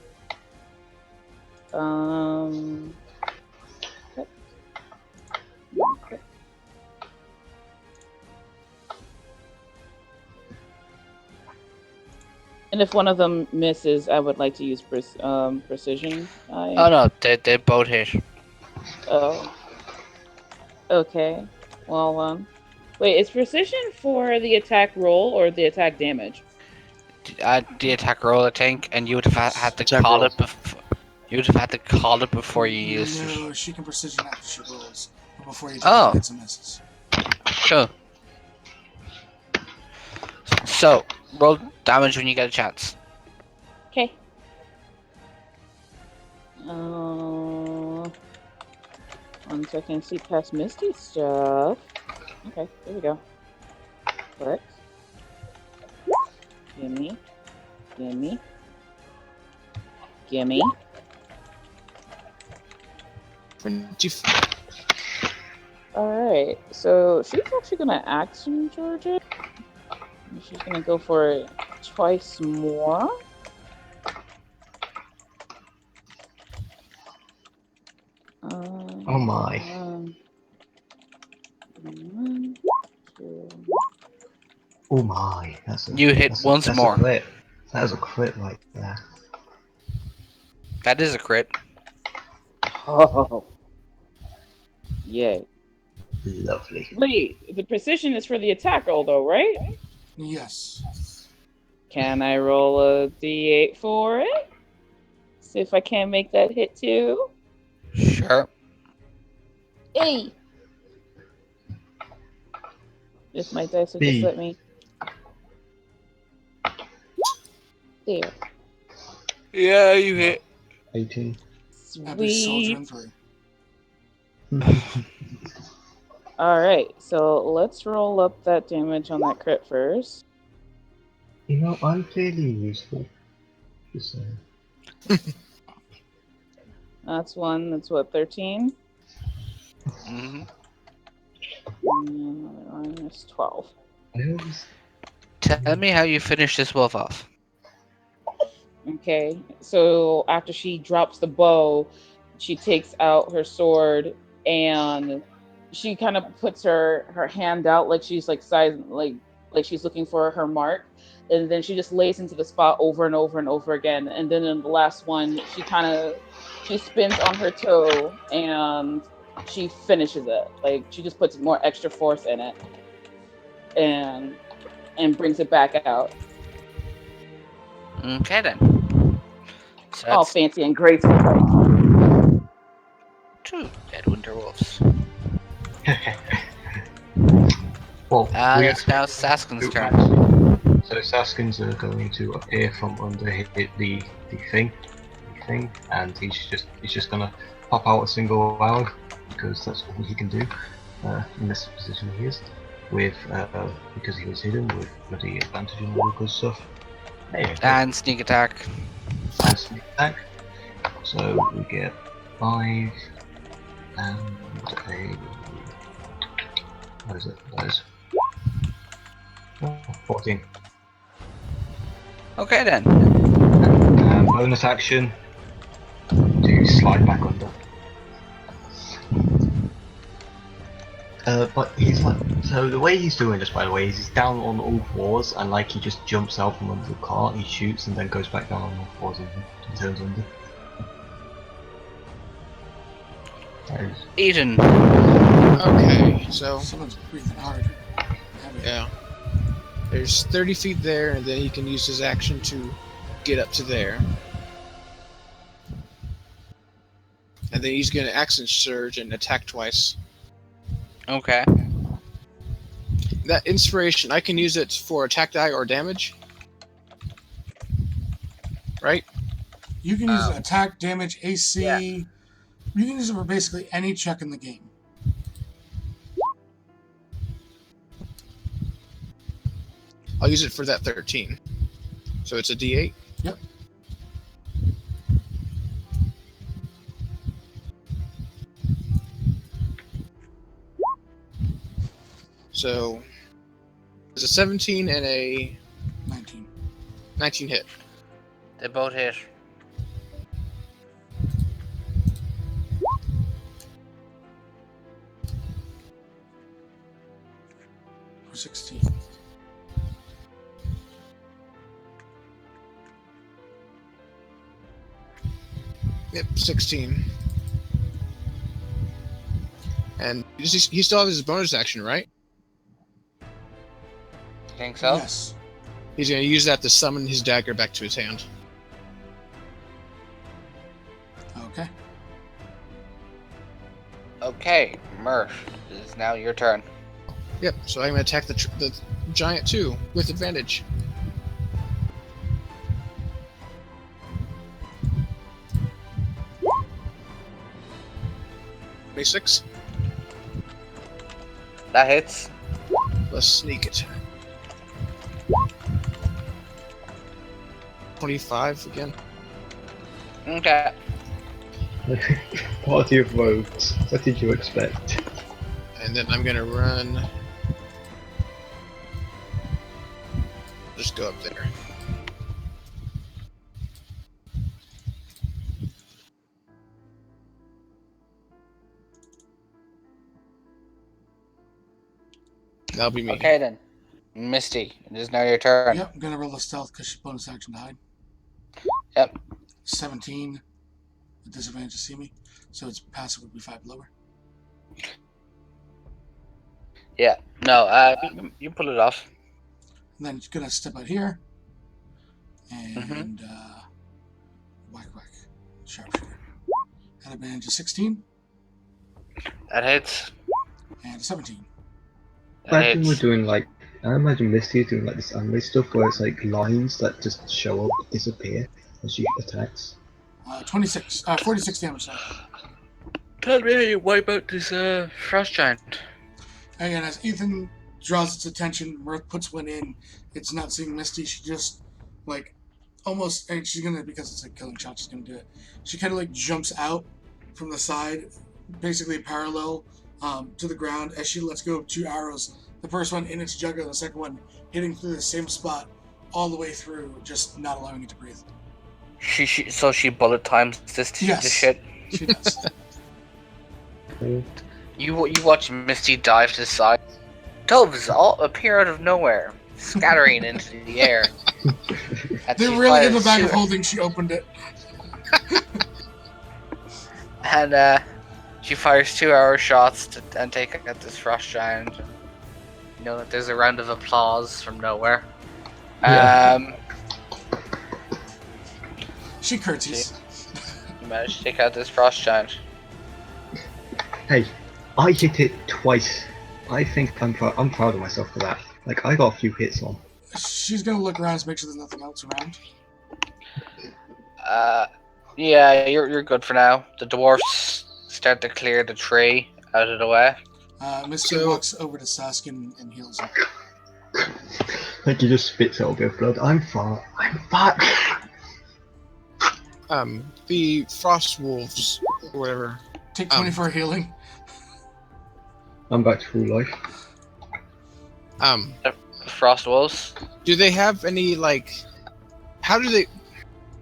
And if one of them misses, I would like to use precision. Oh no, they both hit. Oh, okay. Well, wait, is precision for the attack roll or the attack damage? The attack roll, I think, and you would have had to Attack call roll. it before. You would have had to call it before you used No, it. she can precision after she rolls, but before you take Oh. hits and misses. Cool. So roll damage when you get a chance. Okay. Once I can see past Misty stuff. Okay, there we go. Click. Gimme. Gimme. Gimme. 24. Alright, so she's actually gonna action charge it. She's gonna go for it twice more. Oh my. One, two. Oh my. That's a, You hit that's once a, that's more. a crit. That is a crit right there. That is a crit. Oh, yay. Lovely. Wait, the precision is for the attack roll though, right? Yes. Can I roll a d8 for it? See if I can make that hit too. Sure. Hey! If my dice will just B. let me. There. Yeah, you hit. 18. Happy soldier Sweet. and 3. Alright, so let's roll up that damage on that crit first. You know, I'm fairly useful. Just saying. That's one, that's what, 13? Mm-hmm. Minus 12. Tell me how you finish this wolf off. Okay, so after she drops the bow, she takes out her sword and she kind of puts her hand out like she's like like she's looking for her mark, and then she just lays into the spot over and over and over again. And then in the last one, she spins on her toe and she finishes it. Like she just puts more extra force in it and brings it back out, Okay then. So all that's fancy and graceful. Like. 2 dead winter wolves. Well, And we it's now expect Saskin's turn. So Saskins are going to appear from under the thing, and he's just gonna pop out a single round because that's all he can do in this position he is with because he was hidden with the advantage and all the good stuff. There you go. And sneak attack. And sneak attack. So we get 5 and a what is it? That is 14. Okay then. And bonus action to slide back under. But he's like, so the way he's doing this, by the way, is he's down on all fours and like he just jumps out from under the car, he shoots and then goes back down on all fours and turns under. Eden. Okay, so Someone's breathing hard. Heavy. yeah, there's 30 feet there, and then he can use his action to get up to there, and then he's going to action surge and attack twice. Okay. That inspiration, I can use it for attack die or damage, right? You can use attack, damage, AC. Yeah. You can use it for basically any check in the game. I'll use it for that 13. So it's a D8? Yep. So it's a 17 and a 19. 19 hit. They both hit. For 16. Yep, 16. And he still has his bonus action, right? Think so? Yes. He's going to use that to summon his dagger back to his hand. Okay. Okay, Murph, it is now your turn. Yep, so I'm going to attack the giant too, with advantage. Six That hits. plus sneak attack. 25 again. Okay. Party of rogues. What did you expect? And then I'm going to run. Just go up there. That'll be me. Okay then. Misty, it is now your turn. Yep, I'm gonna roll a stealth because she's bonus action to hide. Yep. 17 with disadvantage to see me, so its passive would be 5 lower. Yeah. No, you pull it off. And then it's gonna step out here and whack whack sharpshooter. At advantage of 16 That hits. and a 17. That Imagine we're hits. doing like, I imagine Misty is doing like this anime stuff where it's like lines that just show up, disappear as she attacks. 46 damage. Sorry. Tell me how you wipe out this frost giant. Again, as Ethan draws its attention, Mirth puts one in. It's not seeing Misty. She just like almost, and she's gonna, because it's a killing shot, she's gonna do it. She kind of like jumps out from the side, basically parallel to the ground as she lets go of 2 arrows. The first one in its jugular, the second one hitting through the same spot all the way through, just not allowing it to breathe. So she bullet times this shit. She does. You watch Misty dive to the side. Doves all appear out of nowhere, scattering into the air. They're really in the bag of holding. She opened it. And she fires 2 arrow shots and take out this frost giant. You know that there's a round of applause from nowhere. Yeah. She curtsies. You managed to take out this frost giant. Hey, I hit it twice. I think I'm proud of myself for that. Like, I got a few hits on. She's gonna look around to make sure there's nothing else around. Yeah, you're good for now. The dwarfs start to clear the tree out of the way. Misty walks over to Saskin and heals him. Like, he just spits out a bit of blood. I'm fine. I'm fine. The frost wolves, or whatever. Take 24 healing. I'm back to full life. The frost wolves. Do they have any like? How do they?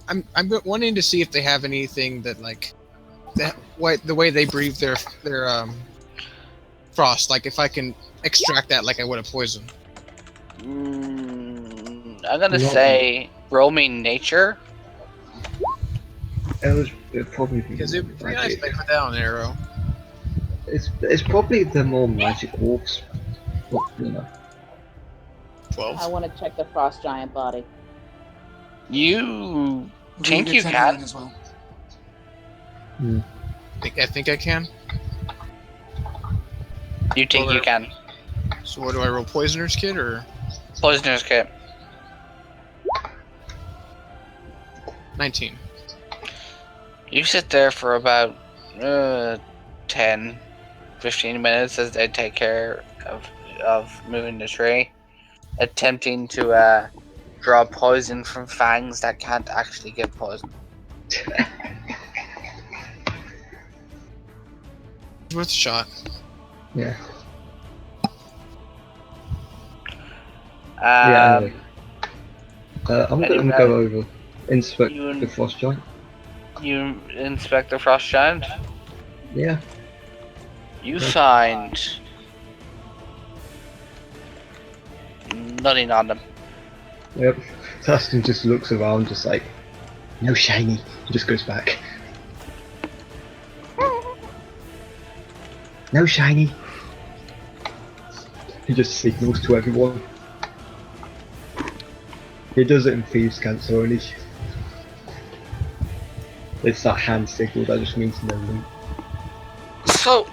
I'm wanting to see if they have anything that like, the way they breathe their frost. Like if I can extract that like I would a poison. I'm gonna say roaming nature. It probably be Because it'd be nice if they put that on an arrow. It's probably the more magic wolves. But, you know. 12. I want to check the frost giant body. You We'll think get you 10 can? healing as well. I think I can. You think you can? So what do I roll? Poisoner's kit or Poisoner's kit. 19? You sit there for about 10, 15 minutes as they take care of moving the tree, attempting to draw poison from fangs that can't actually give poison. It's worth a shot. Yeah. Um, I'm going to go over, inspect you- the frost giant. You inspect the frost giant. Yeah. You find nothing on them. Yep. Tustin just looks around, just like, no shiny. He just goes back. No shiny. He just signals to everyone. He does it in Thieves' Cancer only. It's that hand signal that just means no loot. So,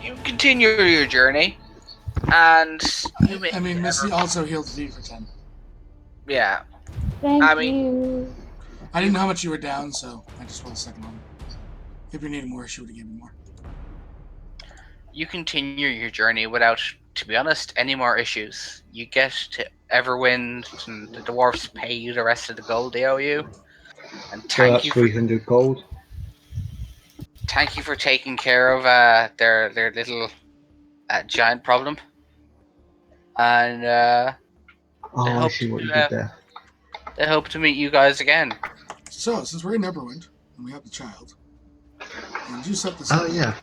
you continue your journey, and you I mean, Misty also healed V for 10. yeah. Thank I mean- you. I didn't know how much you were down, so I just rolled a second one. If you needed more, she would have given me more. You continue your journey without, to be honest, any more issues. You get to Everwind, and the dwarves pay you the rest of the gold they owe you, and So thank that's you for 300 gold. taking care of their little giant problem, and Oh, I hope see what you to, did there. they hope to meet you guys again. So, since we're in Everwind, and we have the child, and you set this Oh up, yeah.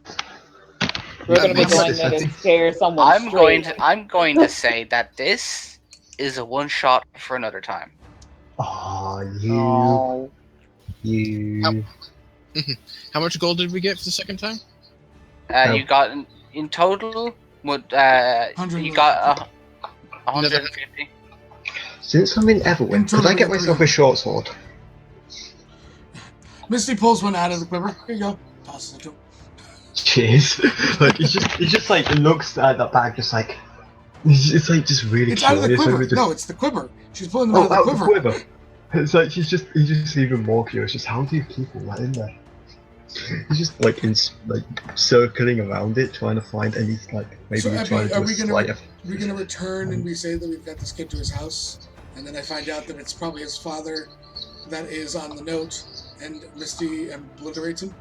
We're gonna be makes going there to scare someone I'm going to say that this is a one shot for another time. Oh, Oh. you. How much gold did we get for the second time? You got in total. You 150. got 150. Since I'm in Everwind, could I get myself a short sword? Misty pulls one out of the quiver. Here you go. Tosses it to him. Cheers. Like he just like looks at that bag, just like it's like just really It's out of the curious. quiver. Like, just, No, it's the quiver. She's pulling them oh, out of the quiver. It's like he's just even more curious. Just how do you keep all that in there? He's just like circling around it, trying to find any like maybe So, trying Epi, to do are a we sleight gonna of- return and we say that we've got this kid to his house, and then I find out that it's probably his father that is on the note, and Misty obliterates him?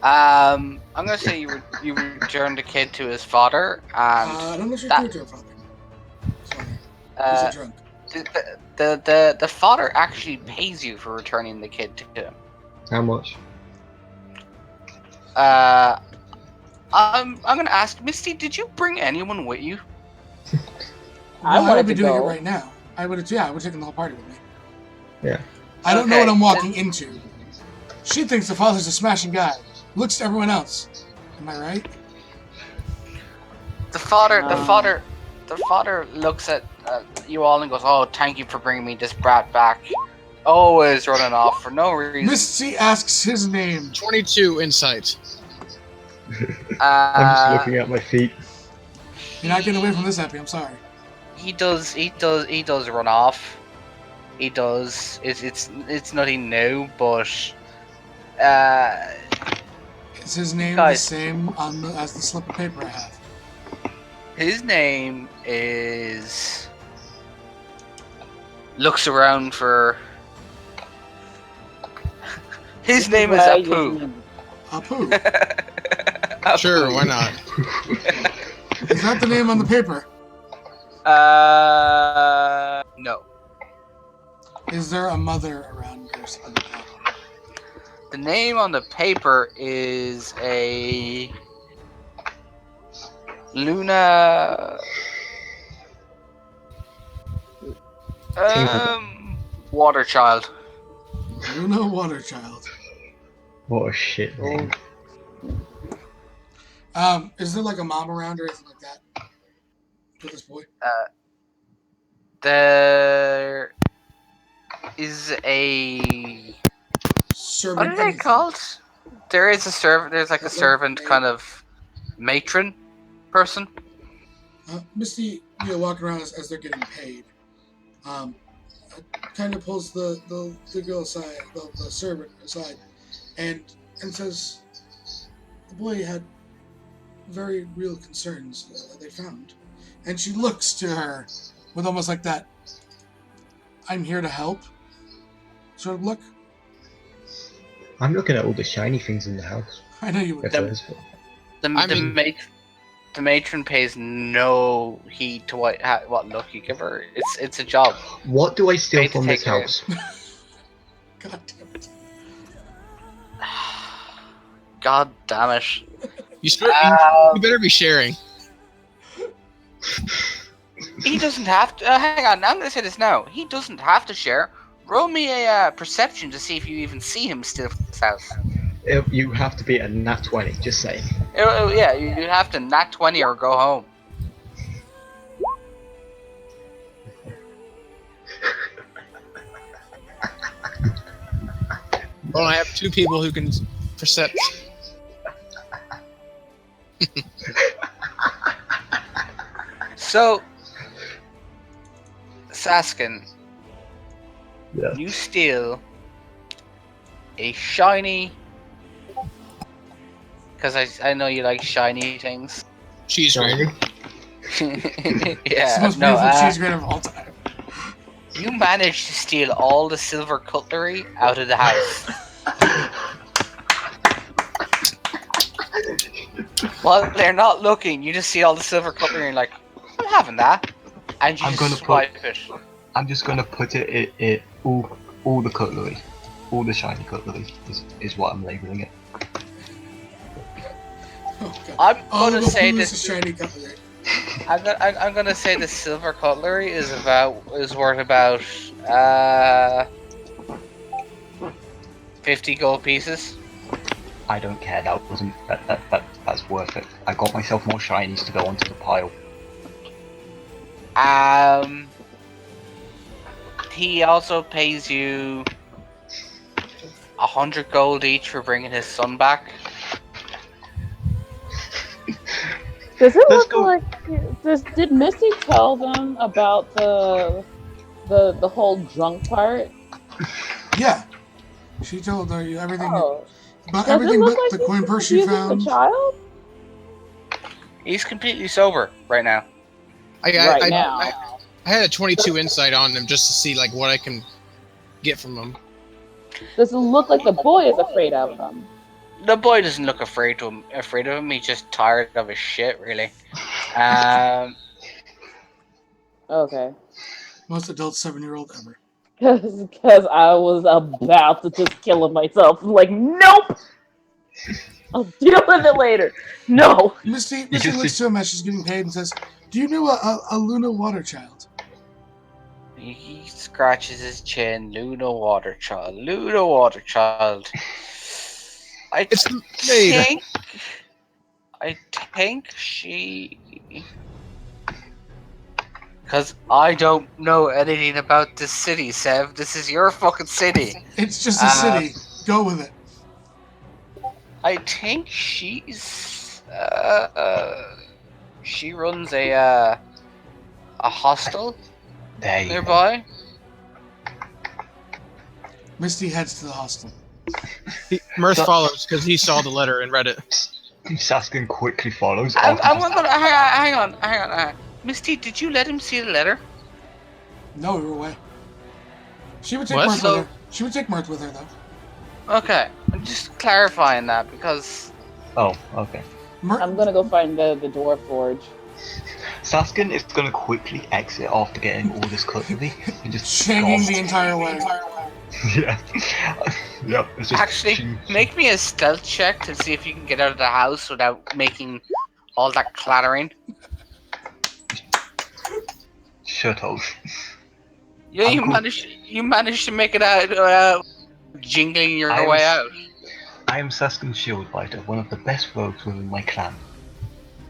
I'm gonna say you return the kid to his father, and I don't know if you do it to her father. His father. He's a drunk. the father actually pays you for returning the kid to him. How much? I'm gonna ask Misty. Did you bring anyone with you? I Well, I wanted would be to doing go. it right now. I would have taken the whole party with me. Yeah. I don't know what Okay. I'm walking into. She thinks the father's a smashing guy. Looks to everyone else. Am I right? The father looks at you all and goes, "Oh, thank you for bringing me this brat back. Always running off for no reason." Misty asks his name. 22 insight. I'm just looking at my feet. You're not getting away from this, Epi. I'm sorry. He does run off. He does. It's nothing new, but Is his name Guys. the same as the slip of paper I have? his name is. Looks around for. His name is Apu. Apu. Sure, why not? Is that the name on the paper? No. Is there a mother around or something like that? The name on the paper is a Luna. Water child. Luna Waterchild. What a shit name. Is there like a mom around or anything like that for this boy? There is a. Servant. What are they anything. called? There is a servant. There's like a That's servant like- kind of matron person. Misty, walking around as they're getting paid, kind of pulls the girl aside, the servant aside, and says, the boy had very real concerns that they found. And she looks to her with almost like that, I'm here to help sort of look. I'm looking at all the shiny things in the house. I know you would. If there is one. The matron pays no heed to what look you give her. It's a job. What do I steal Paid to from this take care of house? God damn it. God damn it. You better be sharing. He doesn't have to. Hang on, I'm going to say this now. He doesn't have to share. Roll me a perception to see if you even see him still in this house. You have to be a nat 20. Just saying. Yeah, you'd have to nat 20 or go home. Well, I have two people who can percept. So, Saskin, Yeah. you steal a shiny. Because I know you like shiny things. Cheese grater. It's the Yeah, most no. beautiful cheese grater of all time. You managed to steal all the silver cutlery out of the house. While they're not looking, you just see all the silver cutlery and you're like, I'm having that. And you I'm just gonna swipe it. I'm just gonna put it all the cutlery, all the shiny cutlery is what I'm labeling it. Oh, God. I'm All gonna the say blues this. is shiny cutlery. I'm gonna say the silver cutlery is worth about 50 gold pieces. I don't care. That's worth it. I got myself more shinies to go onto the pile. He also pays you 100 gold each for bringing his son back. Does it Let's look go. like did Misty tell them about the whole drunk part? Yeah. She told her you everything, Oh, but does it everything look but like the he's coin purse she confusing the found. child He's completely sober right now. right now? I had a 22 insight on them just to see like what I can get from them. Does it look like the boy is afraid of them? The boy doesn't look afraid of him. He's just tired of his shit, really. Um, Okay. Most adult 7-year-old ever. Because I was about to just kill myself. Like, nope! I'll deal with it later. No! Misty just- looks to him as she's getting paid and says, "Do you know a Luna water child?" he scratches his chin. Luna Waterchild. Luna Waterchild. I It's the maid. think she. Because I don't know anything about this city, Sev. This is your fucking city. It's just a city. Go with it. I think she's. She runs a hostel There you go. nearby. Misty heads to the hostel. Mirth So- follows because he saw the letter and read it. Saskin quickly follows. I'm after gonna hang on. Misty, did you let him see the letter? No, we were away. She would take What? Mirth with her. She would take Mirth with her, though. Okay, I'm just clarifying that because Oh, okay. I'm gonna go find the dwarf forge. Saskin is gonna quickly exit after getting all this cutlery and just Shaking the entire way. Yeah. Yep. It's just actually make me a stealth check to see if you can get out of the house without making all that clattering. Shut up. Yeah, I'm you managed to make it out jingling your I way was- out. I am Saskin's shield fighter, one of the best rogues within my clan.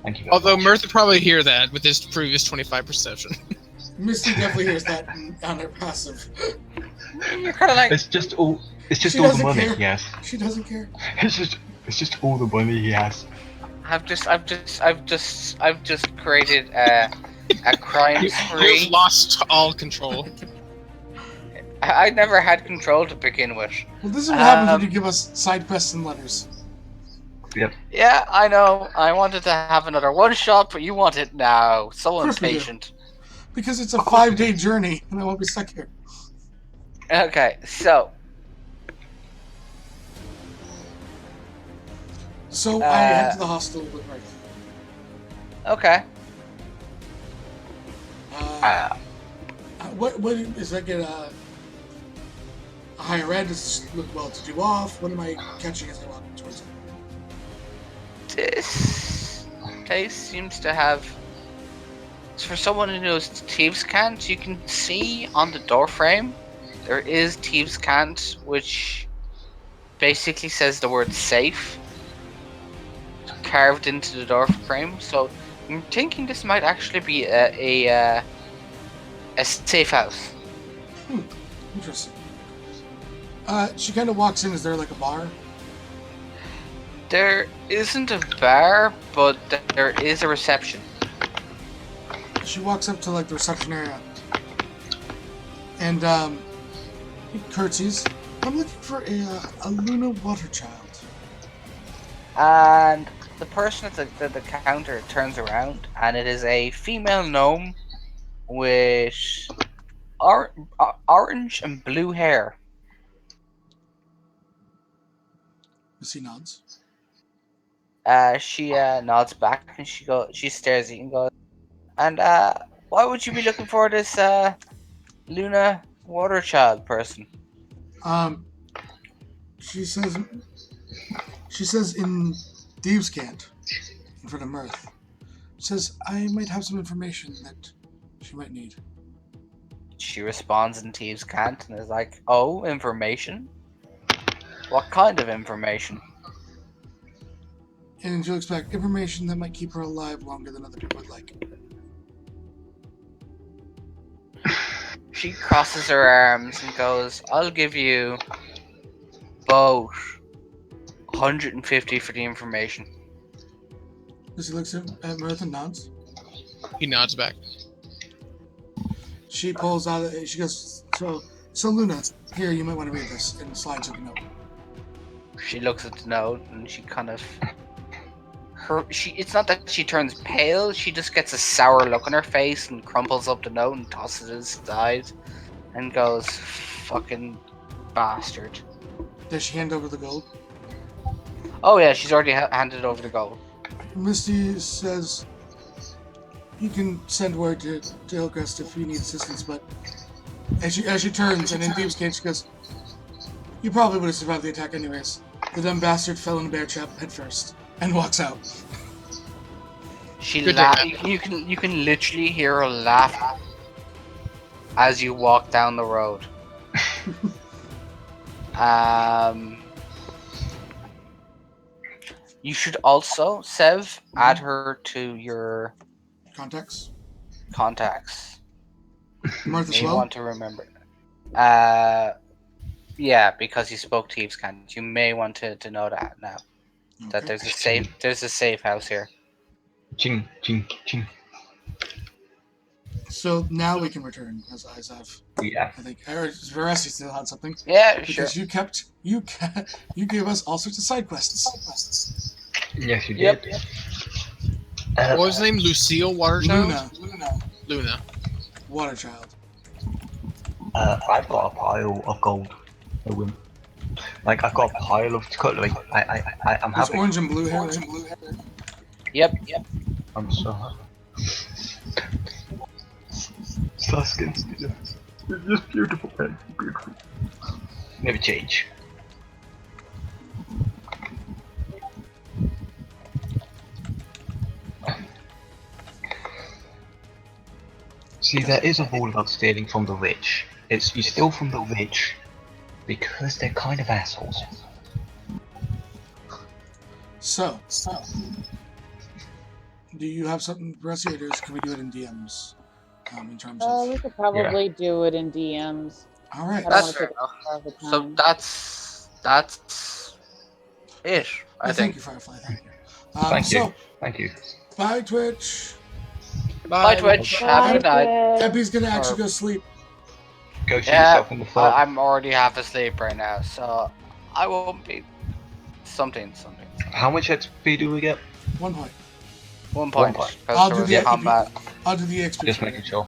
Thank you very Although much. Mirth would probably hear that with his previous 25 perception. Misty definitely hears that on her passive. You're kind of like It's just all She the doesn't money care. he has. She doesn't care. It's just all the money he has. I've just created a crime You've spree. lost all control. I never had control to begin with. Well, this is what happens when Um, you give us side quests and letters. Yeah, I know. I wanted to have another one shot, but you want it now. So Of course we do. impatient. Because it's a 5-day journey, and I won't be stuck here. Okay, so So I head to the hostel with Mirth. okay. What is I get a higher ed? Does it look well to do off? What am I catching as I walk towards it? This place seems to have. For someone who knows Thieves' Cant, you can see on the door frame there is Thieves' Cant, which basically says the word safe carved into the door frame. So I'm thinking this might actually be a safe house. Interesting. She kind of walks in. Is there like a bar? There isn't a bar, but there is a reception. She walks up to like the reception area, and curtsies. I'm looking for a Luna water child. And the person at the counter turns around, and it is a female gnome with orange and blue hair. Missy nods. She nods back and she stares at you and goes, and why would you be looking for this Luna water child person? Um, she says in Thieves' Cant, in front of Mirth. Says I might have some information that she might need. She responds in Thieves' Cant and is like, oh, information? What kind of information? And she'll expect information that might keep her alive longer than other people would like. She crosses her arms and goes, I'll give you both 150 for the information. Missy looks at Mirth and nods. He nods back. She pulls out. She goes, so Luna, here, you might want to read this, and slides her the note. She looks at the note and she kind of it's not that she turns pale, she just gets a sour look on her face and crumples up the note and tosses it aside and goes, fucking bastard. Does she hand over the gold? Oh yeah, she's already handed over the gold. Misty says you can send word to Hillcrest if you need assistance, but as she turns and in Thieves' Cant she goes, you probably would have survived the attack anyways. The dumb bastard fell in a bear trap head first and walks out. She Good you can literally hear her laugh as you walk down the road. You should also, Sev, add her to your Contacts. Martha You Slow. want to remember. Yeah, because you spoke Thieves' Cant. You may want to know that now. That Okay. there's a safe house here. Ching, ching, ching. So now we can return, as I've. Yeah. I think Veresi still had something. Yeah, sure. Because you gave us all sorts of side quests. Yes, you Yep. did. What was his name? Lucille Waterchild? Luna. Water child. I've got a pile of gold. I win. Like I've got a pile of cutlery. I'm There's happy. orange and blue hair. Yep. I'm so happy. Saskins, it's just beautiful, man. Beautiful. Never change. See, there is a rule about stealing from the rich. It's you steal from the rich because they're kind of assholes. So, do you have something, Veresi, or can we do it in DMs? In terms of. We could probably do it in DMs. All right. I don't That's want to fair take enough. up the So time. that's it. I Thank think. you, Firefly. Thank you. Thank you. So, Thank you. bye, Twitch. Bye, Twitch. Have a good night. Twitch. Epi's gonna actually go sleep. Go shoot Yeah, yourself in the foot. I'm already half asleep right now, so I won't be. Something. How much XP do we get? 1 point. 1 point. point. Because I'll there do was the combat. I'll do the XP. Just making sure.